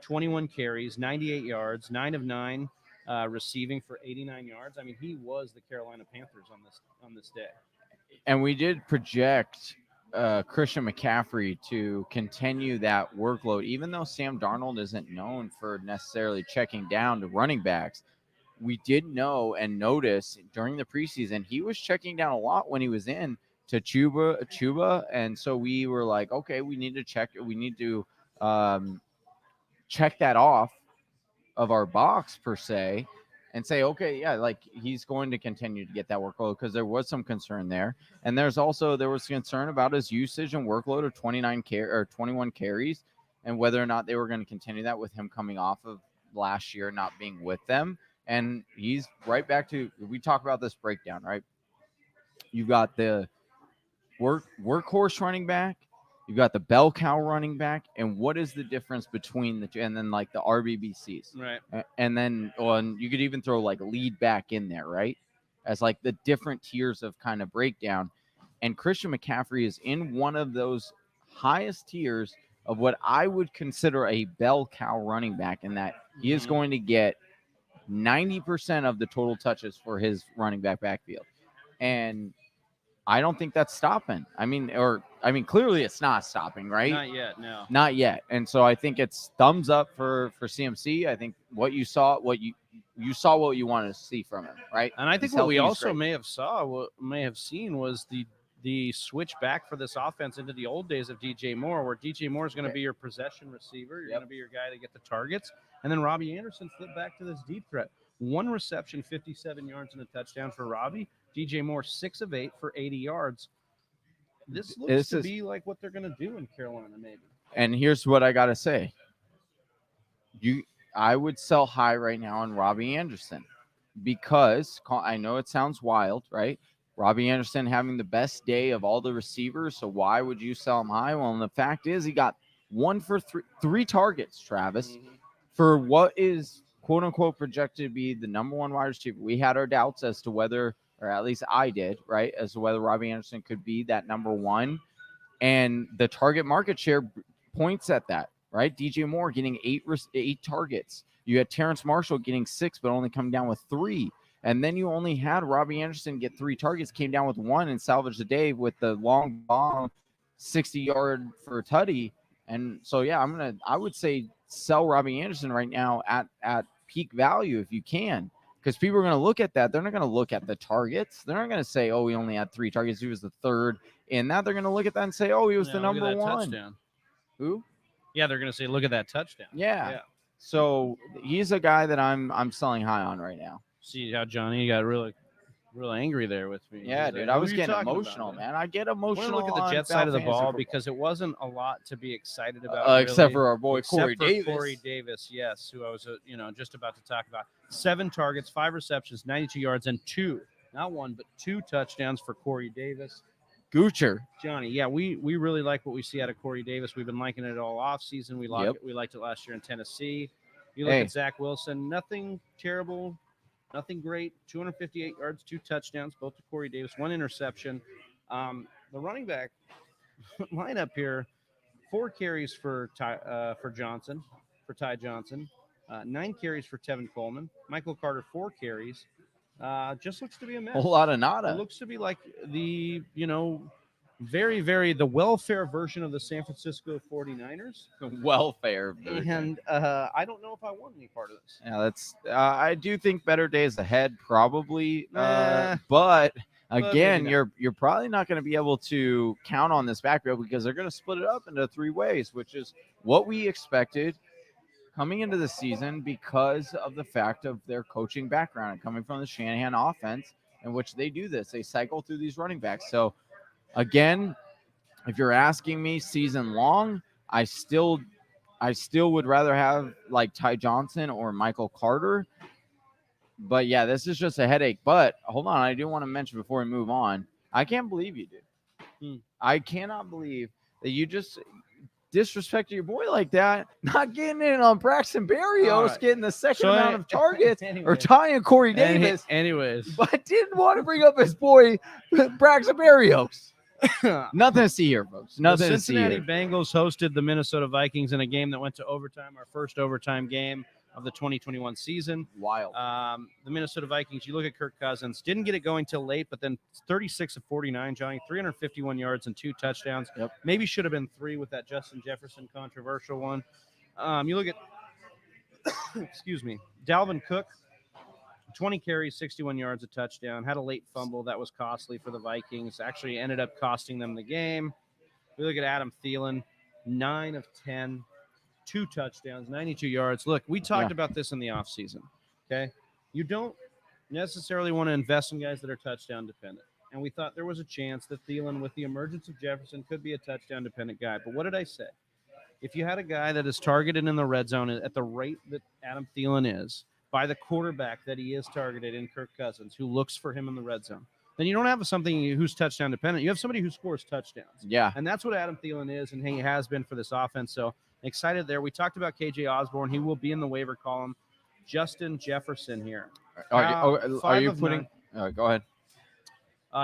21 carries, 98 yards, 9 of 9 receiving for 89 yards. I mean, he was the Carolina Panthers on this day. And we did project Christian McCaffrey to continue that workload, even though Sam Darnold isn't known for necessarily checking down to running backs. We did know and notice during the preseason he was checking down a lot when he was in to Chuba, and so we were like, okay, we need to check that off of our box per se, and say, okay, yeah, like he's going to continue to get that workload, because there was some concern there, and there was concern about his usage and workload of 21 carries, and whether or not they were going to continue that with him coming off of last year not being with them. And he's right back to, we talk about this breakdown, right? You've got the workhorse running back, you've got the bell cow running back, and what is the difference between the two? And then like the RBBCs, right? And then you could even throw like lead back in there, right? As like the different tiers of kind of breakdown. And Christian McCaffrey is in one of those highest tiers of what I would consider a bell cow running back, in that he is going to get 90% of the total touches for his running back backfield. And I don't think that's stopping. I mean, clearly it's not stopping, right? Not yet, no. Not yet. And so I think it's thumbs up for CMC. I think what you saw what you wanted to see from him, right? And I think what we also may have seen was the switch back for this offense into the old days of DJ Moore, where DJ Moore is going to be your possession receiver. You're going to be your guy to get the targets. And then Robbie Anderson flipped back to this deep threat. 1 reception, 57 yards, and a touchdown for Robbie. DJ Moore, 6 of 8 for 80 yards. This looks to be like what they're going to do in Carolina, maybe. And here's what I got to say. I would sell high right now on Robbie Anderson, because I know it sounds wild, right? Robbie Anderson having the best day of all the receivers, so why would you sell him high? Well, and the fact is he got 1 for 3 targets, Travis, for what is quote-unquote projected to be the number 1 wide receiver. We had our doubts as to whether, or at least I did, right, as to whether Robbie Anderson could be that number 1. And the target market share points at that, right? DJ Moore getting 8 targets. You had Terrence Marshall getting 6, but only coming down with 3. And then you only had Robbie Anderson get 3 targets, came down with 1 and salvaged the day with the long bomb, 60-yard for tutty. And so, yeah, I would say sell Robbie Anderson right now at peak value if you can, because people are going to look at that. They're not going to look at the targets. They're not going to say, oh, he only had 3 targets. He was the 3rd. And now they're going to look at that and say, oh, he was the number 1. Touchdown. Who? Yeah, they're going to say, look at that touchdown. Yeah. So he's a guy that I'm selling high on right now. See how Johnny got really angry there with me. Yeah, dude, I was getting emotional, man. I get emotional. Look at the Jets side of the ball, because it wasn't a lot to be excited about, except for our boy Corey Davis, yes, who I was just about to talk about. 7 targets, 5 receptions, 92 yards, and 2, not 1, but 2 touchdowns for Corey Davis. Goocher. Johnny, yeah, we really like what we see out of Corey Davis. We've been liking it all off season. We liked it last year in Tennessee. You look at Zach Wilson, nothing terrible. Nothing great. 258 yards, 2 touchdowns, both to Corey Davis, 1 interception. The running back lineup here, 4 carries for Ty Johnson, 9 carries for Tevin Coleman. Michael Carter, 4 carries. Just looks to be a mess. A whole lot of nada. It looks to be like the, very, very the welfare version of the San Francisco 49ers. Welfare version. And I don't know if I want any part of this. Yeah, that's I do think better days ahead, probably. But again, you're probably not going to be able to count on this backfield, because they're going to split it up into 3 ways, which is what we expected coming into the season because of the fact of their coaching background and coming from the Shanahan offense, in which they do this. They cycle through these running backs. So again, if you're asking me season long, I still would rather have like Ty Johnson or Michael Carter. But yeah, this is just a headache. But hold on, I do want to mention before we move on, I can't believe you did. I cannot believe that you just disrespected your boy like that, not getting in on Braxton Berrios, getting the second amount of targets, or tying Corey Davis. But didn't want to bring up his boy Braxton Berrios. Nothing to see here, folks. Nothing to see here. Cincinnati Bengals hosted the Minnesota Vikings in a game that went to overtime, our first overtime game. of the 2021 season. Wild. The Minnesota Vikings, you look at Kirk Cousins, didn't get it going till late, but then 36 of 49, Johnny, 351 yards and 2 touchdowns. Yep. Maybe should have been 3 with that Justin Jefferson controversial one. You look at, excuse me, Dalvin Cook, 20 carries, 61 yards, a touchdown, had a late fumble that was costly for the Vikings, actually ended up costing them the game. We look at Adam Thielen, 9 of 10, 2 touchdowns, 92 yards. Look, we talked about this in the offseason, okay? You don't necessarily want to invest in guys that are touchdown dependent. And we thought there was a chance that Thielen, with the emergence of Jefferson, could be a touchdown dependent guy. But what did I say? If you had a guy that is targeted in the red zone at the rate that Adam Thielen is, by the quarterback that he is targeted in Kirk Cousins, who looks for him in the red zone, then you don't have something who's touchdown dependent. You have somebody who scores touchdowns. Yeah. And that's what Adam Thielen is, and he has been for this offense. So excited there. We talked about KJ Osborne. He will be in the waiver column. Justin Jefferson here. Are you putting – go ahead.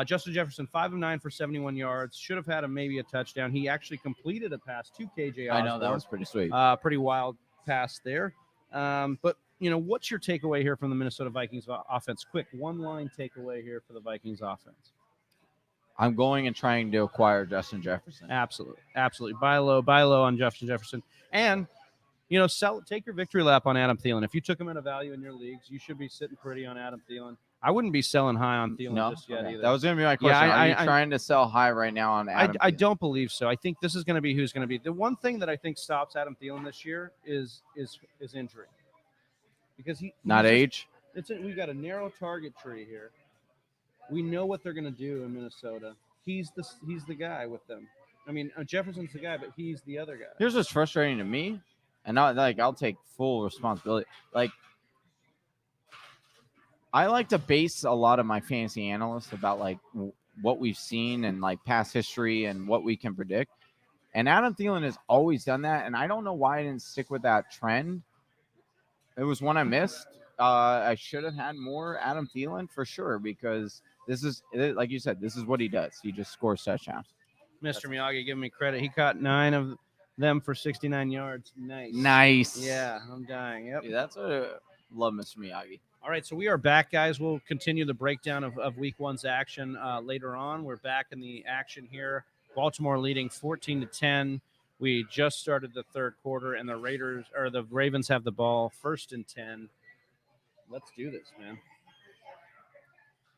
Justin Jefferson, 5 of 9 for 71 yards. Should have had maybe a touchdown. He actually completed a pass to KJ Osborne. I know, that was pretty sweet. Pretty wild pass there. But, what's your takeaway here from the Minnesota Vikings offense? Quick, one-line takeaway here for the Vikings offense. I'm going and trying to acquire Justin Jefferson. Absolutely. Buy low on Justin Jefferson. And, take your victory lap on Adam Thielen. If you took him at a value in your leagues, you should be sitting pretty on Adam Thielen. I wouldn't be selling high on Thielen just yet either. That was going to be my question. Are you trying to sell high right now on Adam Thielen? I don't believe so. I think this is going to be who's going to be. The one thing that I think stops Adam Thielen this year is injury. Because age. We've got a narrow target tree here. We know what they're going to do in Minnesota. He's the guy with them. I mean, Jefferson's the guy, but he's the other guy. Here's what's frustrating to me, and I'll take full responsibility. I like to base a lot of my fantasy analysts about what we've seen and past history and what we can predict. And Adam Thielen has always done that, and I don't know why I didn't stick with that trend. It was one I missed. I should have had more Adam Thielen for sure, because this is, like you said, this is what he does. He just scores touchdowns. Mr. Miyagi, give me credit. He caught 9 of them for 69 yards. Nice. Yeah, I'm dying. Yep. Yeah, that's what love Mr. Miyagi. All right, so we are back, guys. We'll continue the breakdown of Week 1's action later on. We're back in the action here. Baltimore leading 14-10. We just started the third quarter, and the Ravens have the ball, 1st and 10. Let's do this, man.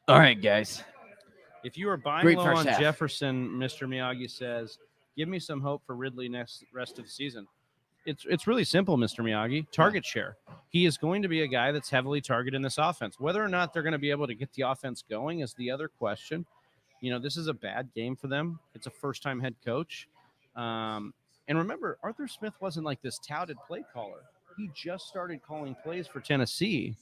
All right, guys. If you are buying low on Jefferson, Mr. Miyagi says, give me some hope for Ridley rest of the season. It's really simple, Mr. Miyagi. Target share. He is going to be a guy that's heavily targeted in this offense. Whether or not they're going to be able to get the offense going is the other question. This is a bad game for them. It's a first-time head coach. And remember, Arthur Smith wasn't this touted play caller. He just started calling plays for Tennessee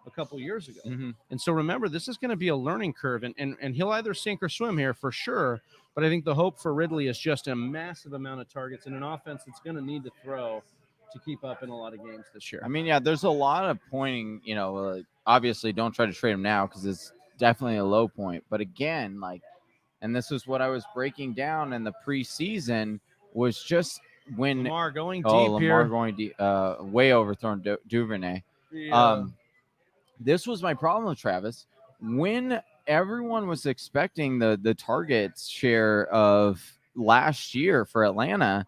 a couple years ago. Mm-hmm. And so remember, this is going to be a learning curve, and he'll either sink or swim here for sure. But I think the hope for Ridley is just a massive amount of targets in an offense that's going to need to throw to keep up in a lot of games this year. I mean, yeah, there's a lot of pointing, obviously don't try to trade him now because it's definitely a low point. But again, and this is what I was breaking down in the preseason, was just when Lamar going deep, way overthrown Duvernay. Yeah. This was my problem, Travis. When everyone was expecting the targets share of last year for Atlanta,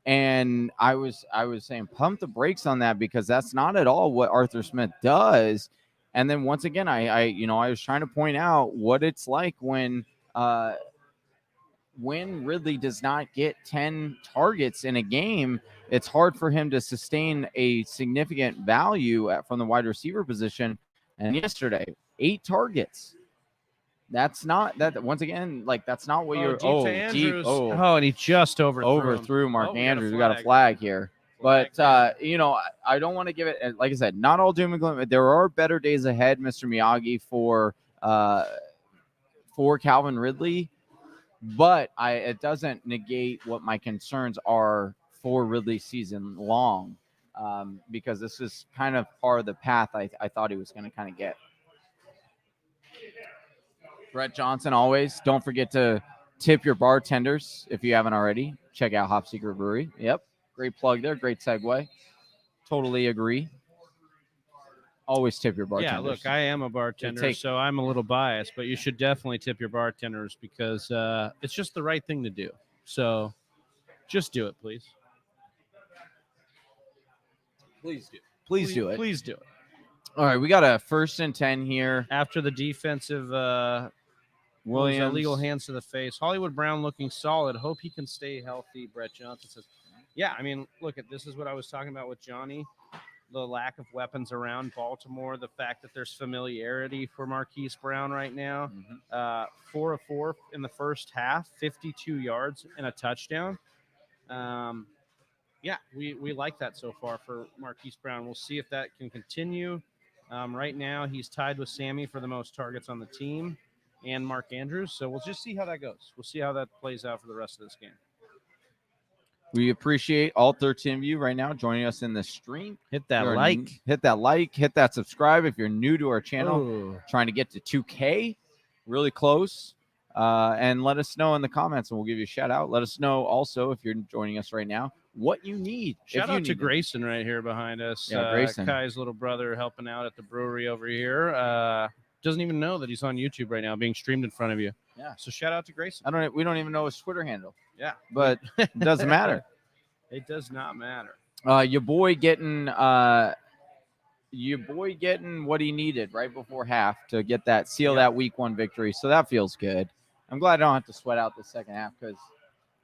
and I was saying pump the brakes on that, because that's not at all what Arthur Smith does. And then once again, I was trying to point out what it's like when Ridley does not get 10 targets in a game. It's hard for him to sustain a significant value from the wide receiver position. And yesterday, 8 targets. That's not that. Once again, that's not what you're. And he just overthrew Mark Andrews. We got a flag here. But I don't want to give it. Like I said, not all doom and gloom. There are better days ahead, Mr. Miyagi, for Calvin Ridley. But it doesn't negate what my concerns are for Ridley season long, because this is kind of part of the path I thought he was going to kind of get. Brett Johnson, always. Don't forget to tip your bartenders if you haven't already. Check out Hop Secret Brewery. Yep. Great plug there. Great segue. Totally agree. Always tip your bartenders. Yeah, look, I am a bartender, so I'm a little biased, but you should definitely tip your bartenders because it's just the right thing to do. So just do it, please. Please do. Please do it. Please do it. All right, we got a 1st and 10 here. After the defensive Williams. illegal hands to the face. Hollywood Brown looking solid. Hope he can stay healthy, Brett Johnson says. Yeah, I mean, look, this is what I was talking about with Johnny. The lack of weapons around Baltimore, the fact that there's familiarity for Marquise Brown right now. 4 of 4 in the first half, 52 yards and a touchdown. Yeah, we like that so far for Marquise Brown. We'll see if that can continue. Right now, he's tied with Sammy for the most targets on the team and Mark Andrews. So we'll just see how that goes. We'll see how that plays out for the rest of this game. We appreciate all 13 of you right now joining us in the stream. Hit that like. Hit that subscribe if you're new to our channel. Trying to get to 2K. Really close. And let us know in the comments and we'll give you a shout out. Let us know also if you're joining us right now what you need. Shout out to Grayson right here behind us. Yeah, Grayson. Kai's little brother helping out at the brewery over here. Doesn't even know that he's on YouTube right now being streamed in front of you. Yeah. So shout out to Grayson. We don't even know his Twitter handle. Yeah. But it doesn't matter. It does not matter. Your boy getting what he needed right before half to get that that week 1 victory. So that feels good. I'm glad I don't have to sweat out the second half because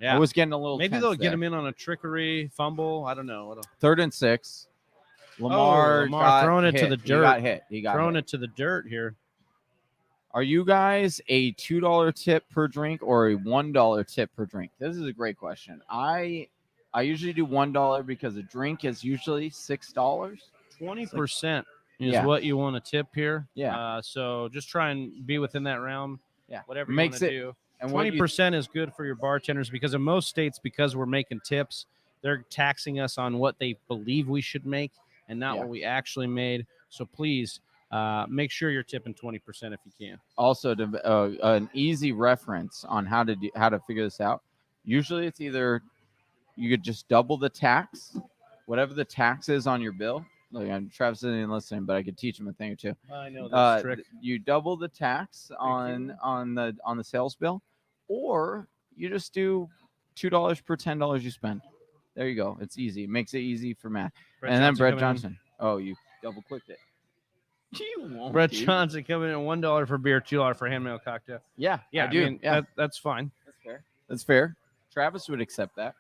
I was getting a little. Maybe they'll get him in on a trickery fumble. I don't know. 3rd and 6. Lamar throwing it to the dirt. He got throwing it to the dirt here. Are you guys a $2 tip per drink or a $1 tip per drink? This is a great question. I usually do $1 because a drink is usually $6. 20% is what you want to tip here. Yeah. So just try and be within that realm. Yeah. Whatever you want to do. And 20% is good for your bartenders because in most states, because we're making tips, they're taxing us on what they believe we should make and not what we actually made. So please make sure you're tipping 20% if you can. Also, an easy reference on how to figure this out. Usually, it's either you could just double the tax, whatever the tax is on your bill. Look, Travis isn't even listening, but I could teach him a thing or two. I know this trick. You double the tax on the sales bill, or you just do $2 per $10 you spend. There you go. It's easy. It makes it easy for math. Then Brett Johnson. Oh, you double clicked it. Brett Johnson coming in $1 for beer, $2 for handmade cocktail. Yeah, I do. mean, that's fine. That's fair. Travis would accept that.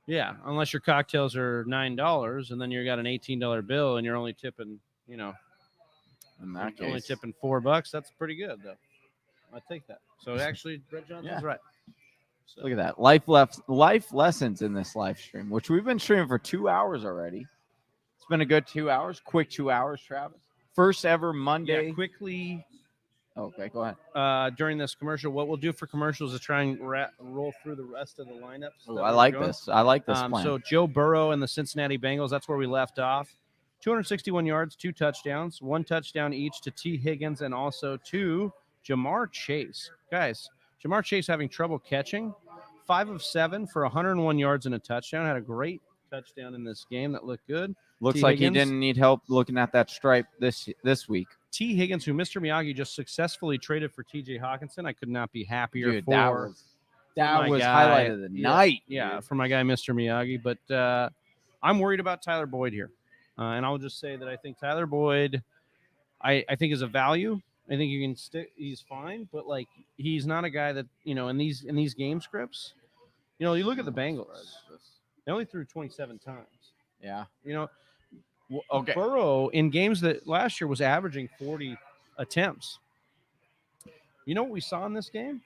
Yeah, unless your cocktails are $9 and then you got an $18 bill and you're only tipping, in that case, only tipping $4. That's pretty good, though. I take that. So actually, Brett Johnson's right. So. Look at that. Life lessons in this live stream, which we've been streaming for 2 hours already. It's been a good 2 hours. Quick 2 hours, Travis. First ever Monday. Yeah, quickly. Okay, go ahead. During this commercial, what we'll do for commercials is try and roll through the rest of the lineups. Oh, I like this. I like this plan. So Joe Burrow and the Cincinnati Bengals, that's where we left off. 261 yards, 2 touchdowns, 1 touchdown each to T. Higgins and also to Jamar Chase. Guys, Jamar Chase having trouble catching. 5 of 7 for 101 yards and a touchdown. Had a great touchdown in this game that looked good. Looks like he didn't need help looking at that stripe this week. T. Higgins, who Mr. Miyagi just successfully traded for T.J. Hawkinson. I could not be happier Dude, for that was highlight of the night. Yeah, for my guy, Mr. Miyagi. But I'm worried about Tyler Boyd here. And I'll just say that I think Tyler Boyd, I think is a value. I think you can stick. He's fine, but he's not a guy that in these game scripts. You look at the Bengals. They only threw 27 times. Yeah. Okay. Burrow in games that last year was averaging 40 attempts. You know what we saw in this game?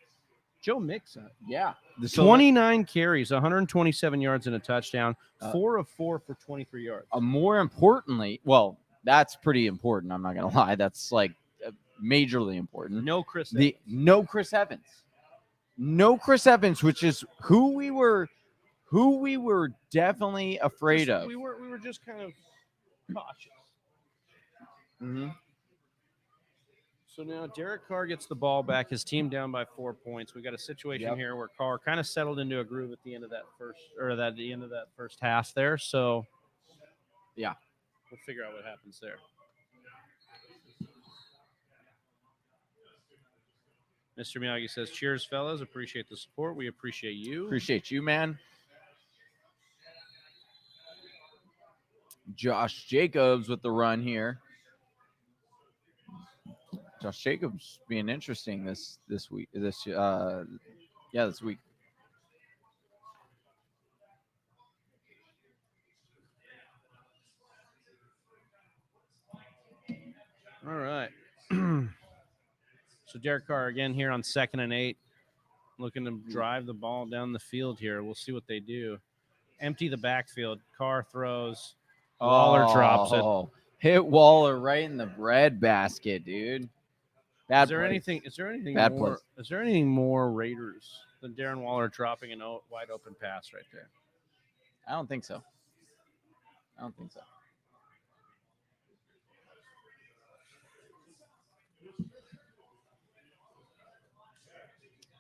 Joe Mixon. Yeah. 29 carries, 127 yards and a touchdown, 4 of 4 for 23 yards. More importantly, well, that's pretty important. I'm not going to lie. That's majorly important. No Chris Evans. No Chris Evans, which is who we were definitely afraid of. We were just kind of cautious. Mm-hmm. So now Derek Carr gets the ball back. His team down by 4 points. We got a situation here where Carr kind of settled into a groove at the end of that first half there. So, yeah, we'll figure out what happens there. Mr. Miyagi says, cheers, fellas. Appreciate the support. We appreciate you. Appreciate you, man. Josh Jacobs with the run here. Josh Jacobs being interesting this week. This week. All right. So Derek Carr again here on 2nd and 8, looking to drive the ball down the field here. We'll see what they do. Empty the backfield. Carr throws. Waller drops it. Hit Waller right in the bread basket, dude. Is there anything more Raiders than Darren Waller dropping a wide open pass right there? I don't think so.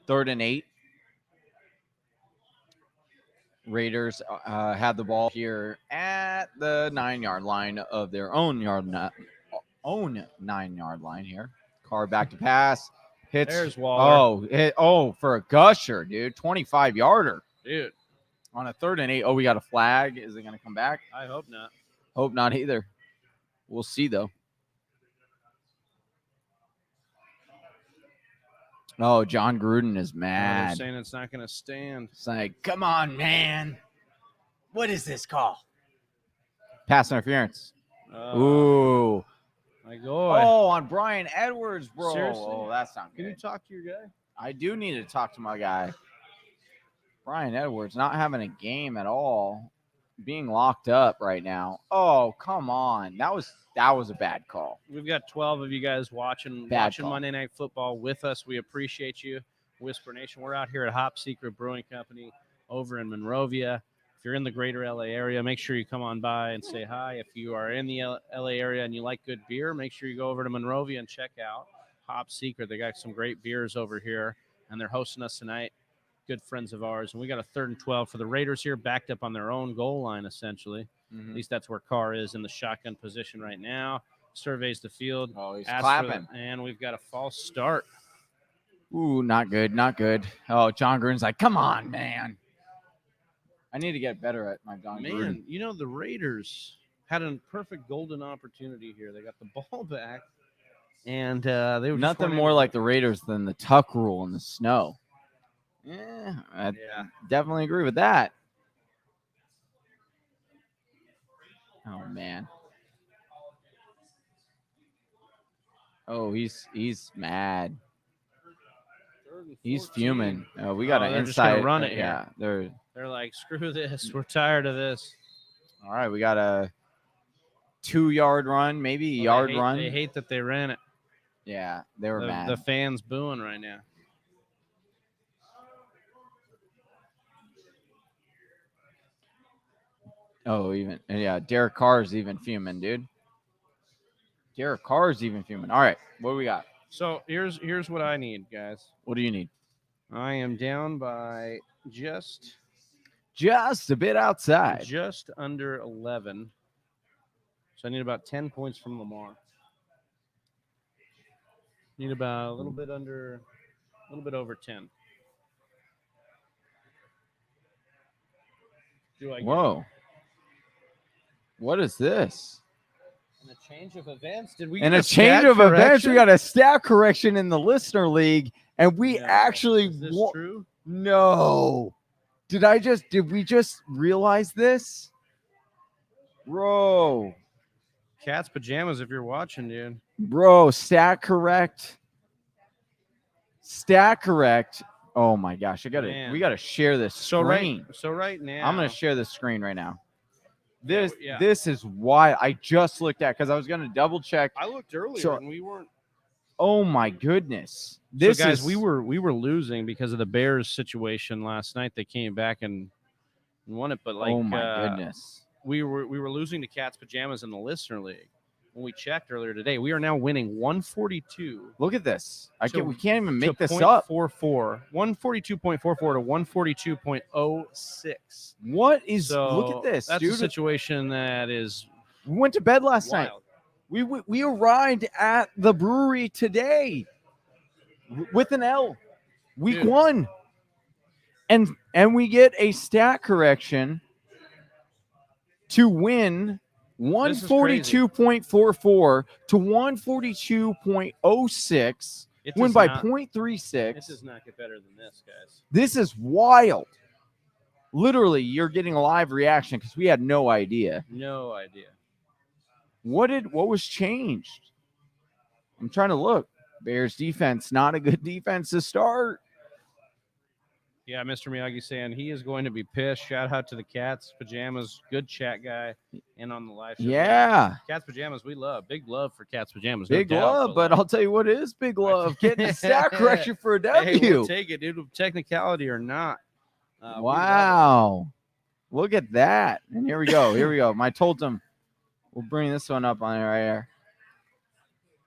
3rd and 8. Raiders have the ball here at the 9-yard line of their own 9-yard line here. Carr back to pass. Hits. There's Waller. For a gusher, dude. 25-yarder. Dude. On a 3rd and 8. Oh, we got a flag. Is it going to come back? I hope not. Hope not either. We'll see, though. Oh, John Gruden is mad. They're saying it's not going to stand. It's like, come on, man. What is this call? Pass interference. Ooh. My God. Oh, on Brian Edwards, bro. Seriously? Oh, that's not good. Can you talk to your guy? I do need to talk to my guy. Brian Edwards not having a game at all. Being locked up right now. Oh, come on. That was a bad call. We've got 12 of you guys watching Monday Night Football with us. We appreciate you, Whisper Nation. We're out here at Hop Secret Brewing Company over in Monrovia. If you're in the greater LA area, make sure you come on by and say hi. If you are in the LA area and you like good beer, make sure you go over to Monrovia and check out Hop Secret. They got some great beers over here, and they're hosting us tonight. Good friends of ours. And we got a 3rd and 12 for the Raiders here, backed up on their own goal line, essentially. Mm-hmm. At least that's where Carr is in the shotgun position right now. Surveys the field. Oh, he's clapping. And we've got a false start. Ooh, not good, not good. Oh, John Gruden's like, come on, man. I need to get better at my John Gruden. Man, you know, the Raiders had a perfect golden opportunity here. They got the ball back, and they were nothing more like the Raiders than the tuck rule in the snow. Yeah, I definitely agree with that. Oh, man. Oh, he's mad. He's fuming. Oh, we got an inside run it. Yeah, they're like, screw this. We're tired of this. All right, we got a 2-yard run, maybe a yard run. They hate that they ran it. Yeah, they were mad. The fans booing right now. Oh, Derek Carr's even fuming, dude. Derek Carr's even fuming. All right, what do we got? So here's what I need, guys. What do you need? I am down by just a bit outside. Just under 11. So I need about 10 points from Lamar. Need about a little bit over 10. Whoa. What is this? In a change of events, we got a stat correction in the listener league, and we actually is this true? No. Did we just realize this? Bro. Cat's pajamas if you're watching, dude. Bro, stat correct. Oh my gosh, we gotta share this screen. So right now, I'm gonna share this screen right now. This is why I just looked at, because I was gonna double check. I looked earlier and we weren't. Oh my goodness! We were losing because of the Bears situation last night. They came back and won it, but oh my goodness, we were losing to Cat's Pajamas in the listener league. When we checked earlier today, we are now winning 142. Look at this. We can't even make this up. 142.44 to 142.06. What is? Look at this. That's a situation that is. We went to bed last night. We arrived at the brewery today. with an L. Week Dude. 1. And we get a stat correction to win 142.44 to 142.06. Win by 0.36. This does not get better than this, guys. This is wild. Literally, you're getting a live reaction because we had no idea. No idea. What was changed? I'm trying to look. Bears defense, not a good defense to start. Yeah, Mr. Miyagi saying he is going to be pissed. Shout out to the Cats Pajamas, good chat guy, and on the live show. Yeah. Cats Pajamas, we love. Big love for Cats Pajamas. Big love, but I'll tell you what is big love. Getting a stat correction for a W. Hey, we'll take it, dude. Technicality or not. Wow. Look at that. And here we go. I told him we'll bring this one up on there right here.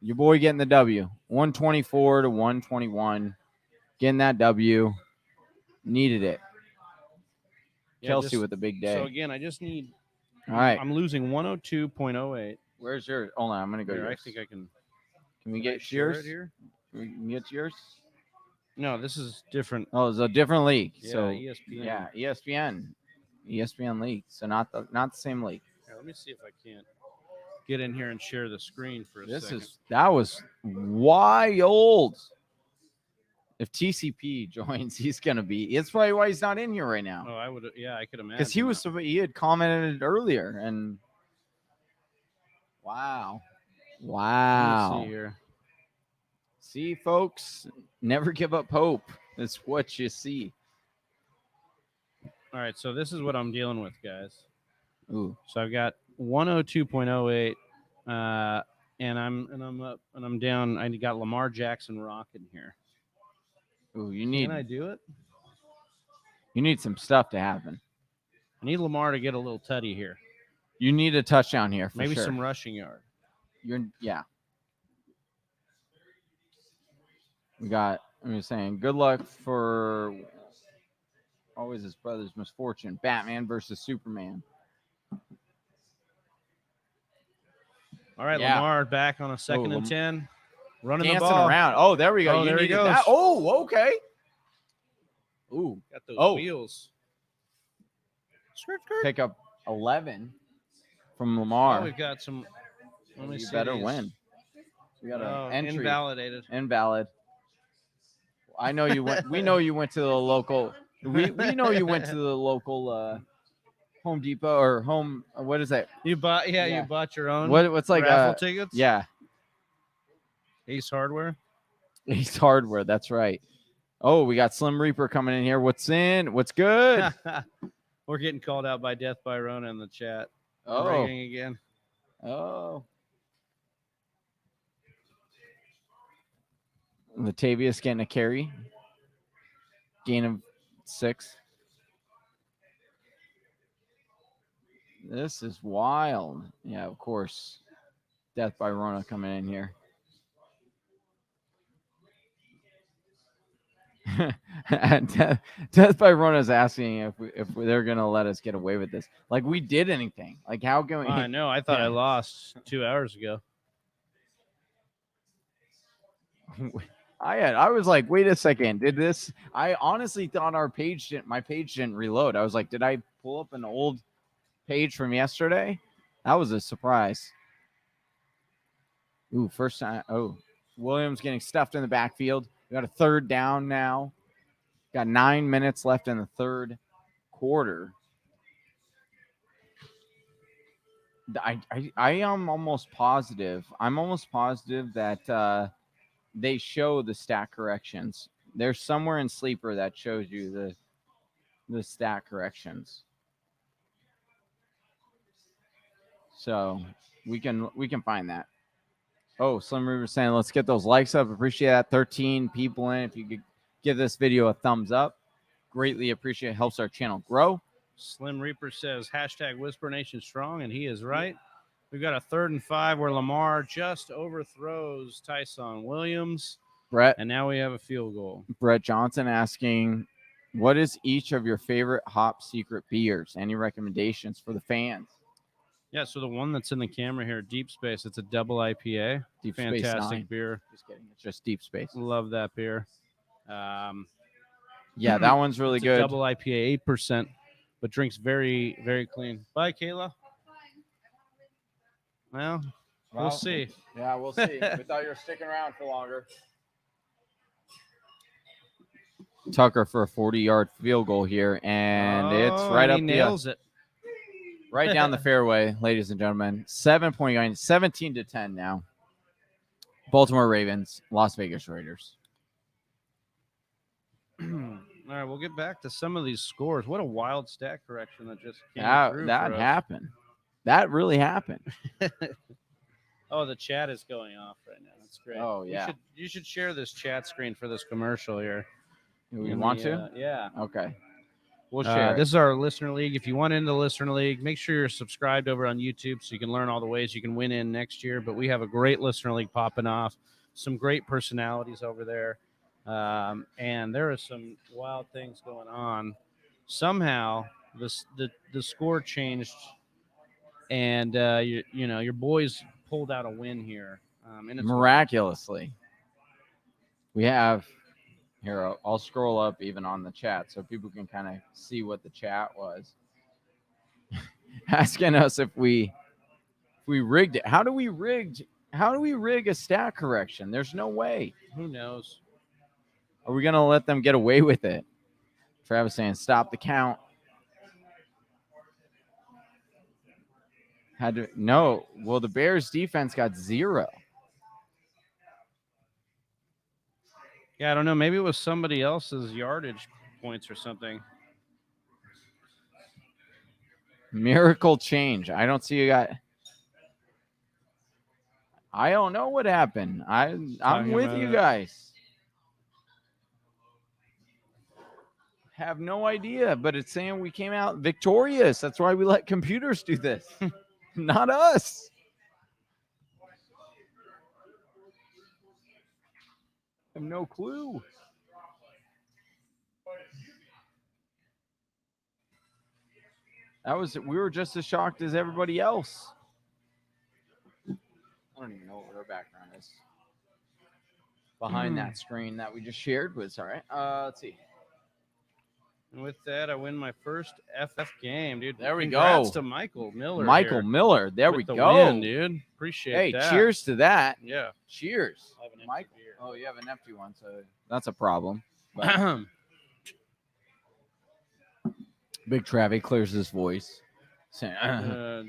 Your boy getting the W. 124 to 121. Getting that W. Needed it. Yeah, Kelsey with a big day. So again, I just need. All right. I'm losing 102.08. Where's yours? Hold on. I'm going to go Here, yours. I think I can. Can we get share yours? it here? Can we get yours? No, this is different. Oh, it's a different league. Yeah, So ESPN. Yeah, ESPN league. So not the same league. Here, let me see if I can't get in here and share the screen for a second. That was wild. If TCP joins, he's gonna be. It's probably why he's not in here right now. Oh, I would. Yeah, I could imagine. Because he had commented earlier, and wow. Let me see here. See, folks, never give up hope. That's what you see. All right, so this is what I'm dealing with, guys. Ooh. So I've got 102.08, and I'm up and I'm down. I got Lamar Jackson rocking here. Ooh, Can I do it? You need some stuff to happen. I need Lamar to get a little tutty here. You need a touchdown here, Maybe sure. some rushing yard. I'm just saying, good luck for always his brother's misfortune. Batman versus Superman. All right, Lamar back on a 2nd and 10. Running Dancing the ball. around. Oh, there we go. Oh, there he goes. That. Oh, okay. Ooh. Got those wheels. Pick up 11 from Lamar. Oh, we've got some. Let me You see better these. win. We got an entry. Invalidated. Invalid. I know you went. We know you went to the local. We know you went to the local Home Depot or Home. What is that? You bought. Yeah, you bought your own. What's like raffle tickets? Yeah. Ace Hardware. Ace Hardware. That's right. Oh, we got Slim Reaper coming in here. What's in? What's good? We're getting called out by Death by Rona in the chat. Oh. Breaking again. Oh. Latavius getting a carry. Gain of 6. This is wild. Yeah, of course. Death by Rona coming in here. Death by Rona is asking if they're going to let us get away with this. Like we did anything. Like how can we? I know. I thought I lost 2 hours ago. I was like, wait a second. Did this? I honestly thought my page didn't reload. I was like, did I pull up an old page from yesterday? That was a surprise. Ooh, first time. Oh, Williams getting stuffed in the backfield. We got a 3rd down now. Got 9 minutes left in the 3rd quarter. I am almost positive. I'm almost positive that they show the stat corrections. There's somewhere in Sleeper that shows you the stat corrections. So we can find that. Oh, Slim River saying, let's get those likes up. Appreciate that. 13 people in. If you could give this video a thumbs up, greatly appreciate it. Helps our channel grow. Slim Reaper says, #Whisper Nation strong, and he is right. We've got a 3rd and 5 where Lamar just overthrows Tyson Williams. Brett. And now we have a field goal. Brett Johnson asking, what is each of your favorite Hop Secret beers? Any recommendations for the fans? Yeah, so the one that's in the camera here, Deep Space, it's a double IPA. Deep Space Fantastic 9. beer. Just kidding. It's just Deep Space. Love that beer. Yeah, that one's really it's good. A double IPA, 8%, but drinks very, very clean. Bye, Kayla. Well, we'll see. Yeah, we'll see. We thought you were sticking around for longer. Tucker for a 40-yard field goal here, and it's right up he nails it. Right down the fairway, ladies and gentlemen. 7-point game, 17-10 now. Baltimore Ravens, Las Vegas Raiders. All right, we'll get back to some of these scores. What a wild stat correction that just came through. That happened. That really happened. Oh, the chat is going off right now. That's great. Oh, yeah. You should share this chat screen for this commercial here. We want to? Yeah. Okay. We'll share. This is our listener league. If you want into the listener league, make sure you're subscribed over on YouTube so you can learn all the ways you can win in next year. But we have a great listener league popping off. Some great personalities over there. And there are some wild things going on. Somehow the score changed, and your boys pulled out a win here. And it's miraculously. We have here. I'll scroll up even on the chat so people can kind of see what the chat was asking us if we rigged it. How do we rig a stat correction? There's no way. Who knows? Are we gonna let them get away with it? Travis saying stop the count. No. Well, the Bears defense got 0. Yeah, I don't know. Maybe it was somebody else's yardage points or something. Miracle change. I don't see you guys. I don't know what happened. I'm with you guys. Have no idea, but it's saying we came out victorious. That's why we let computers do this, not us. I have no clue. We were just as shocked as everybody else. I don't even know what our background is behind that screen that we just shared was. All right. Let's see. And with that, I win my first FF game, dude. There we Congrats go. to Michael Miller. Michael Miller. There we the go. Win, dude. Appreciate that. Hey, cheers to that. Yeah. Cheers. I have an empty Michael. beer. Oh, you have an empty one, so that's a problem. Big Travi clears his voice. Saying,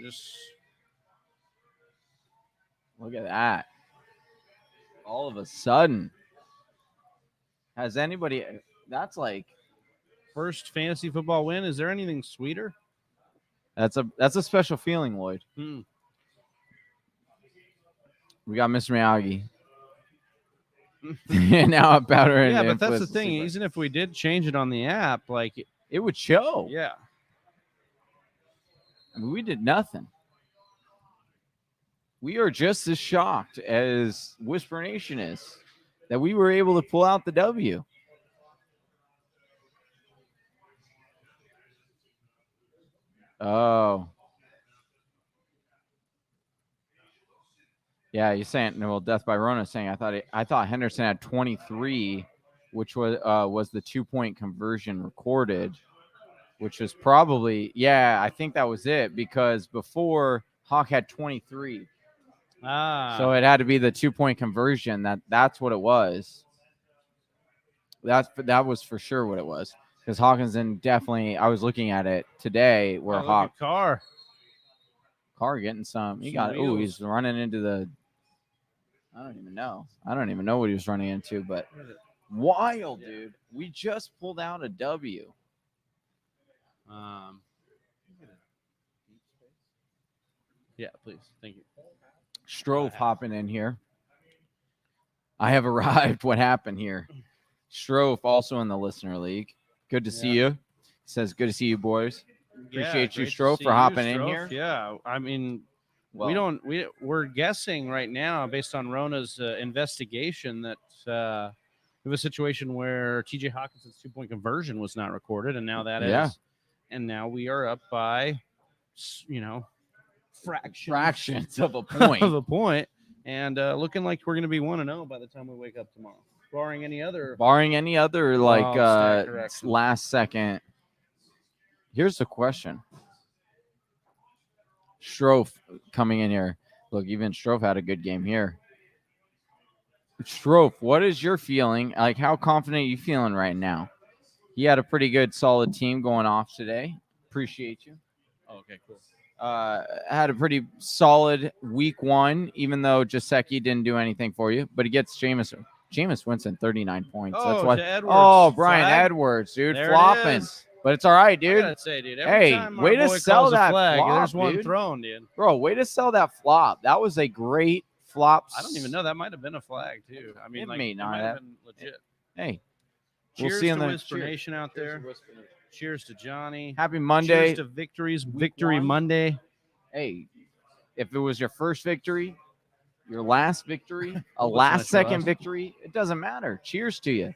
just look at that. All of a sudden. Has anybody that's like first fantasy football win. Is there anything sweeter? That's a special feeling, Lloyd. We got Mr. Miyagi. And now about her. Yeah, but that's the thing. Even if we did change it on the app, like it would show. Yeah. I mean, we did nothing. We are just as shocked as Whisper Nation is that we were able to pull out the W. Oh. Yeah, you're saying Death by Rona is saying I thought Henderson had 23, which was the 2-point conversion recorded, which was probably I think that was it because before Hawk had 23. So it had to be the 2-point conversion. That's what it was. That was for sure what it was. Because Hawkinson definitely, I was looking at it today where Carr getting some. He's running into the. I don't even know. I don't even know what he was running into, but wild, dude. We just pulled out a W. Yeah, please. Thank you. Strove hopping in here. I have arrived. What happened here? Strove also in the listener league. Good to see you. Says good to see you, boys. Appreciate you, Strove, for hopping in here. Yeah, I mean, we're guessing right now based on Rona's investigation that it was a situation where TJ Hawkinson's 2-point conversion was not recorded, and now that is, and now we are up by, fractions of a point. of a point, and looking like we're going to be 1-0 by the time we wake up tomorrow, barring any other like stat corrections. last second. Here's the question. Strofe coming in here. Look, even Strofe had a good game here. Strofe, what is your feeling? Like, how confident are you feeling right now? He had a pretty good, solid team going off today. Appreciate you. Okay, cool. Had a pretty solid week 1, even though Jasecki didn't do anything for you. But he gets Jameis Winston 39 points. That's why. Edwards. Brian Flag. Edwards, dude, There flopping. it is. But it's all right, I dude. gotta say, dude. Every time Way our to boy sell calls a that flag, flop, there's one dude. thrown, dude. Bro, way to sell that flop. That was a great flop. I don't even know. That might have been a flag too. I mean, It like, may it not might have. have been legit. Hey, Cheers we'll see to in the Whisper Nation out there. Cheers to Johnny. Happy Monday. Cheers to Victory 1. Monday. Hey, if it was your first victory, your last victory, a What's last next, second Ross? victory, it doesn't matter. Cheers to you.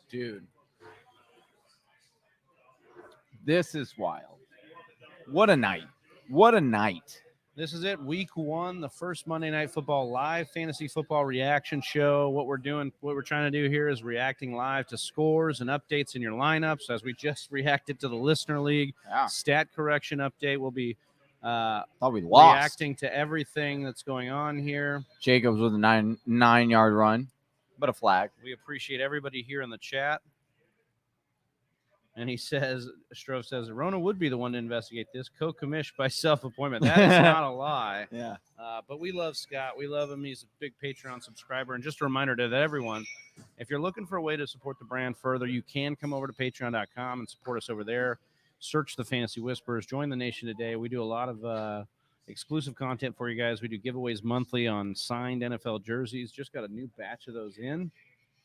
Dude, this is wild. What a night. What a night. This is it. Week 1, the first Monday Night Football live fantasy football reaction show. What we're trying to do here is reacting live to scores and updates in your lineups. As we just reacted to the Listener League stat correction update, we'll be Thought we lost. reacting to everything that's going on here. Jacobs with a 9-yard run, but a flag. We appreciate everybody here in the chat. And he says, Strofe says, Rona would be the one to investigate this. Co-commish by self-appointment. That is not a lie. Yeah. But we love Scott. We love him. He's a big Patreon subscriber. And just a reminder to everyone, if you're looking for a way to support the brand further, you can come over to patreon.com and support us over there. Search the Fantasy Whispers. Join the nation today. We do a lot of exclusive content for you guys. We do giveaways monthly on signed NFL jerseys. Just got a new batch of those in.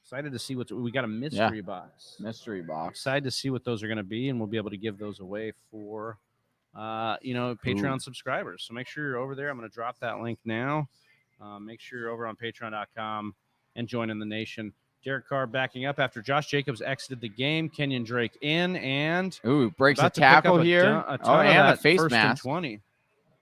Excited to see we got a mystery box. Mystery box. Excited to see what those are going to be, and we'll be able to give those away for, Patreon subscribers. So make sure you're over there. I'm going to drop that link now. Make sure you're over on patreon.com and joining the nation. Derek Carr backing up after Josh Jacobs exited the game. Kenyon Drake in and breaks a about to pick up tackle here. a ton of and a that face first and mask 20.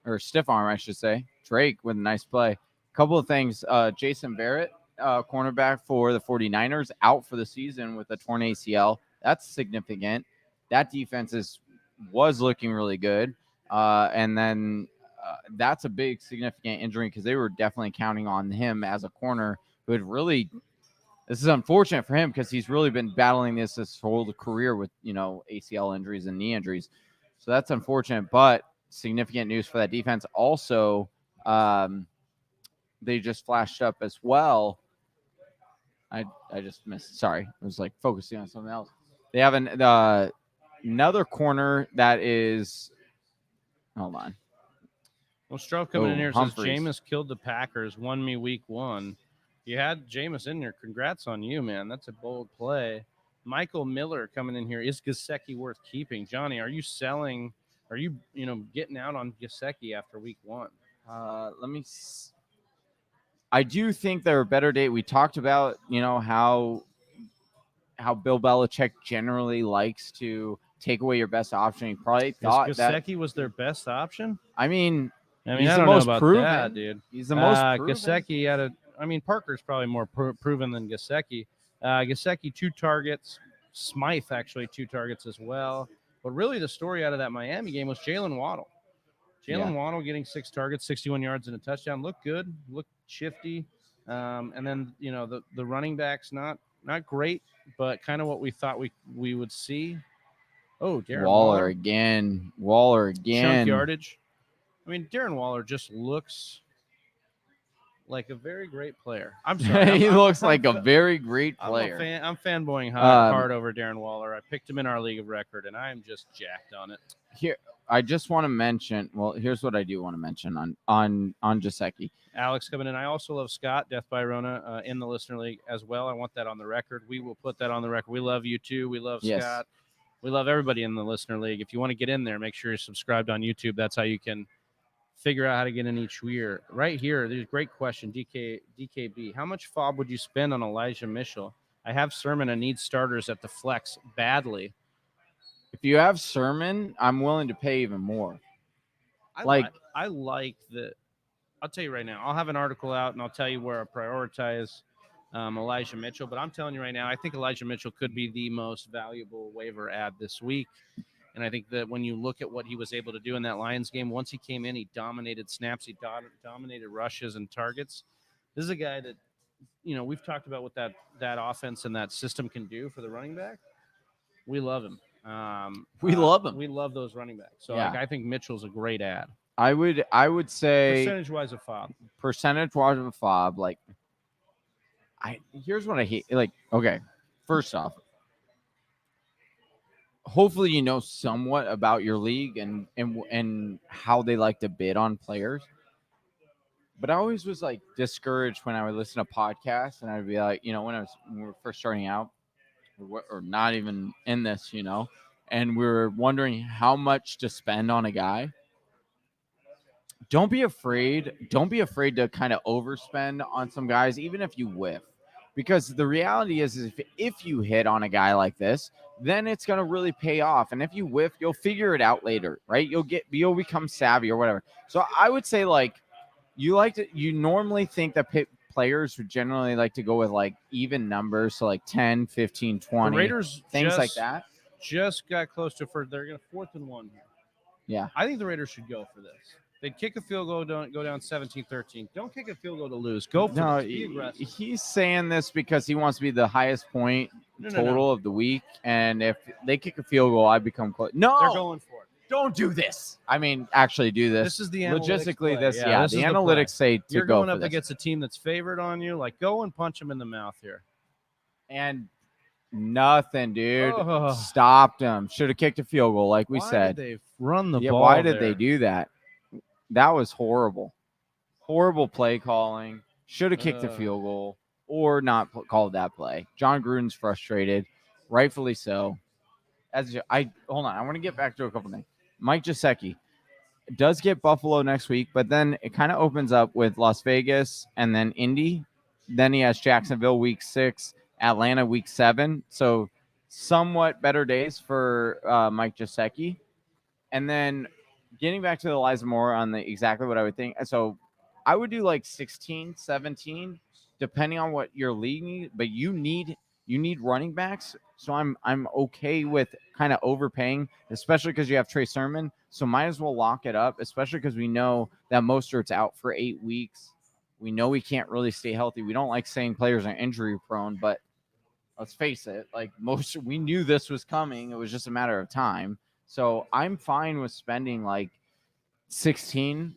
or stiff arm, I should say. Drake with a nice play. Couple of things. Jason Barrett, cornerback for the 49ers, out for the season with a torn ACL. That's significant. That defense was looking really good. And then that's a big significant injury because they were definitely counting on him as a corner who had really – this is unfortunate for him because he's really been battling this his whole career with, ACL injuries and knee injuries. So that's unfortunate, but significant news for that defense. Also, they just flashed up as well. I just missed. Sorry. I was like focusing on something else. They have another corner that is – hold on. Well, Strofe coming in here Humphreys. says, Jameis killed the Packers, won me week 1. You had Jameis in there. Congrats on you, man. That's a bold play. Michael Miller coming in here. Is Gesicki worth keeping? Johnny, are you selling? Are you, getting out on Gesicki after week 1? I do think they're a better date. We talked about, how Bill Belichick generally likes to take away your best option. He probably thought Gesicki was their best option. I mean, he's the I don't most know about proven, that, dude. He's the most proven. Gesicki had Parker's probably more proven than Gesicki. Gesicki 2 targets. Smythe actually 2 targets as well. But really, the story out of that Miami game was Jalen Waddle. Waddle getting 6 targets, 61 yards and a touchdown. Looked good, looked shifty. And then, the running backs, not great, but kind of what we thought we would see. Oh, Darren Waller again. Chunk yardage. Darren Waller just looks like a very great player. I'm sorry. He looks like a very great player. I'm fanboying hard over Darren Waller. I picked him in our league of record, and I am just jacked on it. Here, I just want to mention. Well, here's what I do want to mention on Gesicki. Alex coming in. I also love Scott, Death by Rona, in the Listener League as well. I want that on the record. We will put that on the record. We love you too. We love Scott. We love everybody in the Listener League. If you want to get in there, make sure you're subscribed on YouTube. That's how you can figure out how to get in each year. Right here, there's a great question. DKB, how much FOB would you spend on Elijah Mitchell? I have Sermon and need starters at the flex badly. If you have Sermon, I'm willing to pay even more. I like that. I'll tell you right now. I'll have an article out, and I'll tell you where I prioritize Elijah Mitchell. But I'm telling you right now, I think Elijah Mitchell could be the most valuable waiver ad this week. And I think that when you look at what he was able to do in that Lions game, once he came in, he dominated snaps, he dominated rushes and targets. This is a guy that, we've talked about what that offense and that system can do for the running back. We love him. We love him. We love those running backs. So Yeah. I think Mitchell's a great ad. I would say Percentage-wise, a fob. Percentage-wise of a fob. Like, here's what I hate. Like, okay, first off, hopefully you know somewhat about your league and how they like to bid on players. But I always was like discouraged when I would listen to podcasts and I'd be like, when we were first starting out or not even in this, and we were wondering how much to spend on a guy. Don't be afraid to kind of overspend on some guys, even if you whiff. Because the reality is if you hit on a guy like this, then it's going to really pay off. And if you whiff, you'll figure it out later, right? You'll become savvy or whatever. So I would say, like, you normally think that players would generally like to go with like even numbers. So like 10, 15, 20, the Raiders things like that. Just got close to they're going to 4th and 1 here. Yeah. I think the Raiders should go for this. They'd kick a field goal, don't go down 17-13. Don't kick a field goal to lose. Go for it. Be aggressive. He's saying this because he wants to be the highest point total of the week. And if they kick a field goal, I become close. No, they're going for it. Don't do this. I mean, actually do this. This is the logistically. This the analytics say to You're go going for up this. against a team that's favored on you. Like, go and punch him in the mouth here. And nothing, dude. Oh. Stopped him. Should have kicked a field goal, like we said. Why did they run the ball? Why did they do that? That was horrible. Horrible play calling. Should have kicked a field goal or not called that play. John Gruden's frustrated, rightfully so. Hold on. I want to get back to a couple things. Mike Gesicki does get Buffalo next week, but then it kind of opens up with Las Vegas and then Indy. Then he has Jacksonville week 6, Atlanta week 7. So somewhat better days for Mike Gesicki. And then getting back to Elijah Moore on exactly what I would think. So I would do like 16, 17, depending on what your league needs. But you need running backs. So I'm okay with kind of overpaying, especially because you have Trey Sermon. So might as well lock it up, especially because we know that Mostert's out for 8 weeks. We know he can't really stay healthy. We don't like saying players are injury prone, but let's face it, like we knew this was coming. It was just a matter of time. So I'm fine with spending like 16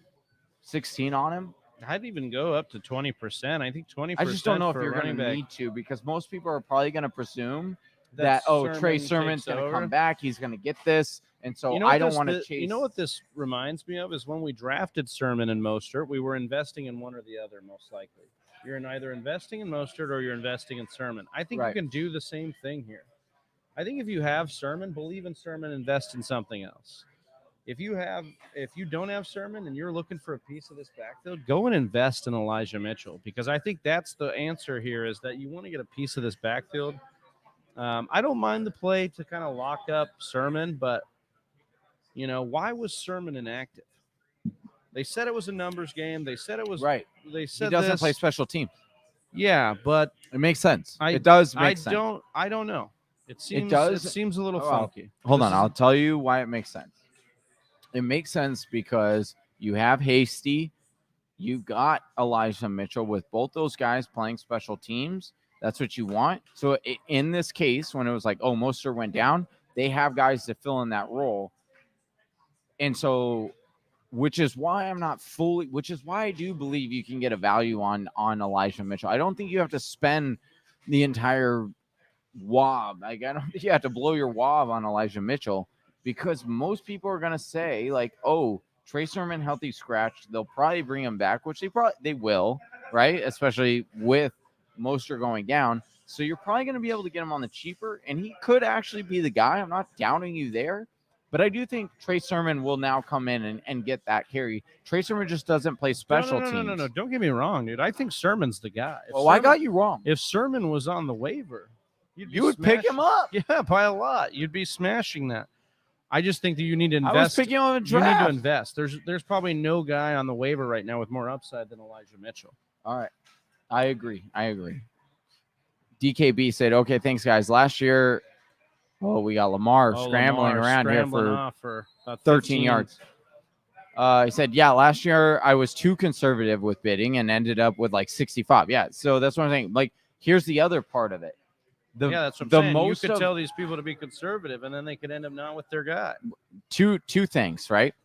on him. I'd even go up to 20%. I think 20%. I just don't know if you're going to need to, because most people are probably going to presume that Trey Sermon's going to come back. He's going to get this. And so I don't want to chase. You know what this reminds me of is when we drafted Sermon and Mostert, we were investing in one or the other, most likely. You're either investing in Mostert or you're investing in Sermon. I think you can do the same thing here. I think if you have Sermon, believe in Sermon, invest in something else. If you don't have Sermon and you're looking for a piece of this backfield, go and invest in Elijah Mitchell, because I think that's the answer here, is that you want to get a piece of this backfield. I don't mind the play to kind of lock up Sermon, but why was Sermon inactive? They said it was a numbers game. They said it was right. They said he doesn't play special teams. Yeah, but it makes sense. It does make sense. I don't know. It seems a little funky. Hold on, I'll tell you why it makes sense. It makes sense because you have Hasty, you got Elijah Mitchell. With both those guys playing special teams, that's what you want. So in this case, when it was like, Mostert went down, they have guys to fill in that role. And so, which is why I do believe you can get a value on Elijah Mitchell. I don't think you have to spend the entire wob. Like, I don't think you have to blow your wob on Elijah Mitchell, because most people are going to say, like, Trey Sermon healthy scratch. They'll probably bring him back, which they will, right? Especially with Mostert going down. So you're probably going to be able to get him on the cheaper, and he could actually be the guy. I'm not doubting you there, but I do think Trey Sermon will now come in and get that carry. Trey Sermon just doesn't play special teams. No. Don't get me wrong, dude. I think Sermon's the guy. I got you wrong. If Sermon was on the waiver, you would pick him up. Yeah, by a lot. You'd be smashing that. I just think that you need to invest. I was picking on a You draft. need to invest. There's probably no guy on the waiver right now with more upside than Elijah Mitchell. All right. I agree. DKB said, okay, thanks, guys. Last year, we got Lamar scrambling around here for about 13 yards. He said, yeah, last year I was too conservative with bidding and ended up with like 65. Yeah, so that's what I'm saying. Like, here's the other part of it. That's what I'm saying. You could tell these people to be conservative, and then they could end up not with their guy. Two things, right?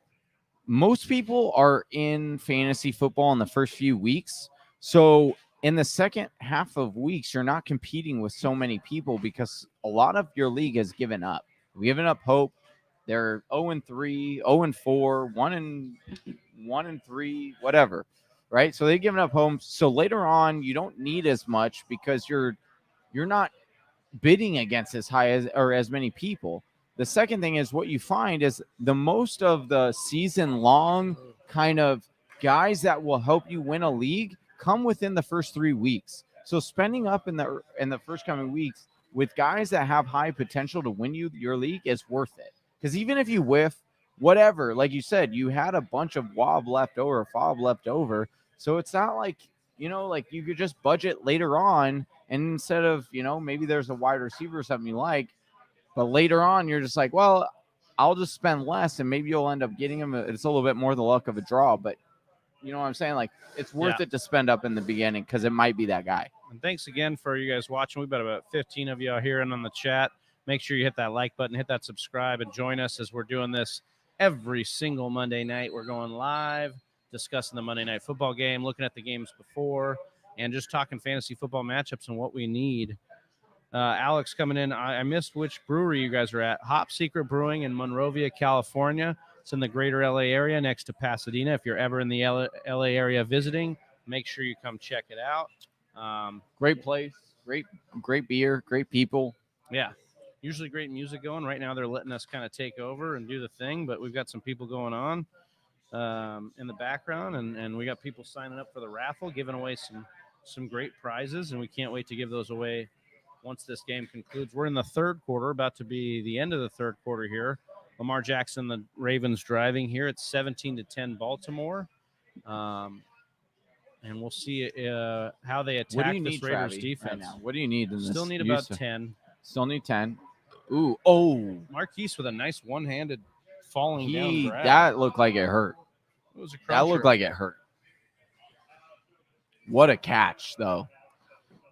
Most people are in fantasy football in the first few weeks. So in the second half of weeks, you're not competing with so many people because a lot of your league has given up. We've given up hope. They're 0-3, 0-4, 1-3, whatever, right? So they've given up hope. So later on, you don't need as much because you're not bidding against as high as or as many people. The second thing is what you find is the most of the season long kind of guys that will help you win a league come within the first 3 weeks. So spending up in the first coming weeks with guys that have high potential to win you your league is worth it. Because even if you whiff, whatever, like you said, you had a bunch of fob left over. So it's not like, like you could just budget later on. And instead of, maybe there's a wide receiver or something you like, but later on you're just like, well, I'll just spend less and maybe you'll end up getting him. It's a little bit more the luck of a draw, but you know what I'm saying? Like, it's worth it to spend up in the beginning because it might be that guy. And thanks again for you guys watching. We've got about 15 of you out here and on the chat. Make sure you hit that like button, hit that subscribe, and join us as we're doing this every single Monday night. We're going live, discussing the Monday Night Football game, looking at the games before, and just talking fantasy football matchups and what we need. Alex coming in. I missed which brewery you guys are at. Hop Secret Brewing in Monrovia, California. It's in the greater LA area next to Pasadena. If you're ever in the LA area visiting, make sure you come check it out. Great place, great beer, great people. Yeah, usually great music going. Right now they're letting us kind of take over and do the thing, but we've got some people going on in the background, and we got people signing up for the raffle, giving away some great prizes, and we can't wait to give those away once this game concludes. We're in the third quarter, about to be the end of the third quarter here. Lamar Jackson, the Ravens driving here. It's 17-10 Baltimore. And we'll see how they attack this Raiders defense. Right now? What do you need in this? Still need about 10. Still need 10. Ooh, oh. Marquise with a nice one-handed falling down grab. That looked like it hurt. It was a cruncher. That looked like it hurt. What a catch, though.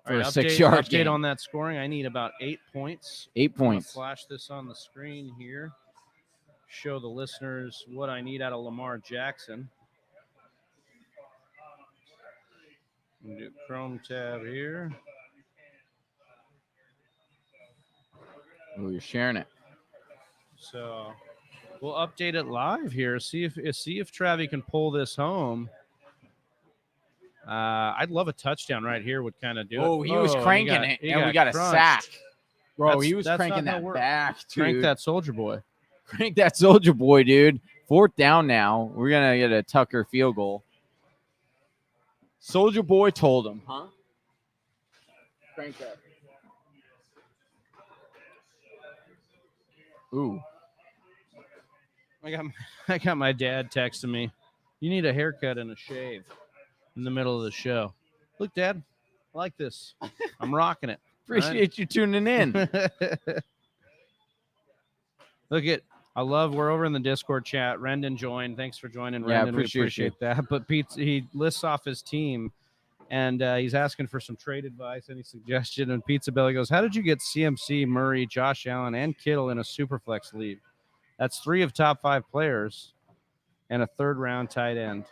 For a 6-yard update gain. On that scoring. I need about 8 points. 8 points. Flash this on the screen here. Show the listeners what I need out of Lamar Jackson. Do Chrome tab here. Oh, you're sharing it. So we'll update it live here. See if Travi can pull this home. I'd love a touchdown right here. Would kind of do it. Oh, he was cranking it, and we got a sack. Bro, he was cranking that back, dude. Crank that Soldier Boy. Crank that Soldier Boy, dude. 4th down now. We're going to get a Tucker field goal. Soldier Boy told him, huh? Crank that. Ooh. I got my dad texting me. You need a haircut and a shave in the middle of the show. Look, Dad, I like this. I'm rocking it. Appreciate you tuning in. Look at, we're over in the Discord chat. Rendon joined. Thanks for joining, Rendon. Yeah, appreciate that. But Pete, he lists off his team, and he's asking for some trade advice, any suggestion. And Pizza Belly goes, how did you get CMC, Murray, Josh Allen, and Kittle in a Superflex league? That's 3 of top 5 players and a 3rd-round tight end.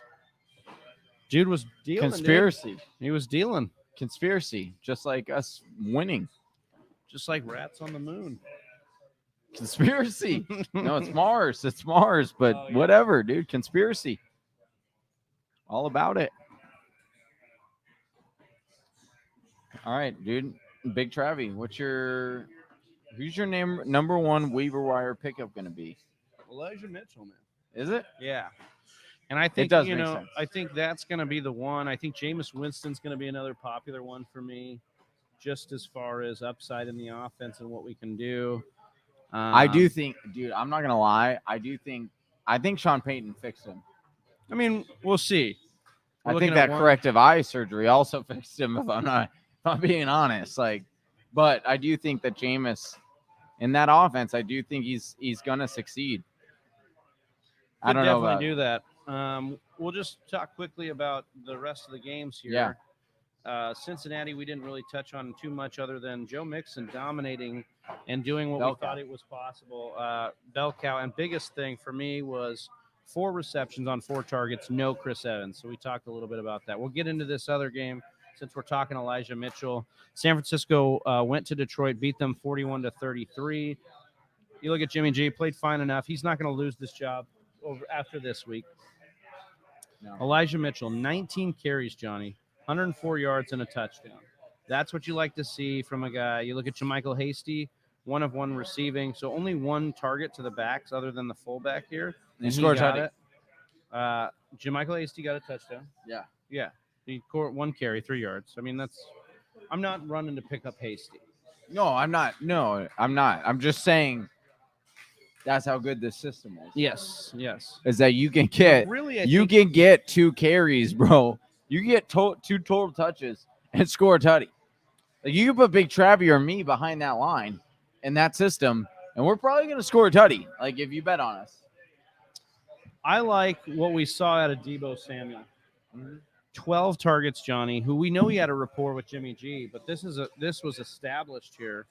Dude was dealing. Conspiracy. Dude. He was dealing. Conspiracy, just like us winning. Just like rats on the moon. Conspiracy. No, it's Mars. It's Mars, but whatever, dude. Conspiracy. All about it. All right, dude. Big Travi, who's your number 1 waiver wire pickup going to be? Elijah Mitchell, man. Is it? Yeah. And I think, it does make sense. I think that's going to be the one. I think Jameis Winston's going to be another popular one for me, just as far as upside in the offense and what we can do. I do think, dude, I'm not gonna lie. I think Sean Payton fixed him. I mean, we'll see. I think that corrective eye surgery also fixed him. If I'm being honest, but I do think that Jameis in that offense, I do think he's gonna succeed. I don't know. Definitely do that. We'll just talk quickly about the rest of the games here. Yeah. Cincinnati, we didn't really touch on too much other than Joe Mixon dominating and doing what we thought it was possible. Bell cow, and biggest thing for me was 4 receptions on 4 targets, no Chris Evans. So we talked a little bit about that. We'll get into this other game since we're talking Elijah Mitchell. San Francisco went to Detroit, beat them 41-33. You look at Jimmy G, played fine enough. He's not going to lose this job after this week. No. Elijah Mitchell, 19 carries, Johnny, 104 yards and a touchdown. That's what you like to see from a guy. You look at JaMychal Hasty, 1 of 1 receiving, so only 1 target to the backs other than the fullback here. And he scored it. JaMychal Hasty got a touchdown. Yeah. He scored 1 carry, 3 yards. I mean, I'm not running to pick up Hasty. No, I'm not. I'm just saying that's how good this system is. Yes. Is that you can get can get 2 carries, bro. You get 2 total touches and score a tutty. Like, you can put Big Travie or me behind that line in that system, and we're probably going to score a tutty, like, if you bet on us. I like what we saw out of Deebo Samuel. 12 targets, Johnny, who we know he had a rapport with Jimmy G, but this was established here.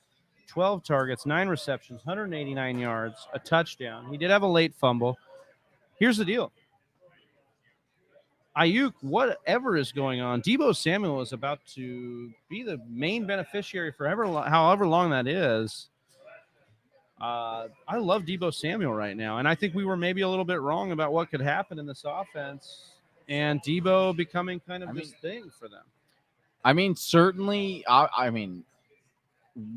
12 targets, 9 receptions, 189 yards, a touchdown. He did have a late fumble. Here's the deal. Ayuk, whatever is going on, Deebo Samuel is about to be the main beneficiary for however long that is. I love Deebo Samuel right now, and I think we were maybe a little bit wrong about what could happen in this offense, and Deebo becoming kind of this thing for them. I mean, certainly,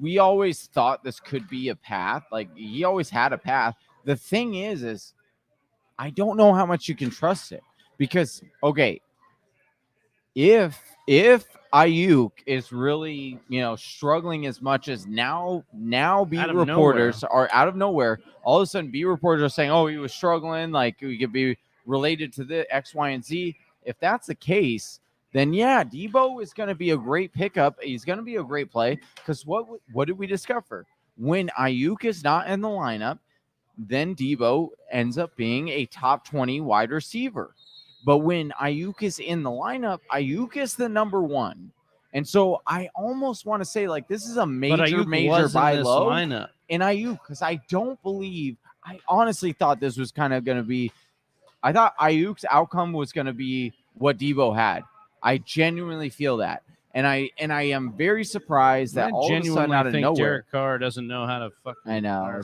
we always thought this could be a path. Like, he always had a path. The thing is I don't know how much you can trust it. Because, okay, if Ayuk is really, struggling as much as now beat reporters are out of nowhere, all of a sudden beat reporters are saying, oh, he was struggling, like we could be related to the X, Y, and Z. If that's the case, then yeah, Deebo is going to be a great pickup. He's going to be a great play because what did we discover? When Ayuk is not in the lineup, then Deebo ends up being a top 20 wide receiver. But when Ayuk is in the lineup, Ayuk is the number 1. And so I almost want to say, like, this is a major buy low lineup in Ayuk, because I honestly thought this was kind of going to be, I thought Ayuk's outcome was going to be what Deebo had. I genuinely feel that. And I am very surprised that all of a sudden out of nowhere, Derek Carr doesn't know how to fucking. I know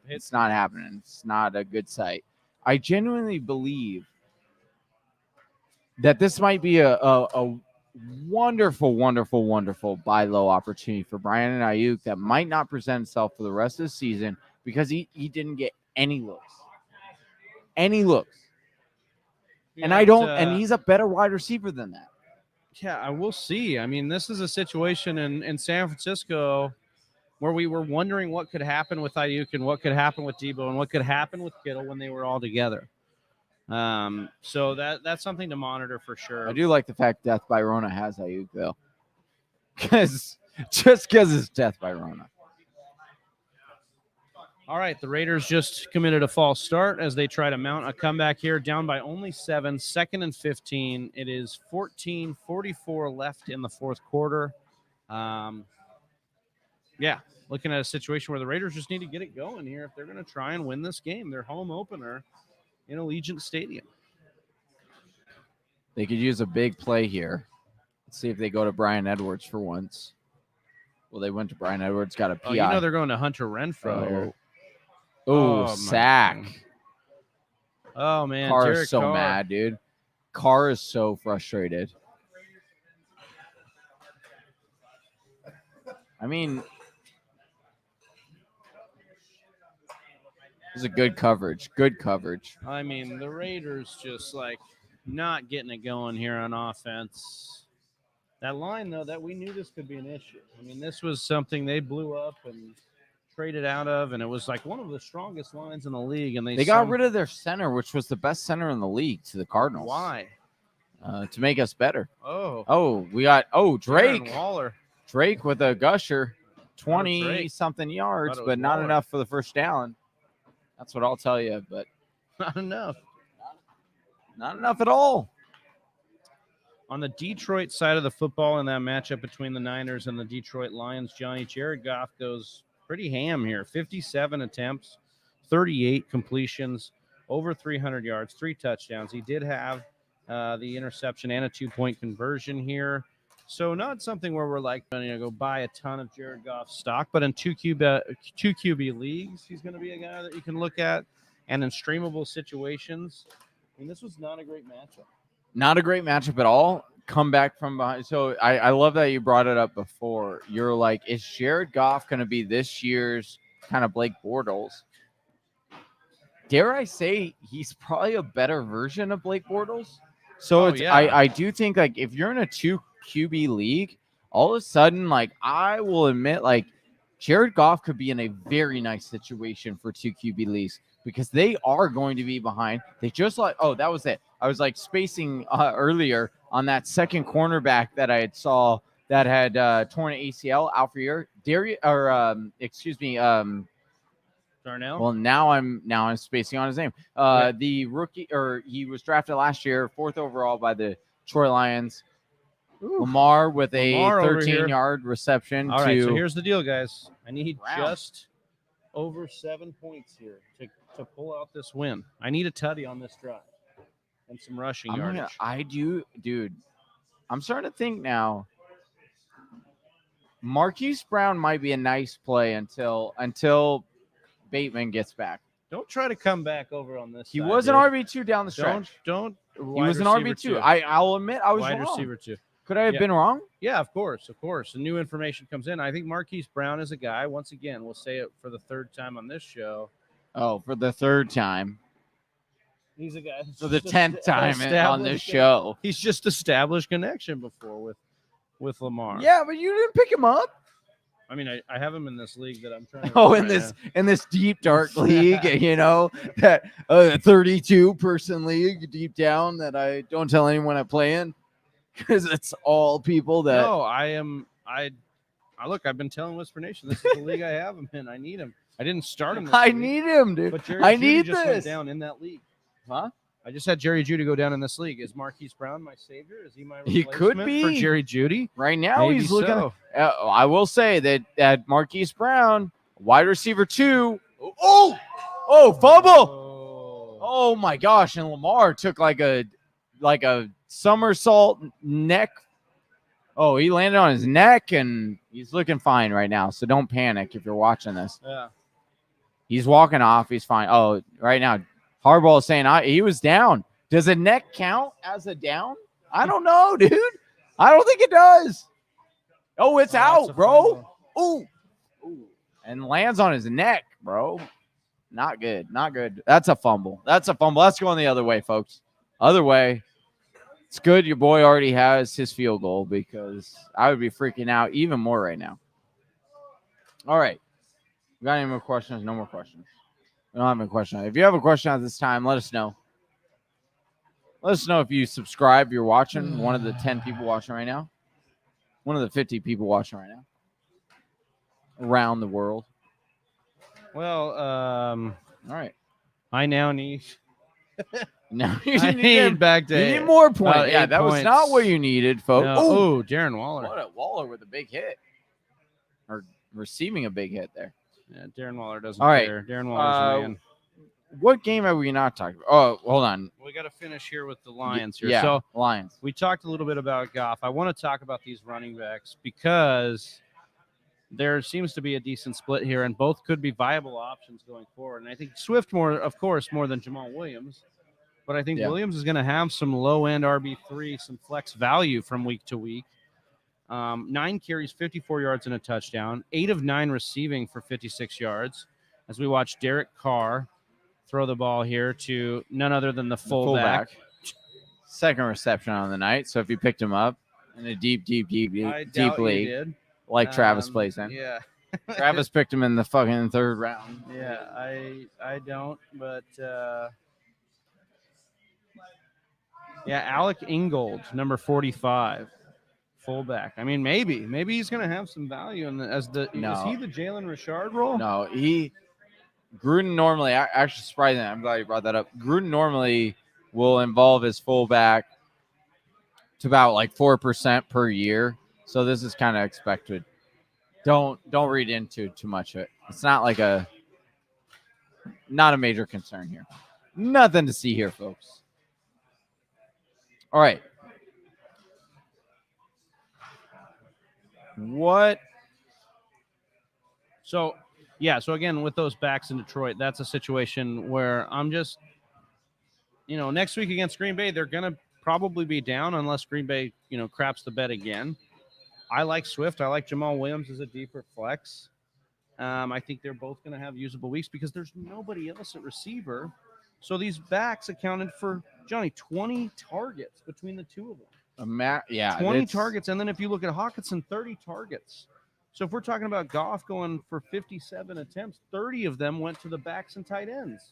it's not happening. It's not a good sight. I genuinely believe that this might be a wonderful, wonderful, wonderful buy low opportunity for Brandon Ayuk that might not present itself for the rest of the season because he didn't get any looks. And and he's a better wide receiver than that. Yeah, I will see. I mean, this is a situation in San Francisco where we were wondering what could happen with Ayuk and what could happen with Deebo and what could happen with Kittle when they were all together. So that's something to monitor for sure. I do like the fact Death by Rona has Ayuk, though. Because it's Death by Rona. All right, the Raiders just committed a false start as they try to mount a comeback here, down by only 7, 2nd and 15. It is 14:44 left in the fourth quarter. Looking at a situation where the Raiders just need to get it going here if they're going to try and win this game. Their home opener in Allegiant Stadium. They could use a big play here. Let's see if they go to Brian Edwards for once. Well, they went to Brian Edwards, got a PI. They're going to Hunter Renfrow. Sack. Man. Oh, man. Carr is so mad, dude. Carr is so frustrated. I mean, this is a good coverage. Good coverage. I mean, the Raiders just, not getting it going here on offense. That line, though, that we knew this could be an issue. I mean, this was something they blew up and traded out of, and it was like one of the strongest lines in the league. And they got rid of their center, which was the best center in the league, to the Cardinals. Why? To make us better. Oh, We got Drake. Darren Waller. Drake with a gusher, 20-something yards, but not enough for the first down. That's what I'll tell you, but not enough. Not enough at all. On the Detroit side of the football in that matchup between the Niners and the Detroit Lions, Johnny, Jared Goff goes pretty ham here. 57 attempts, 38 completions, over 300 yards, 3 touchdowns. He did have the interception and a 2-point conversion here. So not something where we're like going to go buy a ton of Jared Goff stock, but in two QB leagues, he's going to be a guy that you can look at. And in streamable situations, I mean, this was not a great matchup. Not a great matchup at all. Come back from behind. So I love that you brought it up before. You're like, is Jared Goff going to be this year's kind of Blake Bortles? Dare I say he's probably a better version of Blake Bortles? So I do think, like, if you're in a 2 QB league, all of a sudden, like, I will admit, like, Jared Goff could be in a very nice situation for 2 QB leagues because they are going to be behind. They just that was it. I was like spacing earlier on that second cornerback that I saw that had torn an ACL out for year. Darnell. Well, now I'm spacing on his name. The rookie, or he was drafted last year, 4th overall by the Detroit Lions. Ooh. Lamar with a 13-yard reception. All right, so here's the deal, guys. I need just over 7 points here to pull out this win. I need a tutty on this drive and some rushing yardage. Dude. I'm starting to think now. Marquise Brown might be a nice play until Bateman gets back. Don't try to come back over on this. He was an RB2 down the stretch. Don't. He was an RB2. I'll admit I was wide wrong. Receiver 2. Could I have been wrong? Yeah, of course. The new information comes in. I think Marquise Brown is a guy. Once again, we'll say it for the 3rd time on this show. Oh, for the 3rd time. He's a guy. For the 10th time on this show. He's just established connection before with Lamar. Yeah, but you didn't pick him up. I mean, I have him in this league that I'm trying to. In this deep dark league, that 32-person league deep down that I don't tell anyone I play in because it's all people that. No, I've been telling Whisper Nation this is the league I have him in. I need him. I didn't start him. I need him, dude. But Jerry I Jeudy need just this. went down in that league. Huh? I just had Jerry Jeudy go down in this league. Is Marquise Brown my savior? Is he my He replacement could be for Jerry Jeudy? Right now, Maybe he's looking. so. I will say that Marquise Brown, wide receiver 2. Fumble! Oh my gosh! And Lamar took like a somersault neck. Oh, he landed on his neck, and he's looking fine right now. So don't panic if you're watching this. Yeah. He's walking off. He's fine. Oh, right now, Harbaugh is saying he was down. Does a neck count as a down? I don't know, dude. I don't think it does. Oh, it's out, bro. Ooh. And lands on his neck, bro. Not good. Not good. That's a fumble. That's going the other way, folks. Other way. It's good your boy already has his field goal because I would be freaking out even more right now. All right. We got any more questions? No more questions. We don't have any questions. If you have a question at this time, let us know. Let us know if you subscribe. You're watching. One of the 10 people watching right now. One of the 50 people watching right now. Around the world. Well, all right. I now need. Now I need back to. You need more points. Yeah, that was not what you needed, folks. No. Oh, Darren Waller. What a Waller with a big hit. Or receiving a big hit there. Yeah, Darren Waller doesn't all right. care. Darren Waller's a man. What game have we not talked about? Oh, hold on. We got to finish here with the Lions here. Yeah, so Lions. We talked a little bit about Goff. I want to talk about these running backs because there seems to be a decent split here, and both could be viable options going forward. And I think Swift more than Jamal Williams. But I think Williams is going to have some low-end RB3, some flex value from week to week. 9 carries, 54 yards and a touchdown. 8 of 9 receiving for 56 yards. As we watch Derek Carr throw the ball here to none other than the fullback. Second reception on the night. So if you picked him up in a deep league, like Travis plays in. Yeah. Travis picked him in the fucking 3rd round. Yeah, I don't, but yeah, Alec Ingold, number 45, fullback. I mean, maybe he's gonna have some value in is No. he the Jalen Richard role? No, Gruden normally, actually surprising. I'm glad you brought that up. Gruden normally will involve his fullback to about like 4% per year. So this is kind of expected. Don't read into too much of it. It's not like not a major concern here. Nothing to see here, folks. All right. What? So again, with those backs in Detroit, that's a situation where I'm just, next week against Green Bay, they're going to probably be down unless Green Bay, craps the bed again. I like Swift. I like Jamal Williams as a deeper flex. I think they're both going to have usable weeks because there's nobody else at receiver. So these backs accounted for, Johnny, 20 targets between the two of them. 20 targets. And then if you look at Hawkinson, 30 targets. So if we're talking about Goff going for 57 attempts, 30 of them went to the backs and tight ends.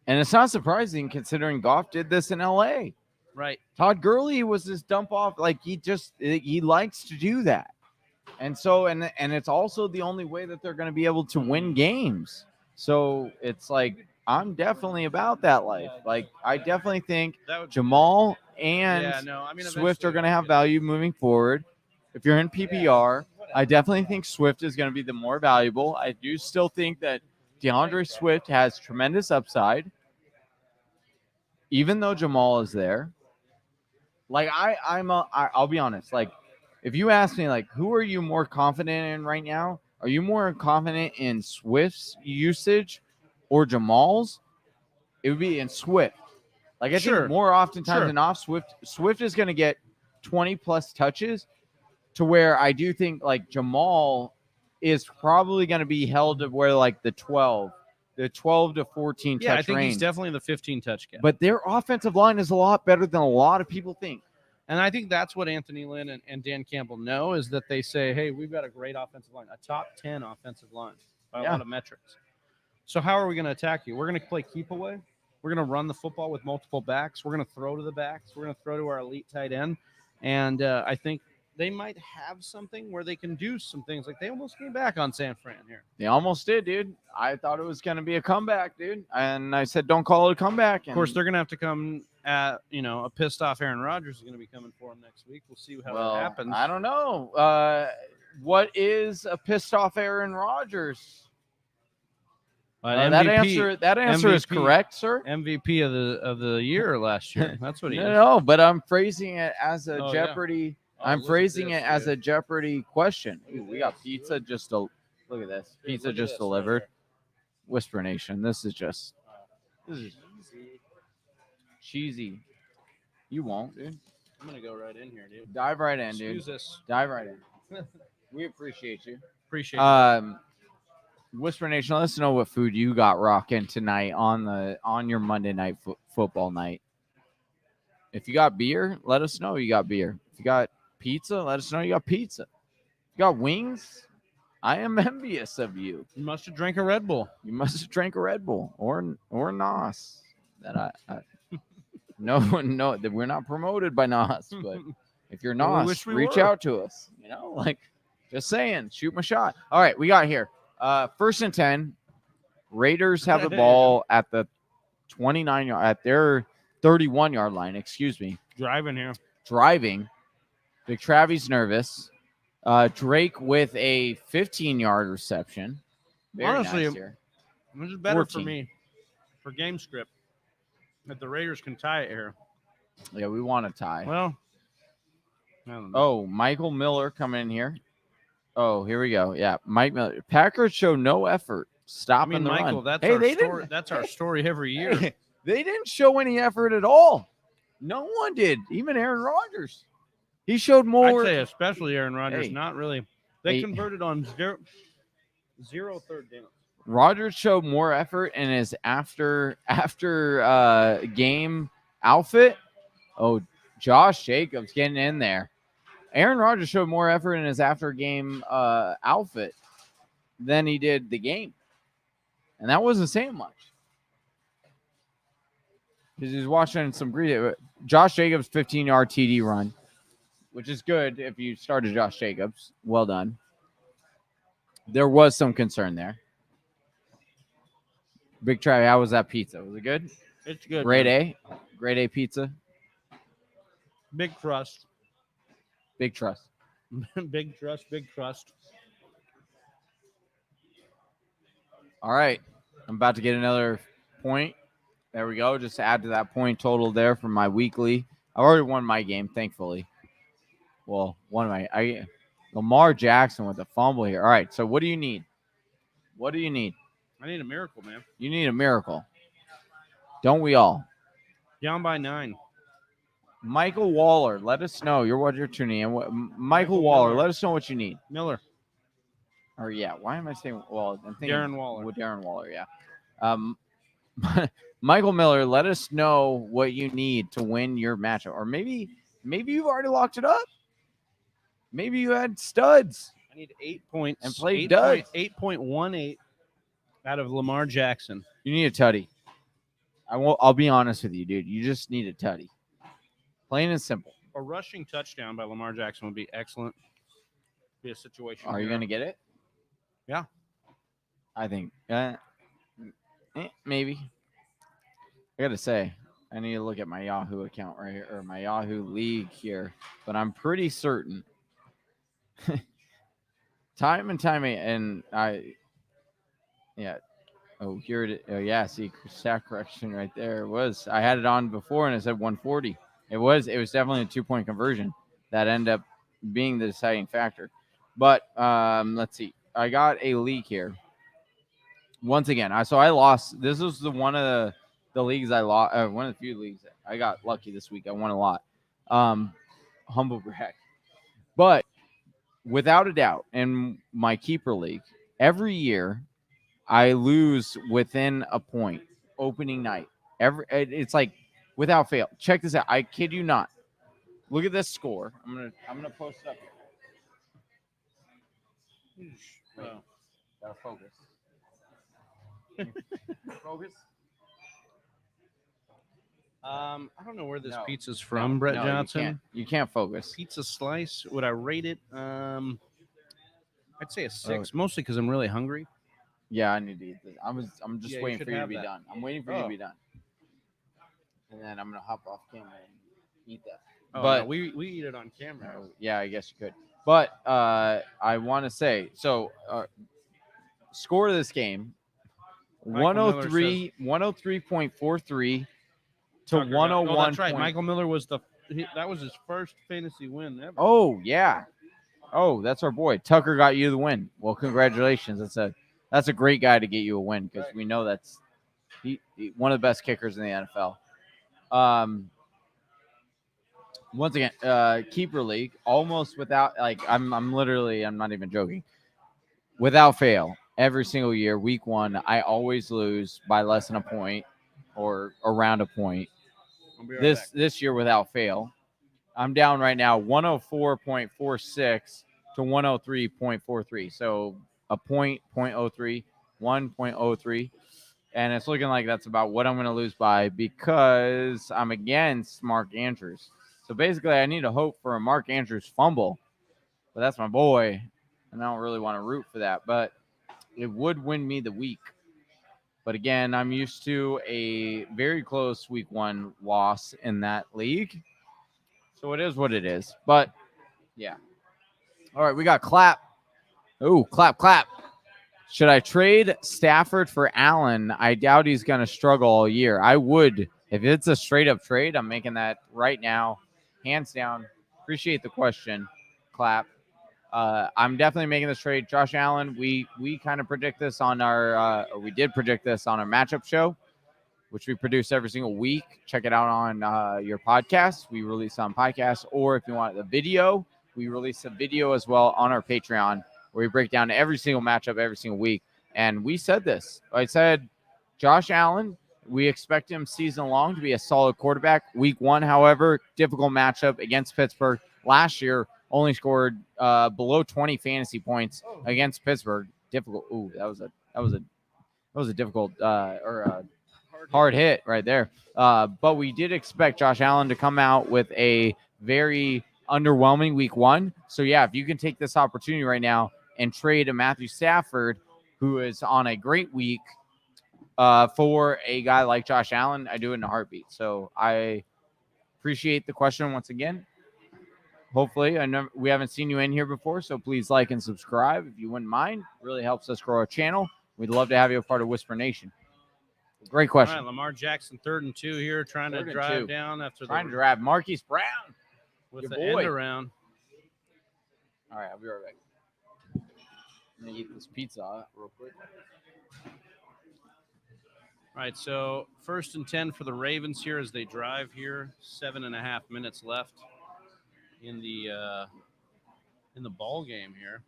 And it's not surprising considering Goff did this in L.A. Right. Todd Gurley was this dump off. Like he likes to do that. And so, and it's also the only way that they're going to be able to win games. So it's like, I'm definitely about that life. Like, I definitely think Jamal and Swift are going to have value moving forward. If you're in PPR, I definitely think Swift is going to be the more valuable. I do still think that DeAndre Swift has tremendous upside, even though Jamal is there. Like, I'll be honest. Like, if you ask me, like, who are you more confident in right now? Are you more confident in Swift's usage or Jamal's? It would be in Swift. Like, I think more oftentimes than not, Swift is going to get 20-plus touches to where I do think, like, Jamal is probably going to be held to where, like, the 12 to 14 touch range. Yeah, I think he's definitely the 15-touch guy. But their offensive line is a lot better than a lot of people think. And I think that's what Anthony Lynn and Dan Campbell know is that they say, hey, we've got a great offensive line, a top 10 offensive line by a lot of metrics. So how are we going to attack you? We're going to play keep away. We're going to run the football with multiple backs. We're going to throw to the backs. We're going to throw to our elite tight end. And I think they might have something where they can do some things. Like they almost came back on San Fran here. They almost did, dude. I thought it was going to be a comeback, dude. And I said, don't call it a comeback. And of course, they're going to have to come at, a pissed off Aaron Rodgers is going to be coming for him next week. We'll see how that happens. I don't know. What is a pissed off Aaron Rodgers? That answer is correct, sir. MVP of the year last year. That's what he is. No, but I'm phrasing it as a Jeopardy. I'm phrasing it as a Jeopardy question. Ooh, we got pizza look at this. Pizza just delivered. Whisper Nation. This is cheesy. You won't, dude. I'm gonna go right in here, dude. Dive right in, dude. Excuse us. Dive right in. We appreciate you. Appreciate you. Whisper Nation, let us know what food you got rocking tonight on your Monday night football night. If you got beer, let us know you got beer. If you got pizza, let us know you got pizza. If you got wings, I am envious of you. You must have drank a Red Bull. You must have drank a Red Bull or NOS. That no, that we're not promoted by NOS, but if you're NOS, reach out to us. Like just saying, shoot my shot. All right, we got here. 1st and 10. Raiders have the ball at the 29 yard at their 31-yard line. Excuse me. Driving. Big Travis nervous. Drake with a 15-yard reception. Very honestly, nice here. This is better 14. for me for game script that the Raiders can tie it here. Yeah, we want to tie. Well, I don't know. Oh, Michael Miller coming in here. Oh, here we go. Yeah, Mike Miller. Packers show no effort stopping the Michael, run. That's our story every year. Hey, they didn't show any effort at all. No one did. Even Aaron Rodgers. He showed more. I'd say especially Aaron Rodgers. Not really. They converted on zero third downs. Rodgers showed more effort in his after game outfit. Oh, Josh Jacobs getting in there. Aaron Rodgers showed more effort in his after game outfit than he did the game. And that wasn't saying much. Because he was watching some great. Josh Jacobs' 15-yard TD run, which is good if you started Josh Jacobs. Well done. There was some concern there. Big Try, how was that pizza? Was it good? It's good. Grade man. A. Grade A pizza. Big trust. Big trust. Big trust. Big trust. All right. I'm about to get another point. There we go. Just to add to that point total there for my weekly. I already won my game, thankfully. Well, Lamar Jackson with a fumble here. All right. So what do you need? What do you need? I need a miracle, man. You need a miracle. Don't we all? Down by 9. Michael Waller, let us know. You're tuning in. Michael Waller, Miller. let us know what you need. Miller. Or yeah, why am I saying? Well, I'm thinking Darren Waller. With Darren Waller, yeah. Michael Miller, let us know what you need to win your matchup, or maybe you've already locked it up. Maybe you had studs. I need 8 points and played duds. 8.18 out of Lamar Jackson. You need a tutty. I'll be honest with you, dude. You just need a tutty. Plain and simple. A rushing touchdown by Lamar Jackson would be excellent. Be a situation. Are you going to get it? Yeah. I think. Maybe. I got to say, I need to look at my Yahoo account right here, or my Yahoo League here, but I'm pretty certain. Time and time, and yeah. Oh, here it is. Oh, yeah. See, stat correction right there. It was. I had it on before, and it said 140. It was definitely a 2-point conversion that ended up being the deciding factor. But let's see. I got a league here. Once again, I lost. This was one of the leagues I lost. One of the few leagues I got lucky this week. I won a lot. Humble brag. But without a doubt, in my keeper league, every year I lose within a point opening night. It's like without fail. Check this out. I kid you not. Look at this score. I'm gonna post it up here. Wow. Gotta focus. Focus. I don't know where this pizza's from, Brett Johnson. You can't focus. Pizza slice. Would I rate it? I'd say a 6, mostly because I'm really hungry. Yeah, I need to eat this. I'm just waiting for you to be that. done. I'm waiting for you to be done. And then I'm gonna hop off camera and eat that. Oh, but no, we eat it on camera. Yeah, I guess you could. But I want to say, so score of this game, 103.43 to 101. Oh, that's right. Michael Miller was that was his first fantasy win ever. Oh, yeah. Oh, that's our boy. Tucker got you the win. Well, congratulations. That's a great guy to get you a win, because we know that's he one of the best kickers in the NFL. Once again, keeper league, almost without, like, I'm not even joking. Without fail, every single year, week 1, I always lose by less than a point or around a point. This year, without fail, I'm down right now 104.46 to 103.43. So a point, 0.03, 1.03. And it's looking like that's about what I'm going to lose by, because I'm against Mark Andrews. So basically, I need to hope for a Mark Andrews fumble, but that's my boy, and I don't really want to root for that. But it would win me the week. But again, I'm used to a very close week 1 loss in that league, so it is what it is. But yeah, all right, we got clap. Oh, clap. Should I trade Stafford for Allen? I doubt he's going to struggle all year. I would. If it's a straight-up trade, I'm making that right now. Hands down. Appreciate the question. Clap. I'm definitely making this trade. Josh Allen, we kind of predict this on our we did predict this on our matchup show, which we produce every single week. Check it out on your podcast. We release on podcast. Or if you want the video, we release a video as well on our Patreon, where we break down every single matchup every single week. And we said this. I said, Josh Allen, we expect him season long to be a solid quarterback. Week 1, however, difficult matchup against Pittsburgh. Last year, only scored below 20 fantasy points against Pittsburgh. difficult. Ooh, that was a difficult hard hit right there. But we did expect Josh Allen to come out with a very underwhelming week 1. So yeah, if you can take this opportunity right now and trade a Matthew Stafford, who is on a great week, for a guy like Josh Allen, I do it in a heartbeat. So I appreciate the question once again. Hopefully, we haven't seen you in here before, so please like and subscribe if you wouldn't mind. It really helps us grow our channel. We'd love to have you a part of Whisper Nation. Great question. All right, Lamar Jackson, 3rd and 2 here, trying to drive down after trying to drive Marquise Brown with your the boy. end around. All right, I'll be right back. I'm gonna eat this pizza real quick. All right, so 1st and 10 for the Ravens here as they drive here. 7.5 minutes left in the ball game here,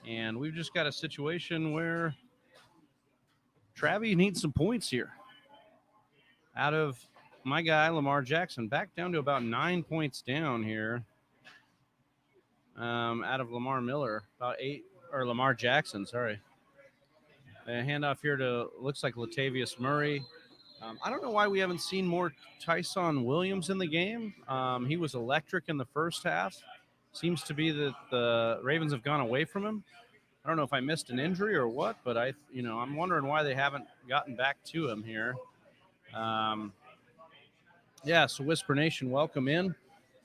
and we've just got a situation where Travie needs some points here. Out of my guy Lamar Jackson, back down to about 9 points down here. Out of Lamar Miller, about 8 or Lamar Jackson, sorry. A handoff here to looks like Latavius Murray. I don't know why we haven't seen more Tyson Williams in the game. He was electric in the first half. Seems to be that the Ravens have gone away from him. I don't know if I missed an injury or what, but I'm wondering why they haven't gotten back to him here. So Whisper Nation, welcome in.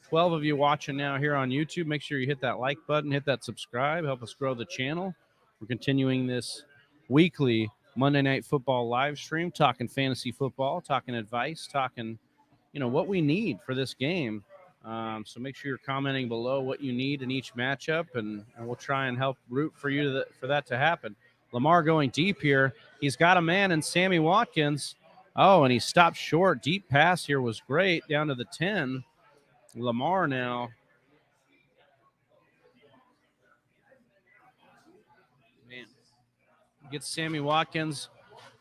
12 of you watching now here on YouTube. Make sure you hit that like button, hit that subscribe, help us grow the channel. We're continuing this weekly Monday Night Football live stream, talking fantasy football, talking advice, talking, what we need for this game. So make sure you're commenting below what you need in each matchup, and we'll try and help root for you for that to happen. Lamar going deep here. He's got a man in Sammy Watkins. Oh, and he stopped short. Deep pass here was great down to the 10. Lamar now. Man. Gets Sammy Watkins.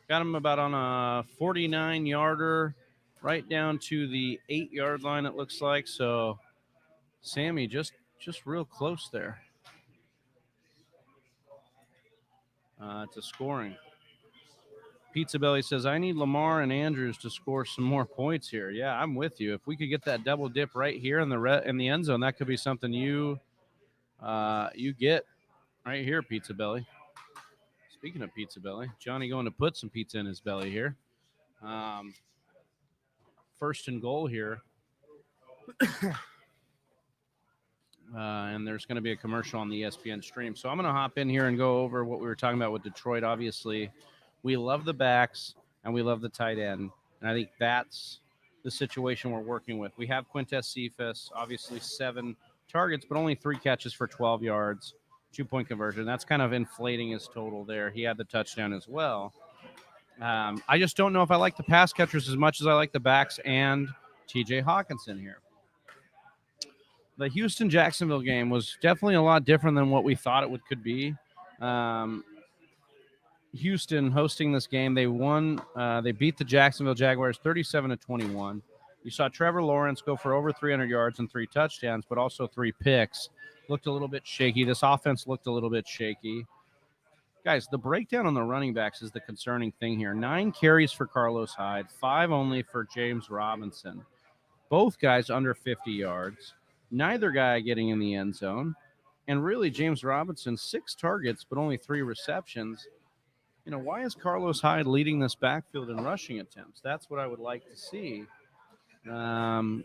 Got him about on a 49-yarder, right down to the 8-yard line, it looks like. So Sammy just real close there to scoring. Pizza Belly says, I need Lamar and Andrews to score some more points here. Yeah, I'm with you. If we could get that double dip right here in the end zone, that could be something you get right here, Pizza Belly. Speaking of Pizza Belly, Johnny going to put some pizza in his belly here. 1st and goal here. And there's going to be a commercial on the ESPN stream. So I'm going to hop in here and go over what we were talking about with Detroit. Obviously, we love the backs and we love the tight end. And I think that's the situation we're working with. We have Quintez Cephas, obviously 7 targets, but only 3 catches for 12 yards, 2-point conversion. That's kind of inflating his total there. He had the touchdown as well. I just don't know if I like the pass catchers as much as I like the backs and TJ Hawkinson here. The Houston-Jacksonville game was definitely a lot different than what we thought it could be. Houston hosting this game, they won. They beat the Jacksonville Jaguars 37-21. You saw Trevor Lawrence go for over 300 yards and 3 touchdowns, but also 3 picks. Looked a little bit shaky. This offense looked a little bit shaky. Guys, the breakdown on the running backs is the concerning thing here. 9 carries for Carlos Hyde, 5 only for James Robinson. Both guys under 50 yards. Neither guy getting in the end zone. And really, James Robinson, 6 targets, but only 3 receptions. Why is Carlos Hyde leading this backfield in rushing attempts? That's what I would like to see. I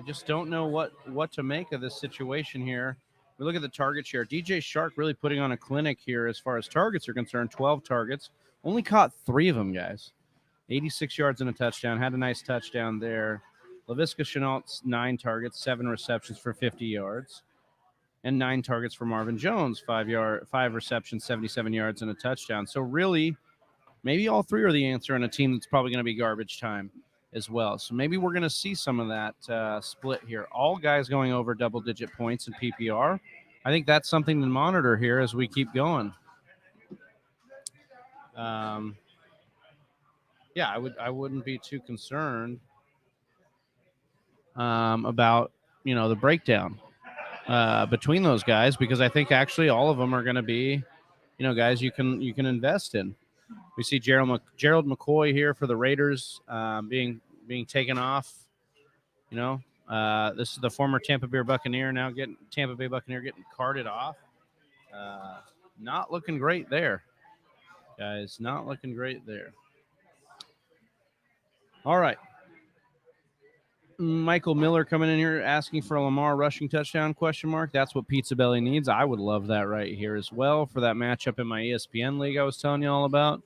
just don't know what to make of this situation here. We look at the target share. DJ Shark really putting on a clinic here as far as targets are concerned. 12 targets. Only caught 3 of them, guys. 86 yards and a touchdown. Had a nice touchdown there. Laviska Shenault, 9 targets, 7 receptions for 50 yards. And 9 targets for Marvin Jones, 5 receptions, 77 yards, and a touchdown. So really, maybe all 3 are the answer in a team that's probably going to be garbage time as well. So maybe we're going to see some of that split here. All guys going over double-digit points in PPR. I think that's something to monitor here as we keep going. I wouldn't be too concerned about the breakdown. between those guys, because I think actually all of them are going to be, guys you can invest in. We see Gerald McCoy here for the Raiders being taken off. This is the former Tampa Bay Buccaneer getting carted off. Not looking great there, guys. Not looking great there. All right. Michael Miller coming in here asking for a Lamar rushing touchdown ? That's what Pizza Belly needs. I would love that right here as well for that matchup in my ESPN league I was telling you all about.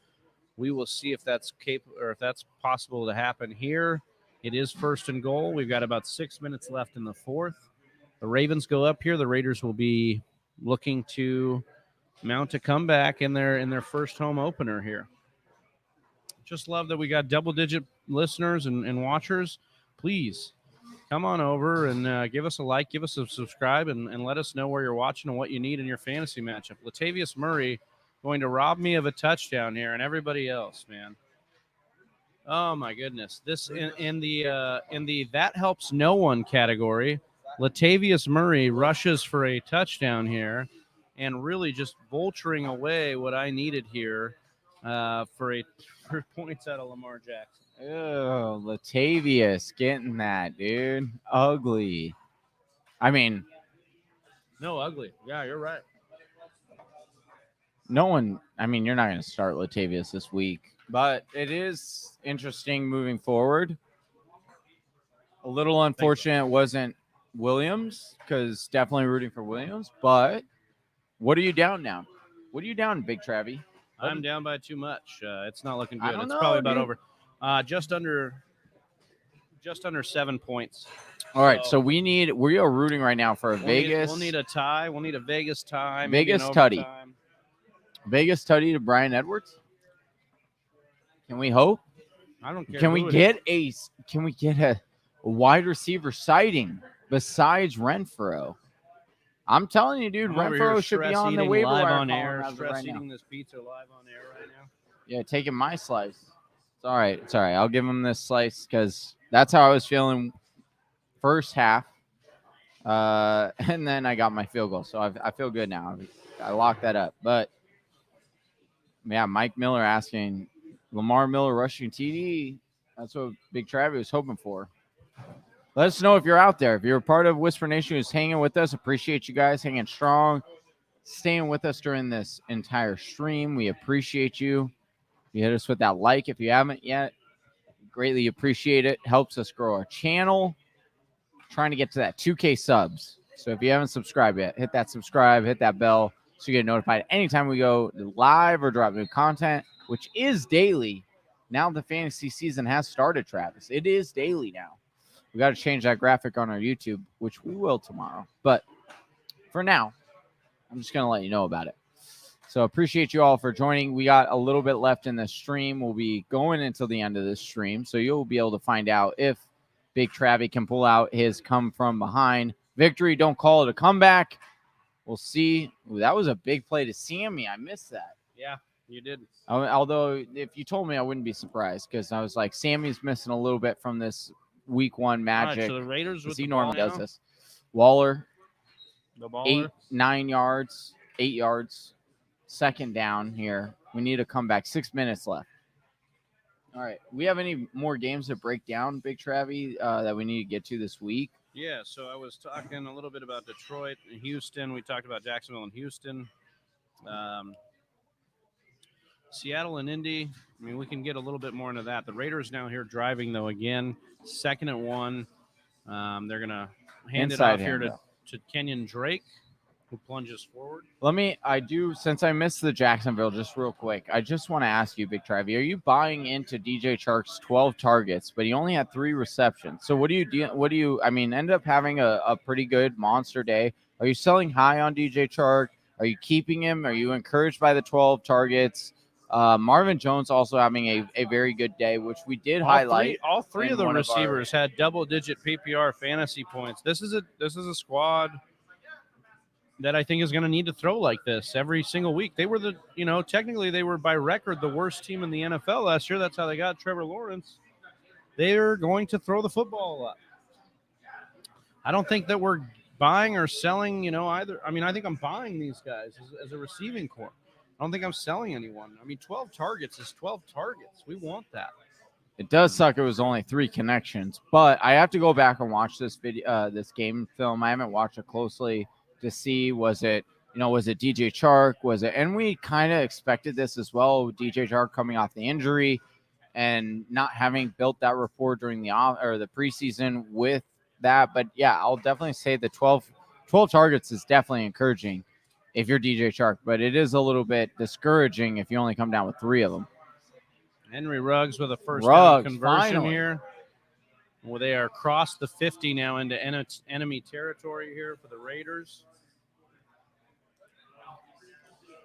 We will see if that's capable or if that's possible to happen here. It is 1st and goal. We've got about 6 minutes left in the 4th. The Ravens go up here. The Raiders will be looking to mount a comeback in their first home opener here. Just love that we got double-digit listeners and watchers. Please come on over and give us a like, give us a subscribe, and let us know where you're watching and what you need in your fantasy matchup. Latavius Murray going to rob me of a touchdown here, and everybody else, man. Oh my goodness! This in the that helps no one category. Latavius Murray rushes for a touchdown here, and really just vulturing away what I needed here for points out of Lamar Jackson. Oh, Latavius getting that, dude. Ugly. I mean, no, ugly. Yeah, you're right. No one, I mean, you're not going to start Latavius this week, but it is interesting moving forward. A little unfortunate it wasn't Williams, because definitely rooting for Williams, but what are you down now? What are you down, Big Travie? I'm down by too much. It's not looking good. It's know, probably about dude. over. Just under 7 points. All right, so we are rooting right now for a Vegas. We'll need a tie. We'll need a Vegas tie. Vegas tutty. Vegas tutty to Brian Edwards. Can we hope? I don't care. Can we get a wide receiver sighting besides Renfro? I'm telling you, dude, Renfro should be on the waiver wire on air. Stress eating this pizza live on air right now. Yeah, taking my slice. It's all right. It's all right. I'll give him this slice because that's how I was feeling first half. And then I got my field goal. So I feel good now. I locked that up. But, yeah, Mike Miller asking, Lamar Miller rushing TD. That's what Big Travie was hoping for. Let us know if you're out there. If you're a part of Whisper Nation who's hanging with us, appreciate you guys hanging strong, staying with us during this entire stream. We appreciate you. You hit us with that like if you haven't yet. Greatly appreciate it. Helps us grow our channel. Trying to get to that 2K subs. So if you haven't subscribed yet, hit that subscribe, hit that bell so you get notified anytime we go live or drop new content, which is daily. Now the fantasy season has started, Travis. It is daily now. We got to change that graphic on our YouTube, which we will tomorrow. But for now, I'm just going to let you know about it. So appreciate you all for joining. We got a little bit left in the stream. We'll be going until the end of this stream. So you'll be able to find out if Big Travie can pull out his come from behind victory. Don't call it a comeback. We'll see. Ooh, that was a big play to Sammy. I missed that. Yeah, you did. Although if you told me, I wouldn't be surprised because I was like, Sammy's missing a little bit from this week one magic. Right, so the Raiders with he the normally ball does now? this. Waller, The baller. 8 yards, second down here. We need a comeback. 6 minutes left. All right. We have any more games to break down, Big Travie, that we need to get to this week? Yeah, so I was talking a little bit about Detroit and Houston. We talked about Jacksonville and Houston. Seattle and Indy. I mean, we can get a little bit more into that. The Raiders now here driving, though, again. 2nd and 1. They're going to hand it off here to Kenyon Drake, who plunges forward. Since I missed the Jacksonville, just real quick, I just want to ask you, Big Travie, are you buying into DJ Chark's 12 targets, but he only had 3 receptions? So what do you ended up having a pretty good monster day. Are you selling high on DJ Chark? Are you keeping him? Are you encouraged by the 12 targets? Marvin Jones also having a very good day, which we did highlight. All three of the receivers had double-digit PPR fantasy points. This is a squad that I think is going to need to throw like this every single week. They were technically they were by record the worst team in the NFL last year. That's how they got Trevor Lawrence. They're going to throw the football a lot. I don't think that we're buying or selling, either. I mean, I think I'm buying these guys as a receiving corps. I don't think I'm selling anyone. I mean, 12 targets is 12 targets. We want that. It does suck. It was only 3 connections, but I have to go back and watch this video, this game film. I haven't watched it closely to see was it DJ Chark? Was it? And we kind of expected this as well. DJ Chark coming off the injury and not having built that rapport during the preseason with that. But yeah, I'll definitely say the 12 targets is definitely encouraging if you're DJ Chark, but it is a little bit discouraging if you only come down with 3 of them. Henry Ruggs with a first down conversion here. Well, they are across the 50 now into enemy territory here for the Raiders.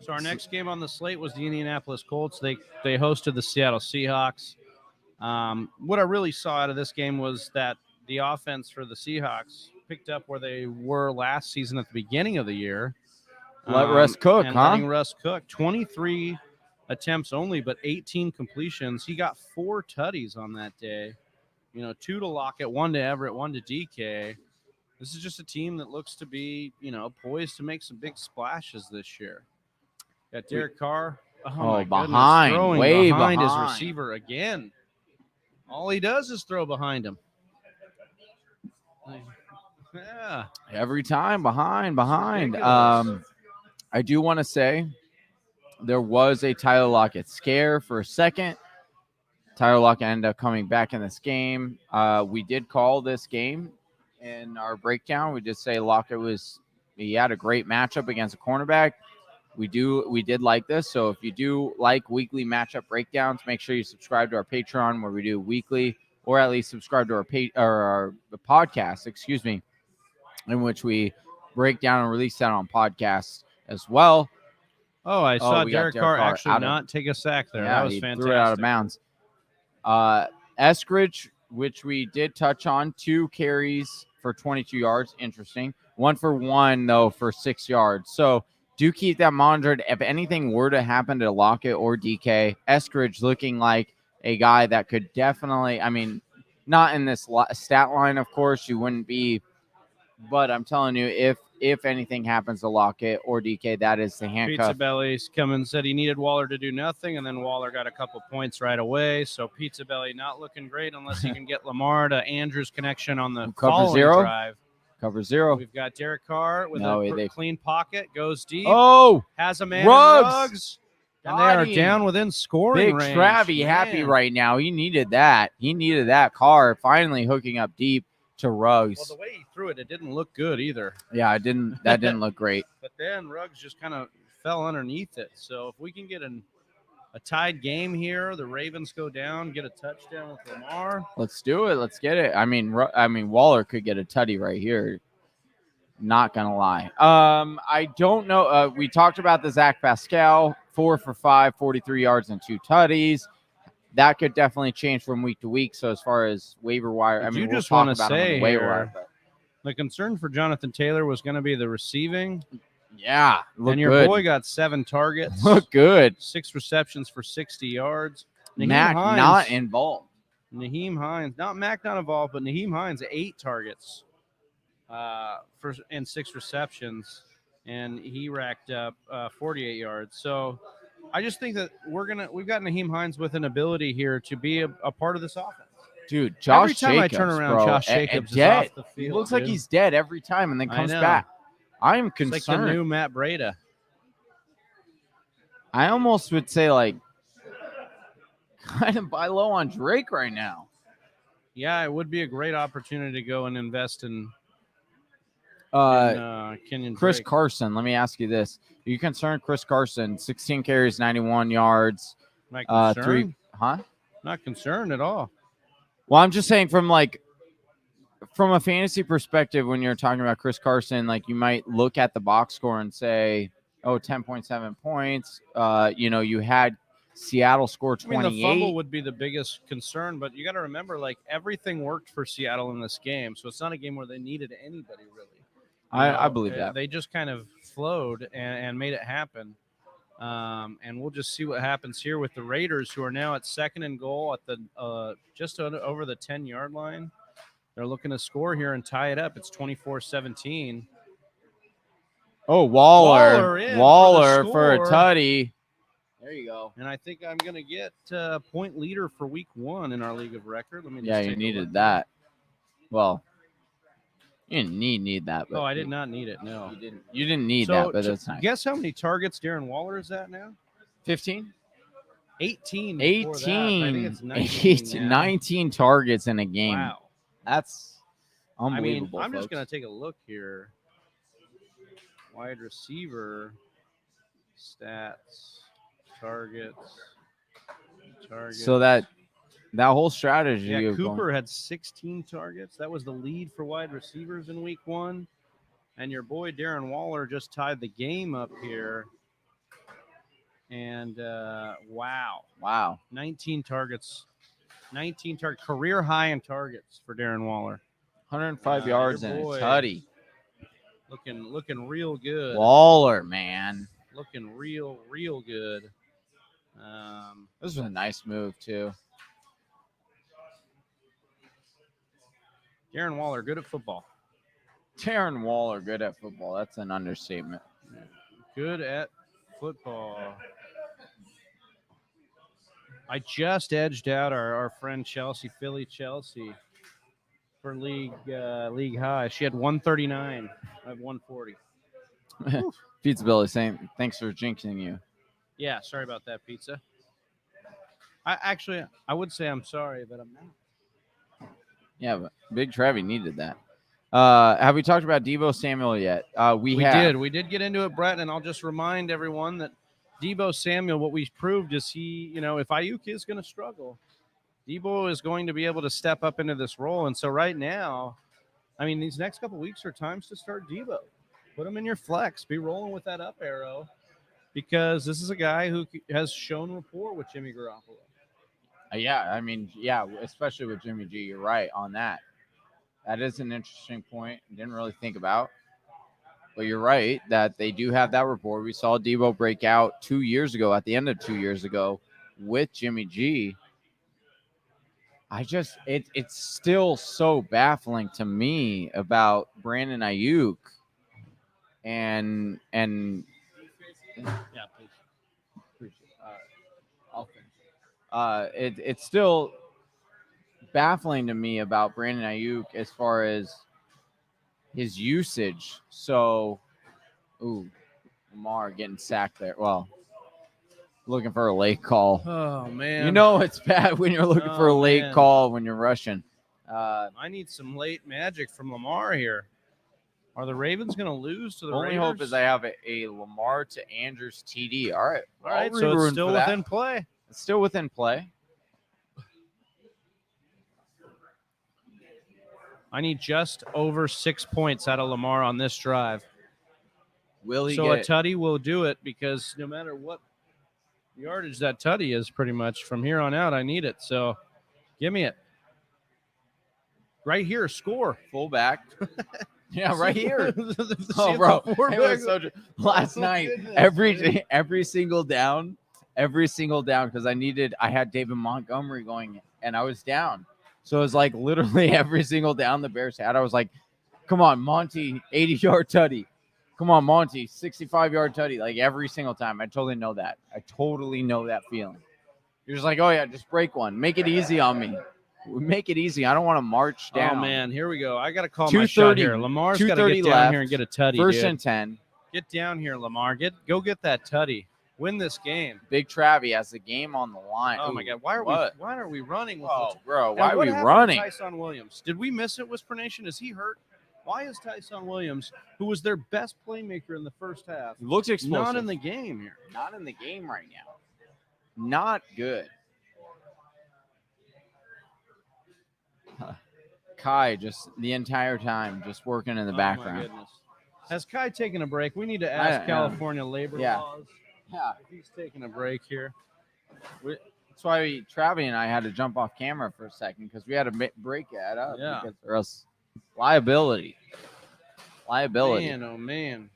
So our next game on the slate was the Indianapolis Colts. They hosted the Seattle Seahawks. What I really saw out of this game was that the offense for the Seahawks picked up where they were last season at the beginning of the year. Let Russ cook, letting Russ cook. 23 attempts only, but 18 completions. He got 4 tutties on that day. 2 to Lockett, 1 to Everett, 1 to DK. This is just a team that looks to be, poised to make some big splashes this year. Got Derek Carr. Oh my goodness, way behind his receiver again. All he does is throw behind him. Yeah. Every time behind. I do want to say there was a Tyler Lockett scare for a second. Tyler Lockett ended up coming back in this game. We did call this game in our breakdown. We did say Lockett he had a great matchup against a cornerback. We did like this. So if you do like weekly matchup breakdowns, make sure you subscribe to our Patreon where we do weekly, or at least subscribe to our podcast, in which we break down and release that on podcasts as well. Oh, I saw Derek Carr actually not take a sack there. Yeah, that was he fantastic. Threw it out of bounds. Eskridge, which we did touch on, 2 carries for 22 yards. Interesting. 1 for 1, though, for 6 yards. So do keep that monitored. If anything were to happen to Lockett or DK, Eskridge looking like a guy that could definitely, not in this stat line, of course, you wouldn't be, but I'm telling you, if anything happens to Lockett or DK, that is the handcuff. Pizza Belly's come and said he needed Waller to do nothing, and then Waller got a couple points right away. So Pizza Belly not looking great unless he can get Lamar to Andrews' connection on the following drive. Cover 0. We've got Derek Carr with a clean pocket, goes deep. Oh, has a man Ruggs. And they are down within scoring range. Big Travie happy right now. He needed that. Carr finally hooking up deep to Ruggs. Well, the way he threw it, it didn't look good either. Yeah, that didn't look great. But then Ruggs just kind of fell underneath it. So if we can get a tied game here, the Ravens go down, get a touchdown with Lamar. Let's do it. Let's get it. Waller could get a tutty right here. Not gonna lie. I don't know. We talked about the Zach Pascal, 4 for 5, 43 yards and 2 tutties. That could definitely change from week to week. So as far as waiver wire, you just want to say here, the concern for Jonathan Taylor was going to be the receiving. Yeah, and your boy got 7 targets. Look good. 6 receptions for 60 yards. Mac Hines, not involved. Naheem Hines, Mac not involved, but Naheem Hines 8 targets and 6 receptions, and he racked up 48 yards. So I just think that we've got Naheem Hines with an ability here to be a part of this offense. Dude, Josh Jacobs, every time I turn around, Josh Jacobs is off the field. He looks like he's dead every time and then comes back. I'm concerned. It's like the new Matt Breida. I almost would say kind of buy low on Drake right now. Yeah, it would be a great opportunity to go and invest in Kenyon Chris Drake. Carson. Let me ask you this: are you concerned? Chris Carson, 16 carries, 91 yards. Not concerned. 3. Not concerned at all. Well, I'm just saying from a fantasy perspective, when you're talking about Chris Carson, you might look at the box score and say, oh, 10.7 points. You had Seattle score 28. The fumble would be the biggest concern, but you got to remember, everything worked for Seattle in this game. So it's not a game where they needed anybody really. I believe that. They just kind of flowed and made it happen. And we'll just see what happens here with the Raiders, who are now at 2nd and goal at the just over the 10-yard line. They're looking to score here and tie it up. It's 24-17. Oh, Waller. in Waller for for the a score. tutty. There you go. And I think I'm going to get point leader for week 1 in our league of record. Let me just Yeah, take you a needed look. that. Well, you didn't need that. But Oh, I did not need it. No. You didn't need So, that, but that's nice. Guess how many targets Darren Waller is at now? 15? 18. before that. I think it's 19 now. 19 targets in a game. Wow. That's unbelievable. I mean, I'm just folks. going to take a look here. Wide receiver stats, targets. So that whole strategy. Yeah, of Cooper going, had 16 targets. That was the lead for wide receivers in week 1. And your boy Darren Waller just tied the game up here. And wow. 19 targets. 19 targets. Career high in targets for Darren Waller. 105 yards and a boy. tutty. Looking real good. Waller, man. Looking real good. This was a nice move, too. Darren Waller, good at football. Darren Waller, good at football. That's an understatement. Good at football. I just edged out our friend Chelsea, Philly Chelsea, for league high. She had 139. I have 140. Pizza Billy saying, thanks for jinxing you. Yeah, sorry about that, Pizza. I would say I'm sorry, but I'm not. Yeah, but Big Trevi needed that. Have we talked about Deebo Samuel yet? We have. We did get into it, Brett, and I'll just remind everyone that Deebo Samuel, what we proved is he, if Ayuk is going to struggle, Deebo is going to be able to step up into this role. And so right now, I mean, these next couple weeks are times to start Deebo. Put him in your flex. Be rolling with that up arrow because this is a guy who has shown rapport with Jimmy Garoppolo. Especially with Jimmy G. You're right on that. That is an interesting point. Didn't really think about. But you're right that they do have that rapport. We saw Deebo break out 2 years ago, at the end of 2 years ago, with Jimmy G. It's still so baffling to me about Brandon Ayuk and Yeah, please. Appreciate it. I'll finish. It's still baffling to me about Brandon Ayuk as far as his usage. So, Lamar getting sacked there. Well, looking for a late call. Oh, man. You know it's bad when you're looking for a late call when you're rushing. I need some late magic from Lamar here. Are the Ravens going to lose to the only Raiders? hope is I have a Lamar to Andrews TD. All right. So it's still within play. It's still within play. I need just over 6 points out of Lamar on this drive. Will he So get a tutty will do it because no matter what yardage that tutty is, pretty much from here on out, I need it. So give me it. Right here, score. fullback? Yeah, right here. See Oh, if bro. the quarterback- Last night, every single down, because I had David Montgomery going, and I was down. So it was like literally every single down the Bears had. I was like, come on, Monty, 80-yard tutty. Come on, Monty, 65-yard tutty. Like every single time. I totally know that. I totally know that feeling. You're just like, oh, yeah, just break one. Make it easy on me. Make it easy. I don't want to march down. Oh, man, here we go. I got to call my shot here. Lamar's got to get down here and get a tutty, First dude. and 10. Get down here, Lamar. Go get that tutty. Win this game. Big Travie has the game on the line. Oh, my God. Why are we running with Oh, this? bro, And why are what we happened to running? Tyson Williams. Did we miss it, Whisper Nation? Is he hurt? Why is Tyson Williams, who was their best playmaker in the first half, Looks explosive. not in the game here? Not in the game right now. Not good. Kai just the entire time just working in the My background. goodness. Has Kai taken a break? We need to ask California labor laws Yeah. if he's taking a break here. That's why Travie and I had to jump off camera for a second because we had to break that up. Yeah. Because or else liability. Man, oh, man.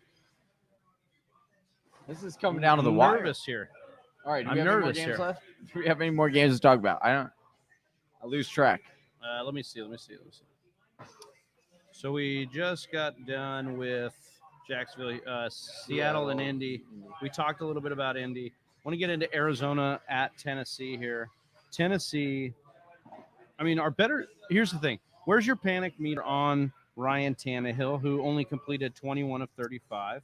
This is coming down to the I'm wire. nervous here. All right. Do I'm we have any more nervous games here. left? Do we have any more games to talk about? I lose track. Let me see. So we just got done with Jacksonville, Seattle, and Indy. We talked a little bit about Indy. Want to get into Arizona at Tennessee here. Tennessee, here's the thing. Where's your panic meter on Ryan Tannehill, who only completed 21 of 35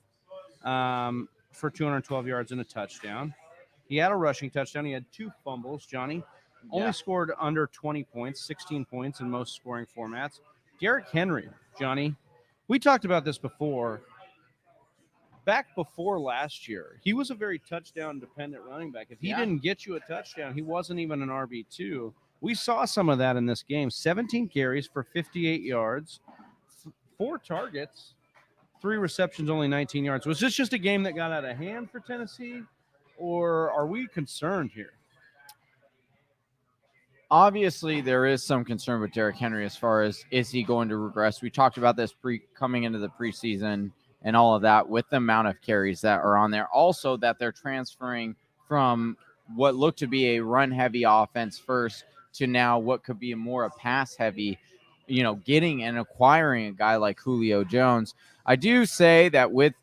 for 212 yards and a touchdown? He had a rushing touchdown. He had 2 fumbles, Johnny. Only scored under 20 points, 16 points in most scoring formats. Derrick Henry, Johnny, we talked about this before. Back before last year, he was a very touchdown-dependent running back. If he didn't get you a touchdown, he wasn't even an RB2. We saw some of that in this game. 17 carries for 58 yards, 4 targets, 3 receptions, only 19 yards. Was this just a game that got out of hand for Tennessee, or are we concerned here? Obviously, there is some concern with Derrick Henry as far as is he going to regress. We talked about this coming into the preseason and all of that with the amount of carries that are on there. Also, that they're transferring from what looked to be a run-heavy offense first to now what could be more a pass-heavy, getting and acquiring a guy like Julio Jones. I do say that with,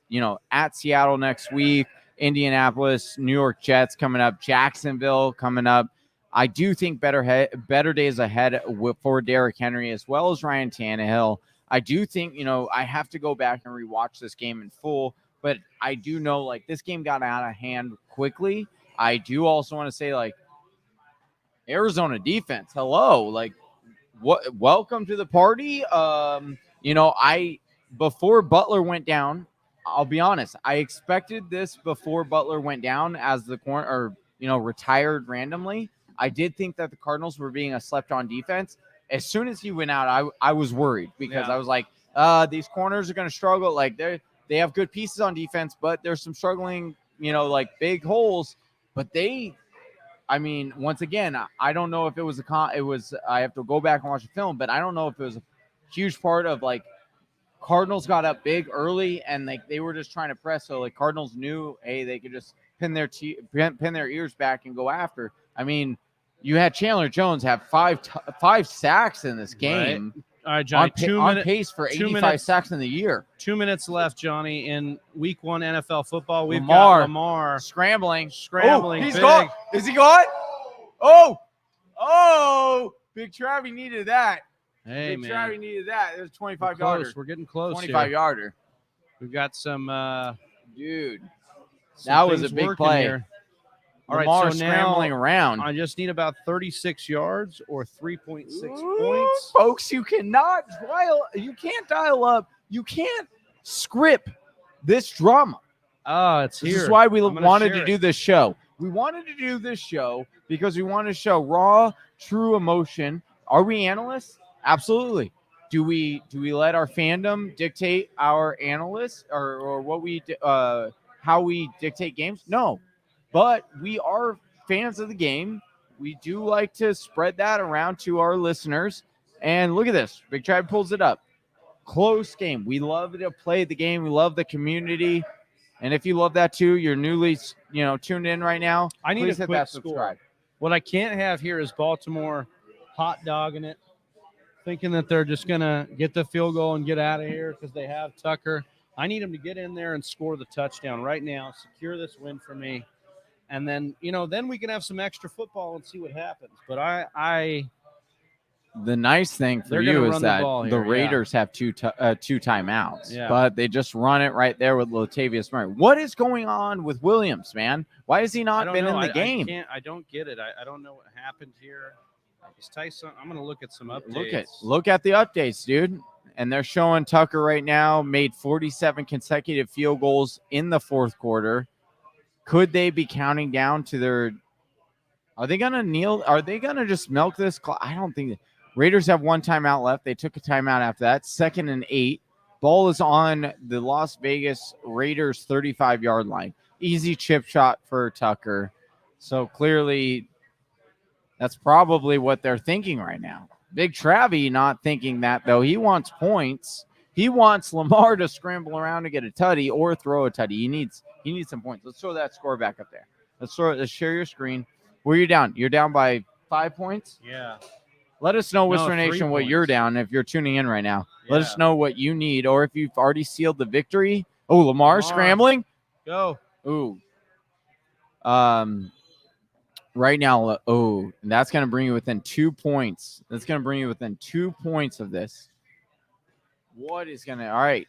at Seattle next week, Indianapolis, New York Jets coming up, Jacksonville coming up, I do think better days ahead for Derrick Henry as well as Ryan Tannehill. I do think, I have to go back and rewatch this game in full, but I do know, this game got out of hand quickly. I do also want to say, Arizona defense, hello. Welcome to the party. Before Butler went down, I'll be honest, I expected this before Butler went down as the corner, retired randomly. I did think that the Cardinals were being a slept-on defense. As soon as he went out, I was worried because I was like, these corners are going to struggle. They have good pieces on defense, but there's some struggling, big holes. But once again, I don't know if it was I have to go back and watch the film, but I don't know if it was a huge part of Cardinals got up big early and they were just trying to press. So Cardinals knew, hey, they could just pin their ears back and go after. You had Chandler Jones have five sacks in this game. Right. All right, Johnny. On pace for 85 sacks in the year. 2 minutes left, Johnny, in Week 1 NFL football. We've got Lamar scrambling. Oh, he's gone. Is he gone? Oh! Big Travie needed that. Hey, Big man. Travie needed that. It was 25-yarder. We're getting close. 25-yarder. We've got some. Dude, that was a big play. Here. All Lamar right, so scrambling around. I just need about 36 yards or 3.6 points. Folks, you can't dial up. You can't script this drama. Oh, it's here. This is why we wanted to do this show. We wanted to do this show because we want to show raw, true emotion. Are we analysts? Absolutely. Do we let our fandom dictate our analysts or what how we dictate games? No. But we are fans of the game. We do like to spread that around to our listeners. And look at this. Big Tribe pulls it up. Close game. We love to play the game. We love the community. And if you love that too, you're newly, tuned in right now. I need please a hit quick that score. subscribe. What I can't have here is Baltimore hot dogging it, thinking that they're just going to get the field goal and get out of here because they have Tucker. I need them to get in there and score the touchdown right now, secure this win for me. And then, then we can have some extra football and see what happens. But the nice thing for you is that the Raiders have two timeouts, but they just run it right there with Latavius Murray. What is going on with Williams, man? Why has he not been in the game? I don't get it. I don't know what happened here. Tyson, I'm going to look at some updates. Look at the updates, dude. And they're showing Tucker right now made 47 consecutive field goals in the fourth quarter. Could they be counting down to their – are they going to kneel? Are they going to just milk this? I don't think – Raiders have one timeout left. They took a timeout after that. 2nd and 8. Ball is on the Las Vegas Raiders 35-yard line. Easy chip shot for Tucker. So clearly that's probably what they're thinking right now. Big Travie not thinking that, though. He wants points. He wants Lamar to scramble around to get a tutty or throw a tutty. He needs some points. Let's throw that score back up there. Let's share your screen. Where are you down? You're down by 5 points? Yeah. Let us know, No, Whisper 3 Nation, what you're points. down if you're tuning in right now. Let us Yeah. know what you need, or if you've already sealed the victory. Oh, Lamar scrambling. Go. Ooh. Right now, and that's going to bring you within 2 points. That's going to bring you within 2 points of this. What is going to – all right.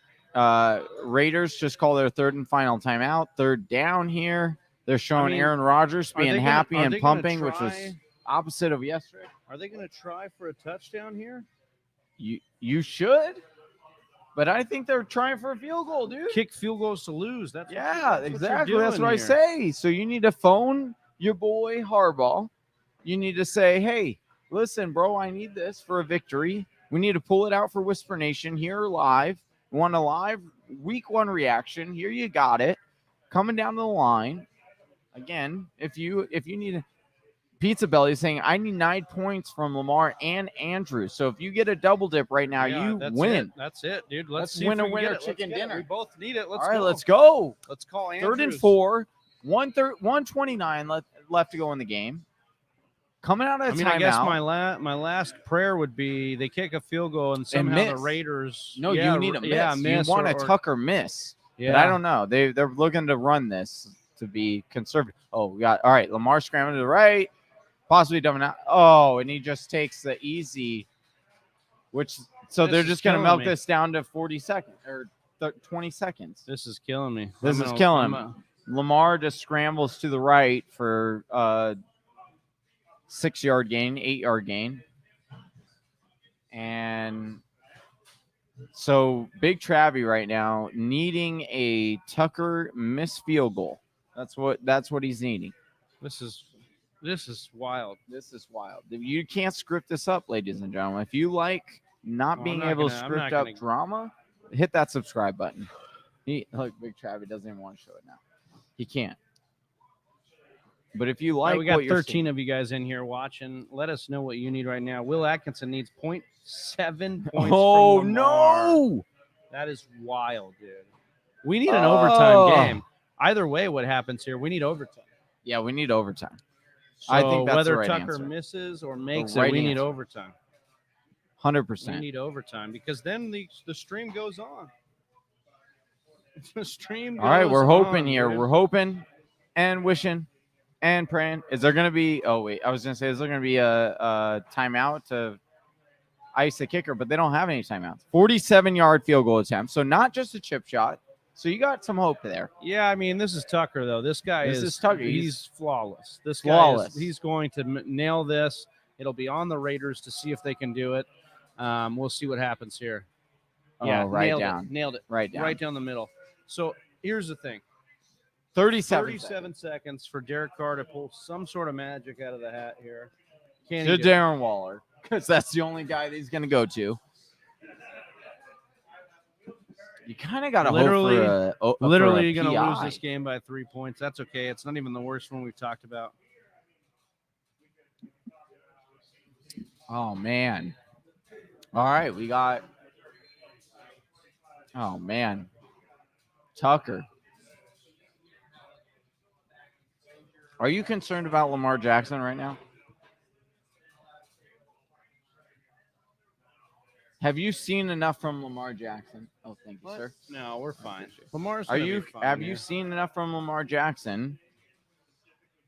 Raiders just call their third and final timeout. Third down here. They're showing Aaron Rodgers being happy and pumping, which was opposite of yesterday. Are they going to try for a touchdown here? You should, but I think they're trying for a field goal, dude. Kick field goals to lose. That's exactly. What That's what I say. So you need to phone your boy Harbaugh. You need to say, hey, listen, bro, I need this for a victory. We need to pull it out for Whisper Nation here live. We want a live week 1 reaction. Here you got it. Coming down the line. Again, if you need Pizza Belly is saying, I need 9 points from Lamar and Andrew. So if you get a double dip right now, you win. That's it, dude. Let's win a winner chicken dinner. We both need it. All right, let's go. Let's call Andrews. 3rd and 4, 129 left to go in the game. Coming out of timeout. I guess my last prayer would be they kick a field goal and somehow the Raiders. No, you need a miss. Yeah, you want a Tucker miss. Yeah. But I don't know. They're looking to run this to be conservative. Oh, we got all right. Lamar scrambling to the right. Possibly dumbing out. Oh, and he just takes the easy, they're just going to milk this down to 40 seconds or 20 seconds. This is killing me. This is killing him. Lamar just scrambles to the right for 6-yard gain, 8-yard gain. And so Big Travie right now needing a Tucker missed field goal. That's what he's needing. This is wild. This is wild. You can't script this up, ladies and gentlemen. If you like not being able to script up drama, hit that subscribe button. Look, Big Travie doesn't even want to show it now. He can't. But if you like, we got 13 of you guys in here watching. Let us know what you need right now. Will Atkinson needs 0.7 points. Oh, from Lamar. no. That is wild, dude. We need an overtime game. Either way, what happens here, we need overtime. Yeah, we need overtime. So I think that's whether the right Tucker answer. misses or makes The right it, we need answer. overtime. 100%. We need overtime because then the stream goes on. The stream goes All right, we're hoping on, here. dude. We're hoping and wishing and praying. Is there going to be – oh, wait. I was going to say, is there going to be a timeout to ice the kicker? But they don't have any timeouts. 47-yard field goal attempt. So not just a chip shot. So you got some hope there. Yeah, I mean, this is Tucker, though. This guy is Tucker. He's flawless. This guy flawless. He's going to nail this. It'll be on the Raiders to see if they can do it. We'll see what happens here. Yeah, nailed it. Right down. Right down the middle. So here's the thing. 37 seconds for Derek Carr to pull some sort of magic out of the hat here. Can to he do Darren Waller, because that's the only guy that he's going to go to. You kind of got to Literally hope for literally going to lose this game by 3 points. That's okay. It's not even the worst one we've talked about. Oh, man. All right, we got – oh, man. Tucker. Are you concerned about Lamar Jackson right now? Have you seen enough from Lamar Jackson? Oh, thank you, sir. No, we're fine. Lamar's Have you seen enough from Lamar Jackson?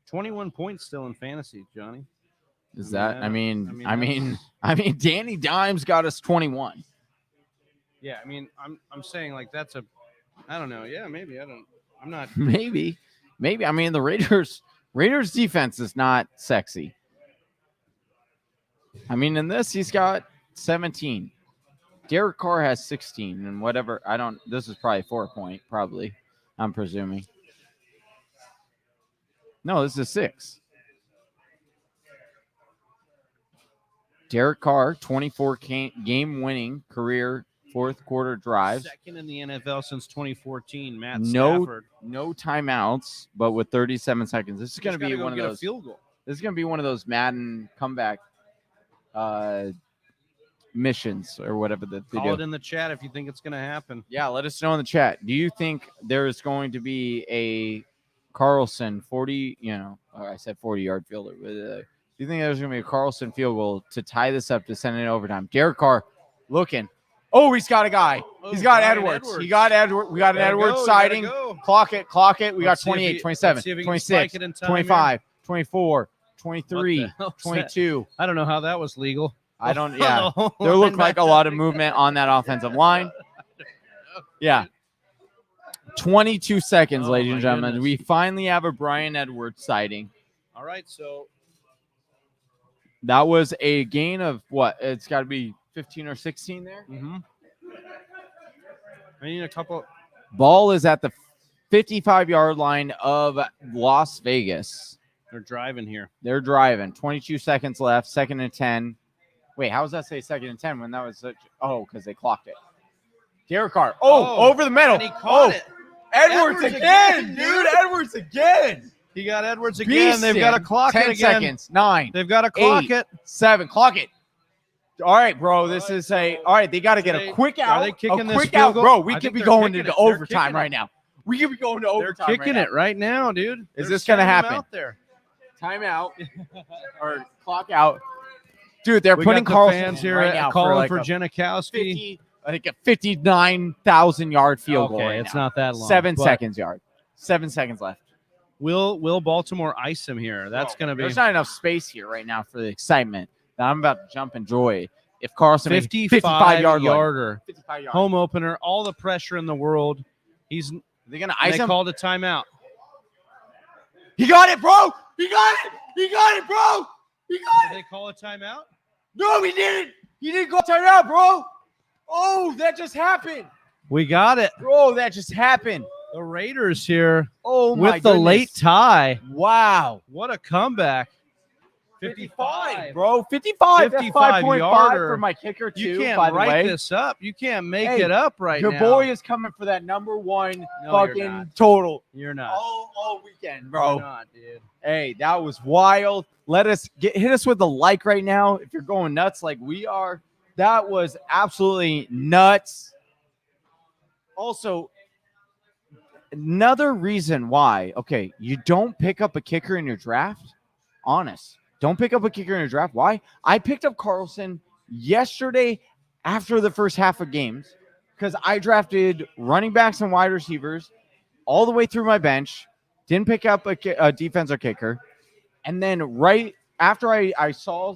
21 points still in fantasy, Johnny. I mean, Danny Dimes got us 21. Yeah, I mean, I'm saying like that's a, I don't know. Yeah, maybe I'm not. Maybe. I mean, the Raiders defense is not sexy. I mean, in this, he's got 17. Derek Carr has 16 and whatever. This is probably 4-point, probably. I'm presuming. No, this is 6. Derek Carr, 24 game-winning career fourth-quarter drives. Second in the NFL since 2014. Matt Stafford. No timeouts, but with 37 seconds. This is going to be one of those field goal. This is going to be one of those Madden comeback missions or whatever that they do. Call it in the chat if you think it's going to happen. Yeah, let us know in the chat. Do you think there is going to be a Carlson 40, I said 40-yard field Do you think there's going to be a Carlson field goal to tie this up to send it in overtime? Derek Carr looking. Oh, he's got a guy. He's got Edwards. He got Edwards. We got an Edwards sighting. Clock it. We got 28, 27, 26, 25, 24, 23, 22. I don't know how that was legal. I don't. Yeah, there looked like a lot of movement on that offensive line. Yeah. 22 seconds, ladies and gentlemen. Goodness. We finally have a Brian Edwards sighting. All right, so that was a gain of what? It's got to be 15 or 16 there. Mm-hmm. I need a couple. Ball is at the 55-yard line of Las Vegas. They're driving here. They're driving. 22 seconds left. 2nd and 10. Wait, how does that say 2nd and 10 when that was such? Oh, because they clocked it. Derek Carr. Oh, over the middle. And he caught it. Edwards again, dude. Edwards again. He got Edwards again. They've got to clock 10 it again. 10 seconds. 9. They've got to clock 8, it. 7. Clock it. All right, bro. This is a. All right, they got to get a quick out. Are they kicking this quick field out, goal? bro. We I could think be they're going kicking into it. They're overtime kicking right it. now. We could be going to They're overtime. kicking right it right now, dude. Is They're this gonna sending him happen? Out there. Timeout or clock out, dude. They're We putting got the Carlson fans in here right now calling like for a Janikowski. 50, I think a 59,000-yard field goal. Okay, Right it's now. not that long. 7 but seconds yard. 7 seconds left. Will Baltimore ice him here? That's going to be There's not enough space here right now for the excitement that I'm about to jump in joy. If Carlson makes 55-yard yarder, 55 yards. home opener, all the pressure in the world. He's They're gonna ice they him. called a timeout. He got it, bro. He got it. He got it, bro. He got Did it. they call a timeout? No, he didn't. He didn't go timeout, bro. Oh, that just happened. We got it. Bro, that just happened. The Raiders here Oh, my with the late goodness. tie. Wow. What a comeback. 55, bro. 55. That's 55 5.5 yarder. for my kicker, too, You can't by the write way. this up. You can't make Hey, it up right Your now. boy is coming for that number one No, you're fucking not. total You're not. all weekend, You're bro. not, dude. Hey, that was wild. Hit us with a like right now if you're going nuts like we are. That was absolutely nuts. Also, another reason why, okay, you don't pick up a kicker in your draft. Honest. Don't pick up a kicker in your draft. Why? I picked up Carlson yesterday after the first half of games because I drafted running backs and wide receivers all the way through my bench. Didn't pick up a defense or kicker. And then right after I saw,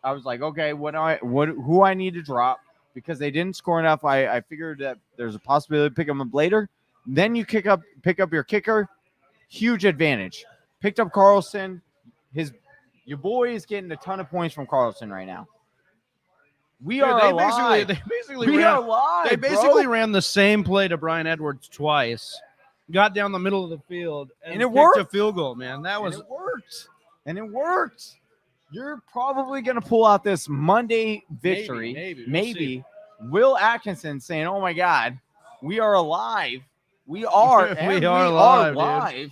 I was like, okay, who I need to drop because they didn't score enough. I figured that there's a possibility to pick them up later. Then you pick up your kicker. Huge advantage. Picked up Carlson. Your boy is getting a ton of points from Carlson right now. We are alive. They basically ran the same play to Brian Edwards twice. Got down the middle of the field and it kicked worked. a field goal, man. That was And it worked. And it worked. You're probably going to pull out this Monday victory. Maybe. We'll Will Atkinson saying, oh, my God, we are alive. We are. We are alive, dude. live.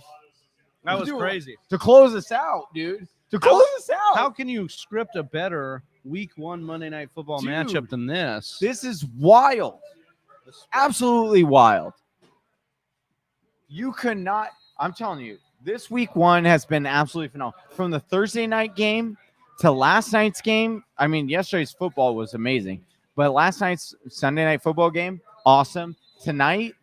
That was Dude, crazy. To close us out, dude. To close us out. How can you script a better Week 1 Monday Night Football Dude, matchup than this? This is wild. Absolutely wild. You could not. I'm telling you, this Week 1 has been absolutely phenomenal. From the Thursday night game to last night's game. I mean, yesterday's football was amazing. But last night's Sunday night football game, awesome. Tonight,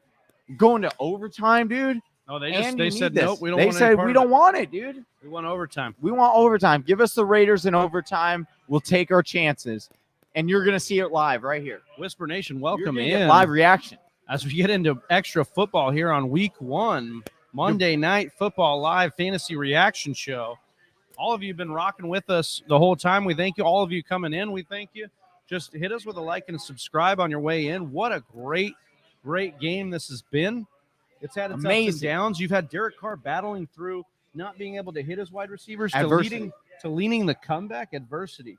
going to overtime, dude. No, they this. said nope. We don't. They want said any part we of don't it. want it, dude. We want overtime. We want overtime. Give us the Raiders in overtime. We'll take our chances. And you're going to see it live right here. Whisper Nation, You're welcome gonna get in. live reaction. As we get into extra football here on Week 1, Monday Night Football Live Fantasy Reaction Show. All of you have been rocking with us the whole time. We thank you. All of you coming in, we thank you. Just hit us with a like and a subscribe on your way in. What a great game this has been. It's had its ups and downs. You've had Derek Carr battling through not being able to hit his wide receivers to leading the comeback. Adversity.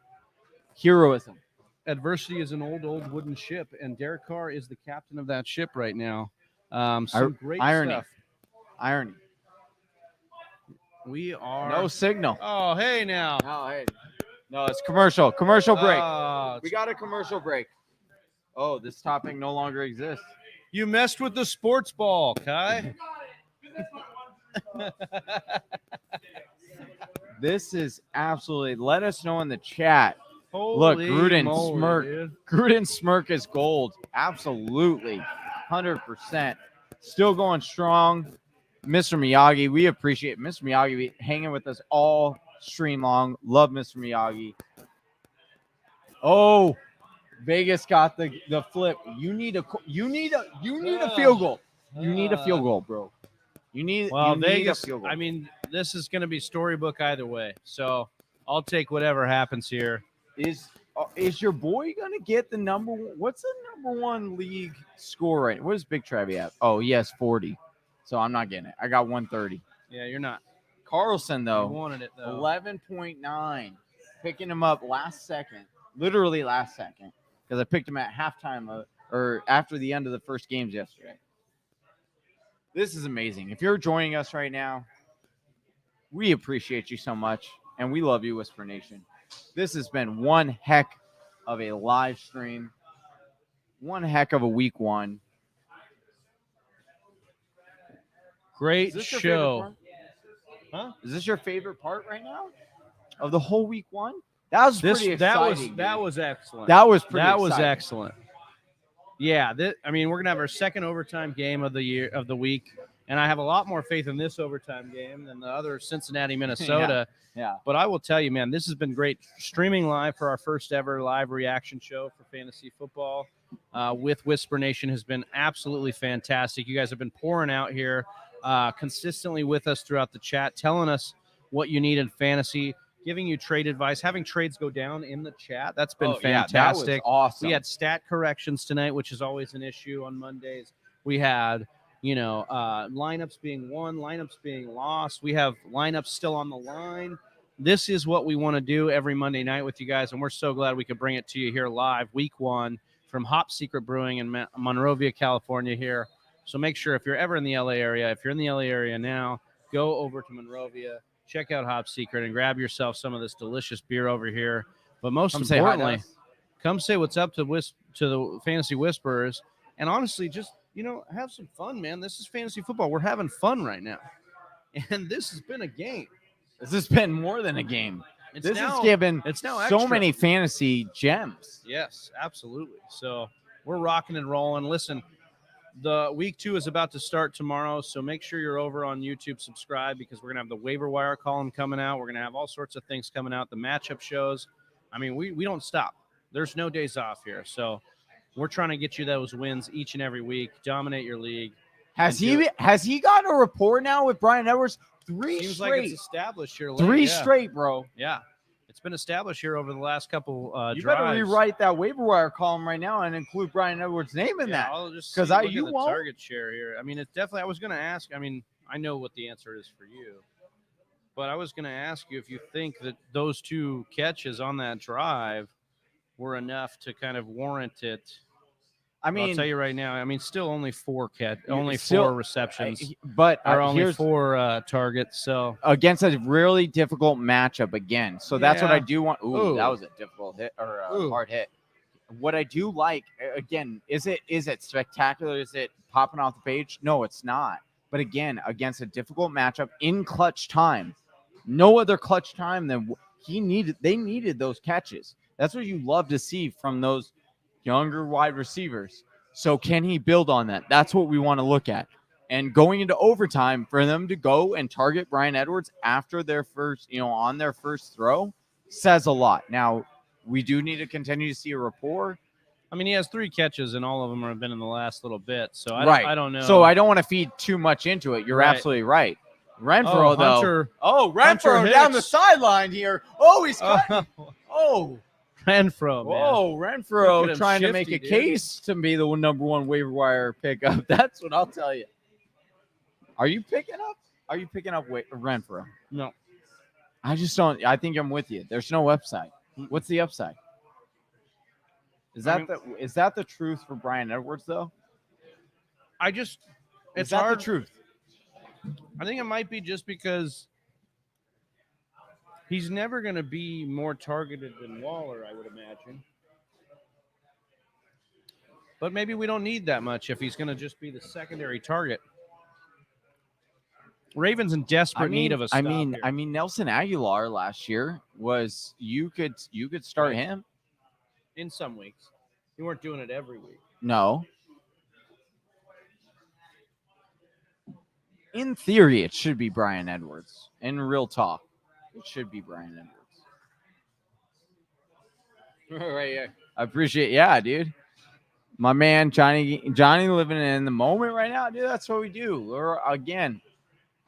Heroism. Adversity is an old wooden ship, and Derek Carr is the captain of that ship right now. Some great stuff. Irony. We are No signal. Oh, hey now. No, hey. No, it's commercial. Commercial break. Oh, We got a commercial break. Oh, this topic no longer exists. you messed with the sports ball, Kai. This is absolutely. Let us know in the chat. Look, Holy Gruden moly, smirk. dude. Gruden smirk is gold. Absolutely. 100%. Still going strong. Mr. Miyagi, we appreciate Mr. Miyagi hanging with us all stream long. Love Mr. Miyagi. Oh, Vegas got the flip. You need a field goal. You need a field goal, bro. You need Vegas, a field goal. I mean, this is going to be storybook either way. So I'll take whatever happens here. Is your boy gonna get the number one? What's the number one league score right? What does Big Travi have? Oh, he has 40. So I'm not getting it. I got 130. Yeah, you're not. Carlson You though, wanted it though. 11.9, picking him up last second, literally last second, because I picked him at halftime or after the end of the first games yesterday. This is amazing. If you're joining us right now, we appreciate you so much, and we love you, Whisper Nation. This has been one heck of a live stream, one heck of a week one. Great show. Huh? Is this your favorite part right now of the whole week one? That was pretty exciting. That was excellent. That was pretty That exciting. was excellent. Yeah, I mean, we're gonna have our second overtime game of the week, and I have a lot more faith in this overtime game than the other Cincinnati, Minnesota. Yeah. But I will tell you, man, this has been great. Streaming live for our first ever live reaction show for fantasy football with Whisper Nation has been absolutely fantastic. You guys have been pouring out here consistently with us throughout the chat, telling us what you need in fantasy, giving you trade advice, having trades go down in the chat. That's been fantastic. That was awesome. We had stat corrections tonight, which is always an issue on Mondays. We had, lineups being won, lineups being lost. We have lineups still on the line. This is what we want to do every Monday night with you guys, and we're so glad we could bring it to you here live, week one, from Hop Secret Brewing in Monrovia, California here. So make sure if you're ever in the LA area, if you're in the LA area now, go over to Monrovia, check out Hop Secret, and grab yourself some of this delicious beer over here. But most importantly, come say what's up to the Fantasy Whisperers, and honestly, just have some fun, man. This is fantasy football. We're having fun right now, and this has been a game. This has been more than a game. This has given so extra. many fantasy gems. Yes, absolutely. So we're rocking and rolling. Listen, the week 2 is about to start tomorrow, so make sure you're over on YouTube, subscribe, because we're going to have the waiver wire column coming out. We're going to have all sorts of things coming out, the matchup shows. I mean, we don't stop. There's no days off here. So we're trying to get you those wins each and every week, dominate your league. Has he got a rapport now with Brian Edwards? Seems like it's established here. Three straight, bro. Yeah. It's been established here over the last couple you drives. better rewrite that waiver wire column right now and include Brian Edwards' name in that. I'll just because you won't. Target share here. I mean, it's definitely. I was going to ask. I mean, I know what the answer is for you, but I was going to ask you if you think that those 2 catches on that drive were enough to kind of warrant it. I mean, I'll tell you right now. I mean, still only 4 receptions, but only 4 targets. So against a really difficult matchup again. So that's what I do want. Ooh, that was a difficult hit or a hard hit. What I do like again is it spectacular? Is it popping off the page? No, it's not. But again, against a difficult matchup in clutch time, no other clutch time than they needed those catches. That's what you love to see from those younger wide receivers. So can he build on that? That's what we want to look at. And going into overtime, for them to go and target Brian Edwards after their first, on their first throw says a lot. Now, we do need to continue to see a rapport. I mean, he has 3 catches, and all of them have been in the last little bit. So I don't know. So I don't want to feed too much into it. You're absolutely right. Renfro, though. Renfro down the sideline here. Oh, he's cutting. Renfro, man. Whoa, Renfro trying to make a case to be the number 1 waiver wire pickup. That's what I'll tell you. Are you picking up Renfro? No. I just don't. I think I'm with you. There's no upside. What's the upside? Is that the truth for Brian Edwards, though? It's hard. The truth? I think it might be just because he's never going to be more targeted than Waller, I would imagine. But maybe we don't need that much if he's going to just be the secondary target. Ravens in desperate need of a stop here. I mean, Nelson Aguilar last year was you could start him in some weeks. You weren't doing it every week. No. In theory, it should be Brian Edwards. In real talk, it should be Brian Edwards. Right here. I appreciate, dude. My man, Johnny living in the moment right now, dude. That's what we do. Again,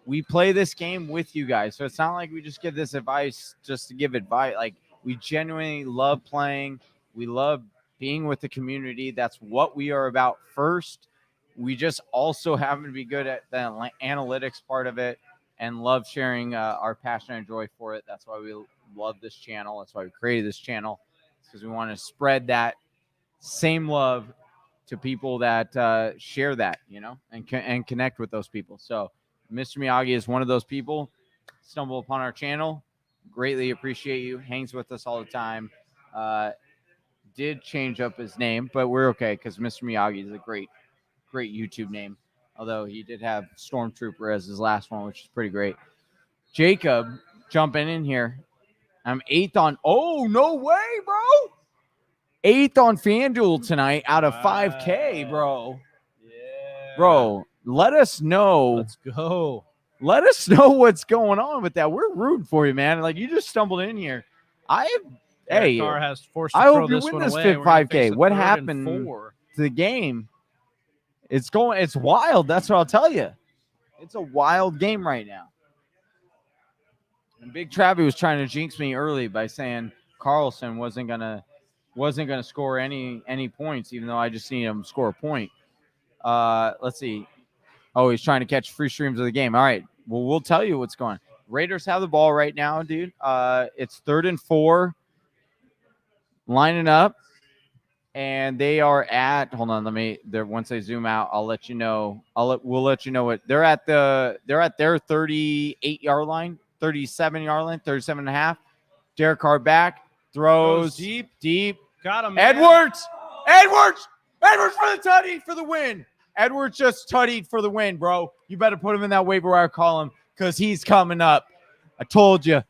we play this game with you guys. So it's not like we just give this advice just to give advice. Like, we genuinely love playing. We love being with the community. That's what we are about first. We just also happen to be good at the analytics part of it and love sharing our passion and joy for it. That's why we love this channel. That's why we created this channel, because we want to spread that same love to people that share that, and connect with those people. So Mr. Miyagi is one of those people. Stumble upon our channel. Greatly appreciate you. Hangs with us all the time. Did change up his name, but we're okay because Mr. Miyagi is a great YouTube name. Although he did have Stormtrooper as his last one, which is pretty great. Jacob jumping in here. I'm 8th on. Oh, no way, bro. 8th on FanDuel tonight out of 5K, bro. Yeah. Bro, let us know. Let's go. Let us know what's going on with that. We're rooting for you, man. Like, you just stumbled in here. Hey, Car has forced to I throw hope you this win one this away. 5K. What happened to the game? It's wild. That's what I'll tell you. It's a wild game right now. And Big Travie was trying to jinx me early by saying Carlson wasn't gonna score any points, even though I just need him to score a point. Let's see. Oh, he's trying to catch free streams of the game. All right. Well, we'll tell you what's going on. Raiders have the ball right now, dude. It's 3rd and 4. Lining up. And they are at, hold on, once I zoom out, I'll let you know. We'll let you know what they're at their 38-yard line, 37-yard line, 37 and a half. Derek Carr back, throws deep. Got him. Edwards for the tutty for the win. Edwards just tuttied for the win, bro. You better put him in that waiver wire column because he's coming up. I told you,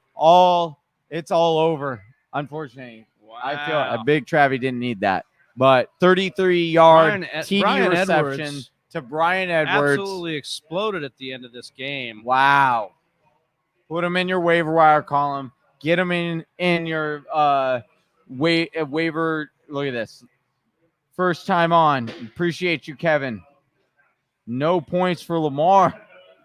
it's all over. Unfortunately, wow. I feel a Big Travie didn't need that. But 33-yard TD reception to Brian Edwards. Absolutely exploded at the end of this game. Wow. Put him in your waiver wire column. Get him in your waiver. Look at this. First time on. Appreciate you, Kevin. No points for Lamar.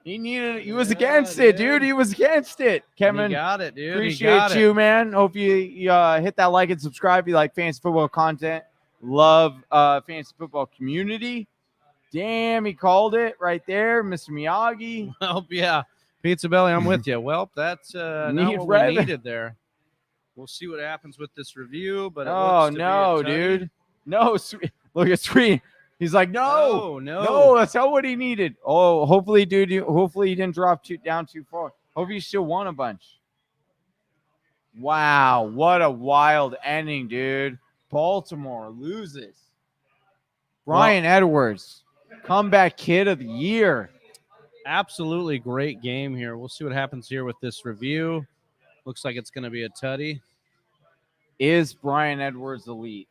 He was against it, dude. He was against it. Kevin, he got it, dude. Appreciate you, man. Hope you hit that like and subscribe if you like fantasy football content. Love fantasy football community. Damn, he called it right there, Mr. Miyagi. Well, yeah. Pizza Belly, I'm with you. Well, that's not what we needed there. We'll see what happens with this review, but dude. No, sweet. Look at Sweet. He's like, no, that's not what he needed. Oh, hopefully, dude. Hopefully, he didn't drop down too far. Hope you still won a bunch. Wow, what a wild ending, dude. Baltimore loses. Brian Edwards, comeback kid of the year. Absolutely great game here. We'll see what happens here with this review. Looks like it's going to be a tutty. Is Brian Edwards elite?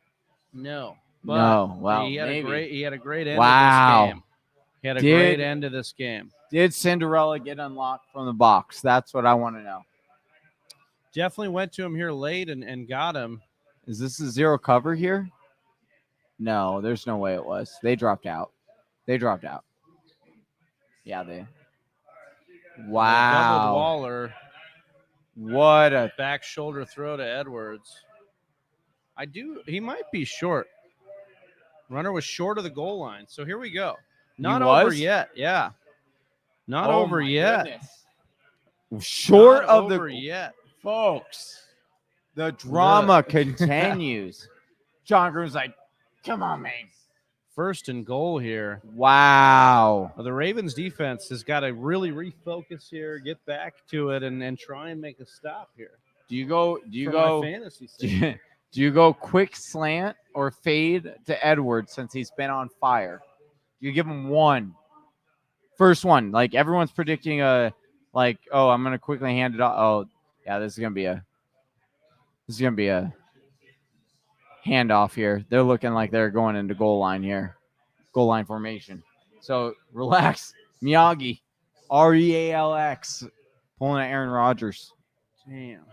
No. Wow. He had a great end wow. of this game. He had a great end of this game. Did Cinderella get unlocked from the box? That's what I want to know. Definitely went to him here late and got him. Is this a zero cover here? No, there's no way it was. They dropped out. Yeah, they. Wow. Doubled Waller. What a back shoulder throw to Edwards. He might be short. Runner was short of the goal line. So here we go. Not over yet. Yeah. Not over yet. Goodness. Short Not of over the yet. Folks. The drama continues. John Groom's like, come on, man. 1st and goal here. Wow. Well, the Ravens defense has got to really refocus here, get back to it, and try and make a stop here. Do you go fantasy do you go quick slant or fade to Edwards since he's been on fire? Do you give him one? First one. Like everyone's predicting I'm gonna quickly hand it off. Oh, yeah, this is gonna be a handoff here. They're looking like they're going into goal line here. Goal line formation. So relax. Miyagi. Realx. Pulling at Aaron Rodgers. Damn.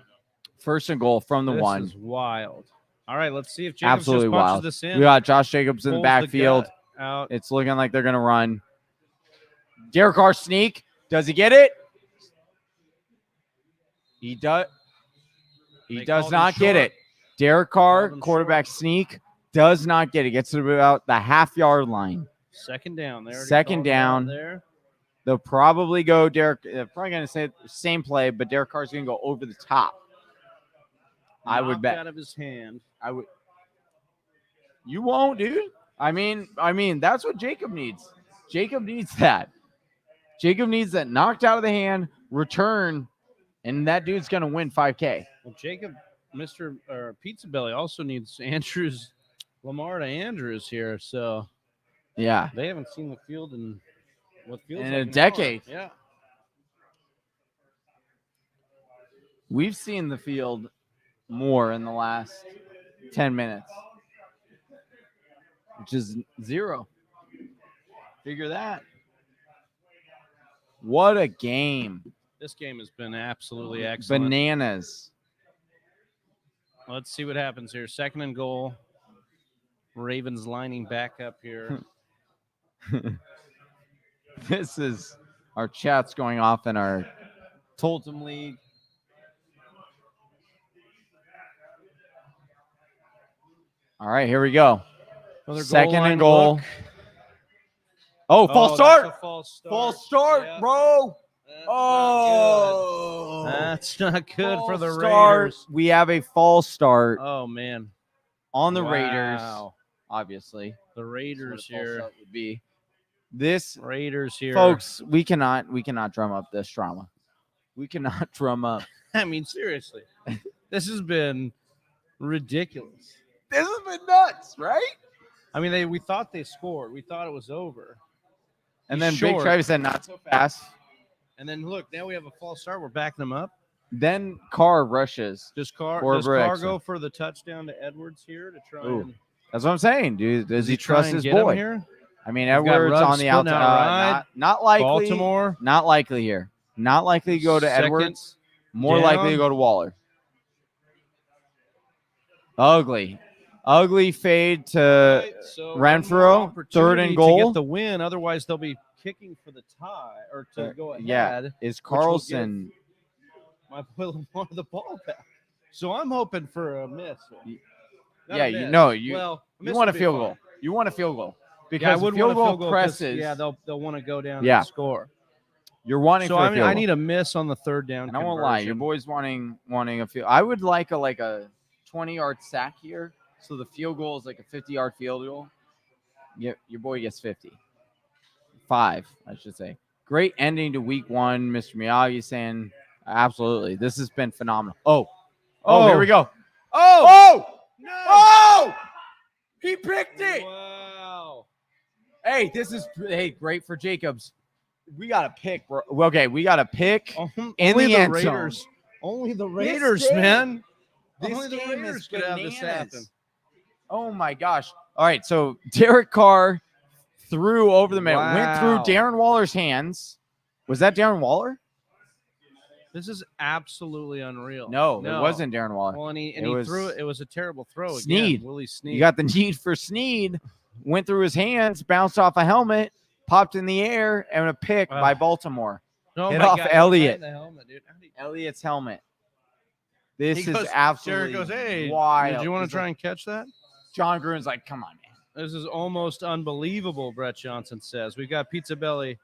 First and goal from the This one. is wild. All right, let's see if Jacobs Absolutely just punches wild. this in. We got Josh Jacobs in the Pulls backfield. gut out. It's looking like they're going to run. Derek Carr sneak. Does he get it? He does. He They does called him not get short. it. Derek Carr, Called him quarterback sneak, does not get it. Gets to about the half-yard line. Second down. They already Second called him down. out there. They'll probably go Derek. They're probably going to say the same play, but Derek Carr's going to go over the top. I would Knocked bet. out of his hand. I would. You won't, dude. I mean, that's what Jacob needs. Jacob needs that. Jacob needs that knocked out of the hand return, and that dude's gonna win 5K. Well, Jacob, Pizza Belly also needs Lamar to Andrews here. So Yeah, they haven't seen the field in what feels in like a an decade. hour. Yeah. We've seen the field more in the last 10 minutes, which is 0. Figure that. What a game. This game has been absolutely excellent. Bananas. Let's see what happens here. Second and goal. Ravens lining back up here. This is our chats going off in our Tolton League. All right, here we go. Another Second line and goal. look. Oh, false start. That's a false start. False start, Yeah. bro. That's Oh. not good. That's not good for the False start. Raiders. We have a false start Oh, man. on the Raiders, Wow. obviously. The Raiders That's what a false here. start would be. This, Raiders here. folks, we cannot drum up this drama. We cannot drum up. I mean, seriously. This has been ridiculous. This has been nuts, right? I mean, we thought they scored. We thought it was over. And He's then Big short. Travis said, not so fast. And then, look, now we have a false start. We're backing them up. Then Carr rushes. Does Carr Or extra. go for the touchdown to Edwards here to try Ooh. and That's what I'm saying, dude. Does he try trust and his get him boy? here? I mean, We've got Edwards Ruggs on the splitting outside. out ride. Not likely. Baltimore. Not likely here. Not likely to go to Second Edwards. More down. likely to go to Waller. Ugly. Ugly fade to Right, so Renfro, one more third and opportunity goal. to get the win. Otherwise, they'll be kicking for the tie or to go ahead. Yeah. Is will give- Carlson. My boy Lamar the ball back. So I'm hoping for a miss. Not Yeah, a you miss. know, Well, a you miss want a would be field fine. goal. You want a field goal. Yeah, I Because would the field want a goal field goal 'cause, presses. yeah, they'll want to go down Yeah. and score. You're wanting So for a I mean, field I goal. need a miss on the third down. And I won't lie, your conversion. boy's wanting a field. I would like a 20-yard sack here, so the field goal is like a 50-yard field goal. Yeah, your boy gets 50. 5, I should say. Great ending to week 1, Mr. Miyagi saying absolutely. This has been phenomenal. Oh, here we go. Oh, he picked it. Wow. Hey, this is great for Jacobs. We got a pick, bro. Okay, we got a pick. Only In the end zone. Raiders. Only the Raiders, game- man. This Only the game Raiders is could have this happen. bananas. Oh my gosh. All right, so Derek Carr threw over the middle, went through Wow. Darren Waller's hands. Was that Darren Waller? This is absolutely unreal. No, it wasn't Darren Waller. Well, and he It was threw it. It was a terrible throw. Snead. Again. Willie Snead. You got the need for Snead, went through his hands, bounced off a helmet, popped in the air, and a pick by Baltimore. oh hit my off God, Elliott. right in the helmet, dude. How'd he- Elliott's helmet. This He is goes- absolutely Derek goes, hey, wild. did you want He's to try like- and catch that? John Gruden's like, come on, man. This is almost unbelievable, Brett Johnson says. We've got Pizza Belly.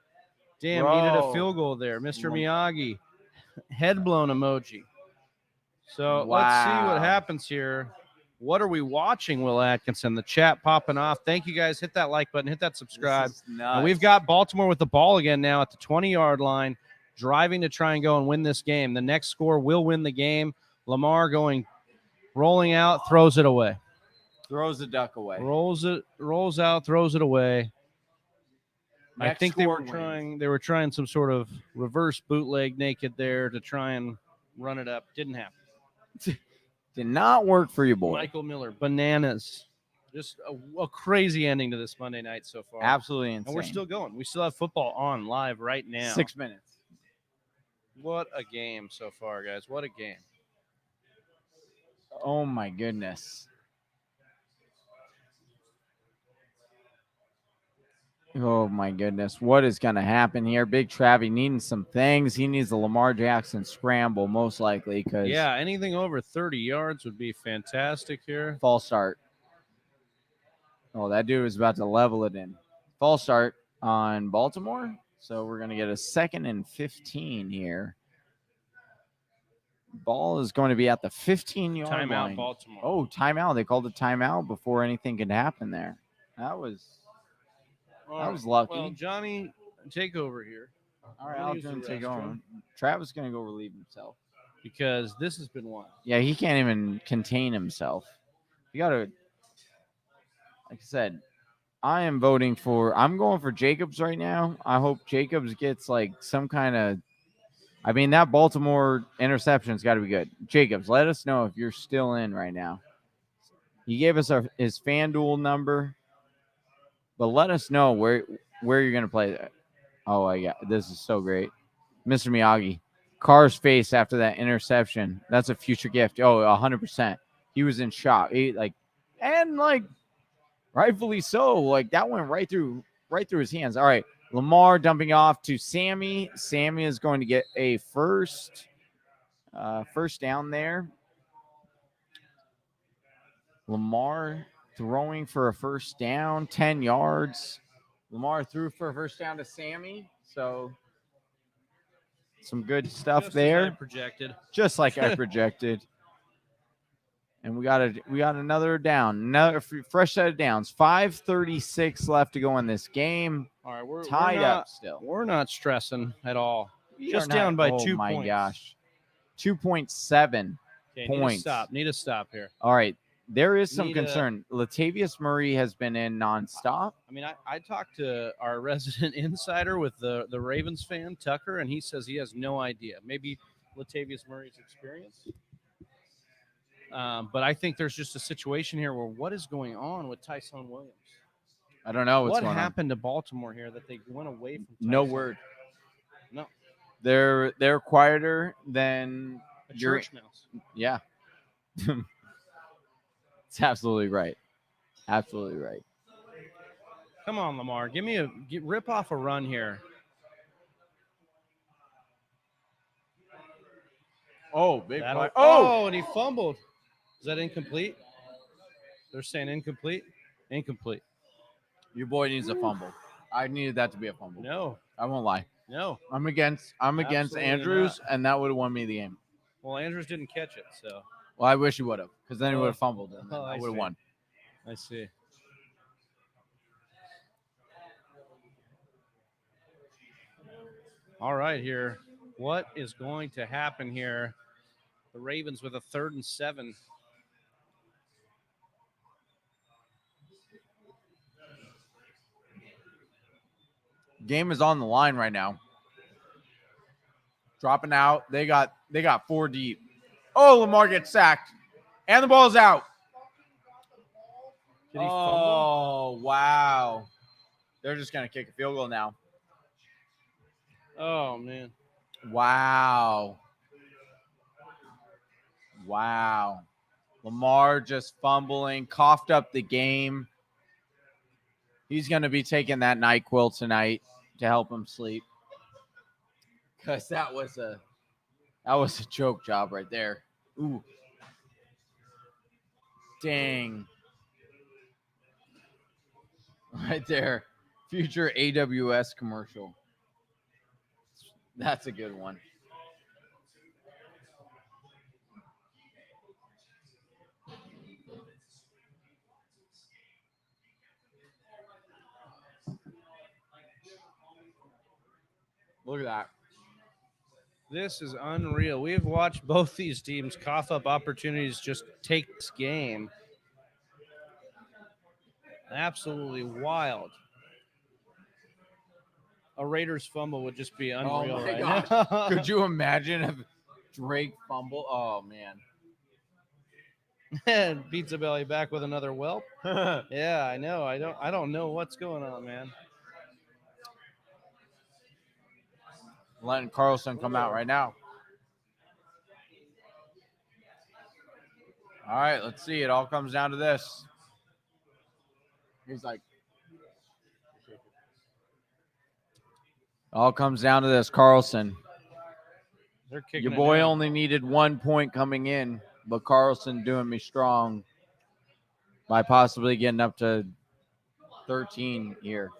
Damn, needed a Bro. field goal there. Mr. Miyagi. Head blown emoji. So let's see what Wow. happens here. What are we watching, Will Atkinson? The chat popping off. Thank you, guys. Hit that like button. Hit that subscribe. This is nuts. And we've got Baltimore with the ball again now at the 20-yard line, driving to try and go and win this game. The next score will win the game. Lamar rolling out, throws it away. throws the duck away. Rolls out, throws it away. I Next think they score were they were trying some sort of reverse bootleg naked there to try and run it up. Didn't happen. Did not work for you, boy. Michael Miller, bananas. Just a crazy ending to this Monday night so far. Absolutely insane. And we're still going. We still have football on live right now. 6 minutes. What a game so far, guys. What a game. Oh, my goodness. Oh, my goodness. What is going to happen here? Big Travie needing some things. He needs a Lamar Jackson scramble, most likely. Cause yeah, anything over 30 yards would be fantastic here. False start. Oh, that dude is about to level it in. False start on Baltimore. So we're going to get a 2nd and 15 here. Ball is going to be at the 15-yard line. Timeout, Baltimore. Oh, timeout. They called a timeout before anything could happen there. That was lucky. Well, Johnny, take over here. All right, I'll just take over. Travis is going to go relieve himself. Because this has been one. Yeah, he can't even contain himself. You got to, like I said, I'm going for Jacobs right now. I hope Jacobs gets like some kind of, that Baltimore interception's got to be good. Jacobs, let us know if you're still in right now. He gave us his FanDuel number, but let us know where you're going to play. Oh, this is so great. Mr. Miyagi, Carr's face after that interception. That's a future gift. Oh, 100%. He was in shock. Rightfully so. Like that went right through his hands. All right. Lamar dumping off to Sammy. Sammy is going to get a first down there. Lamar throwing for a first down, 10 yards. Lamar threw for a first down to Sammy. So some good stuff Just there. Just like I projected. And we got another down, another fresh set of downs. 5:36 left to go in this game. All right, we're tied up still. We're not stressing at all. Just down by 2 points. Oh my gosh, 2.7 points. Need a stop here. All right, there is some concern. Latavius Murray has been in nonstop. I talked to our resident insider with the Ravens fan, Tucker, and he says he has no idea. Maybe Latavius Murray's experience. But I think there's just a situation here where what is going on with Tyson Williams? I don't know what happened to Baltimore here that they went away from Tyson. No word. No. They're quieter than a church mouse. Yeah. It's absolutely right. Absolutely right. Come on, Lamar. Rip off a run here. Oh, big play. Oh, and he fumbled. Is that incomplete? They're saying incomplete? Incomplete. Your boy needs a fumble. I needed that to be a fumble. No. I won't lie. No. I'm against Andrews, and that would have won me the game. Well, Andrews didn't catch it, so. Well, I wish he would have, because then he would have fumbled, and then I would have won. I see. All right, here. What is going to happen here? The Ravens with a 3rd and 7. Game is on the line right now. Dropping out. They got 4 deep. Oh, Lamar gets sacked. And the ball's out. Did he fumble? Oh, wow. They're just going to kick a field goal now. Oh, man. Wow. Lamar just fumbling, coughed up the game. He's going to be taking that NyQuil tonight to help him sleep. Because that was a choke job right there. Ooh. Dang. Right there. Future AWS commercial. That's a good one. Look at that. This is unreal. We have watched both these teams cough up opportunities, just take this game. Absolutely wild. A Raiders fumble would just be Oh unreal my right gosh. now. Could you imagine if Drake fumble? Oh man. And Pizza Belly back with another whelp. Yeah, I know. I don't know what's going on, man. Letting Carlson come out right now. All right, let's see. It all comes down to this. He's like, all comes down to this. Carlson, They're kicking your it boy down. only needed 1 point coming in, but Carlson doing me strong by possibly getting up to 13 here,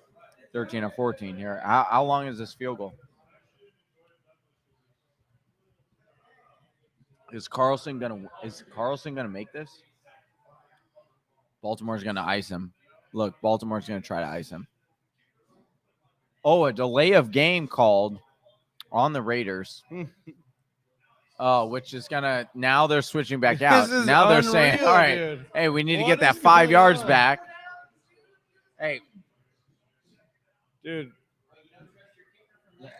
13 or 14 here. How long is this field goal? Is Carlson gonna make this? Baltimore's gonna ice him. Look, Baltimore's gonna try to ice him. Oh, a delay of game called on the Raiders. Which is gonna now they're switching back out. This is Now they're saying, unreal, all right, dude. hey, we need to What get that is 5 going yards on? back. Hey, Dude.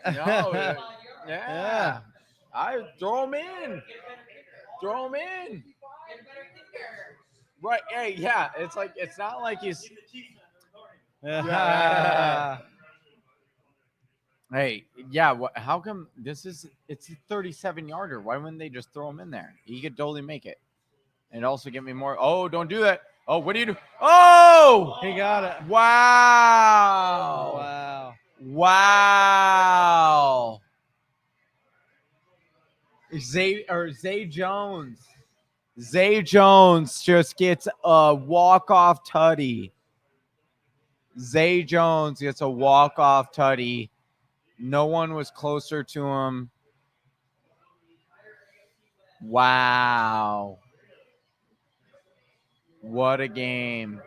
no, Yeah. I throw him in. Throw him in. Right. Hey, yeah. It's like it's not like he's Yeah. hey, yeah. How come it's a 37-yarder? Why wouldn't they just throw him in there? He could totally make it. And also get me more. Oh, don't do that. Oh, what do you do? Oh! He got it. Wow. Wow. Wow. Zay Jones. Zay Jones just gets a walk-off tutty. Zay Jones gets a walk-off tutty. No one was closer to him. Wow. What a game.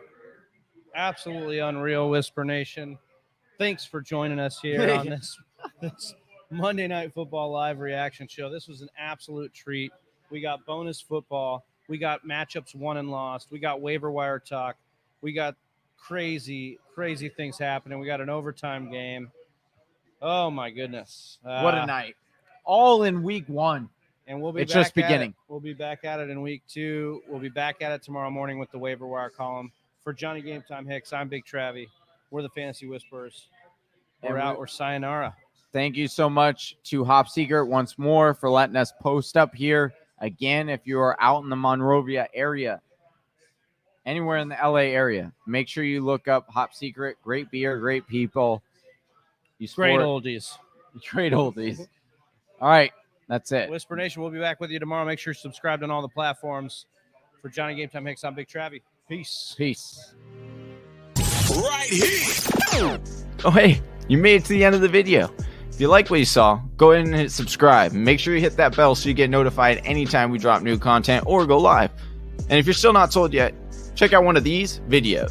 Absolutely unreal, Whisper Nation. Thanks for joining us here on this Monday Night Football live reaction show. This was an absolute treat. We got bonus football. We got matchups won and lost. We got waiver wire talk. We got crazy, crazy things happening. We got an overtime game. Oh, my goodness. What a night. All in week 1. And we'll be It's back just beginning. We'll be back at it in week 2. We'll be back at it tomorrow morning with the waiver wire column. For Johnny Game Time Hicks, I'm Big Travie. We're the Fantasy Whisperers. We're out. We're sayonara. Thank you so much to Hop Secret once more for letting us post up here. Again, if you are out in the Monrovia area, anywhere in the LA area, make sure you look up Hop Secret. Great beer, great people. Great oldies. Great oldies. All right. That's it. Whisper Nation, we'll be back with you tomorrow. Make sure you're subscribed on all the platforms. For Johnny Game Time Hicks, I'm Big Travie. Peace. Peace. Right here. Oh, hey, you made it to the end of the video. If you like what you saw, go ahead and hit subscribe. Make sure you hit that bell so you get notified anytime we drop new content or go live. And if you're still not sold yet, check out one of these videos.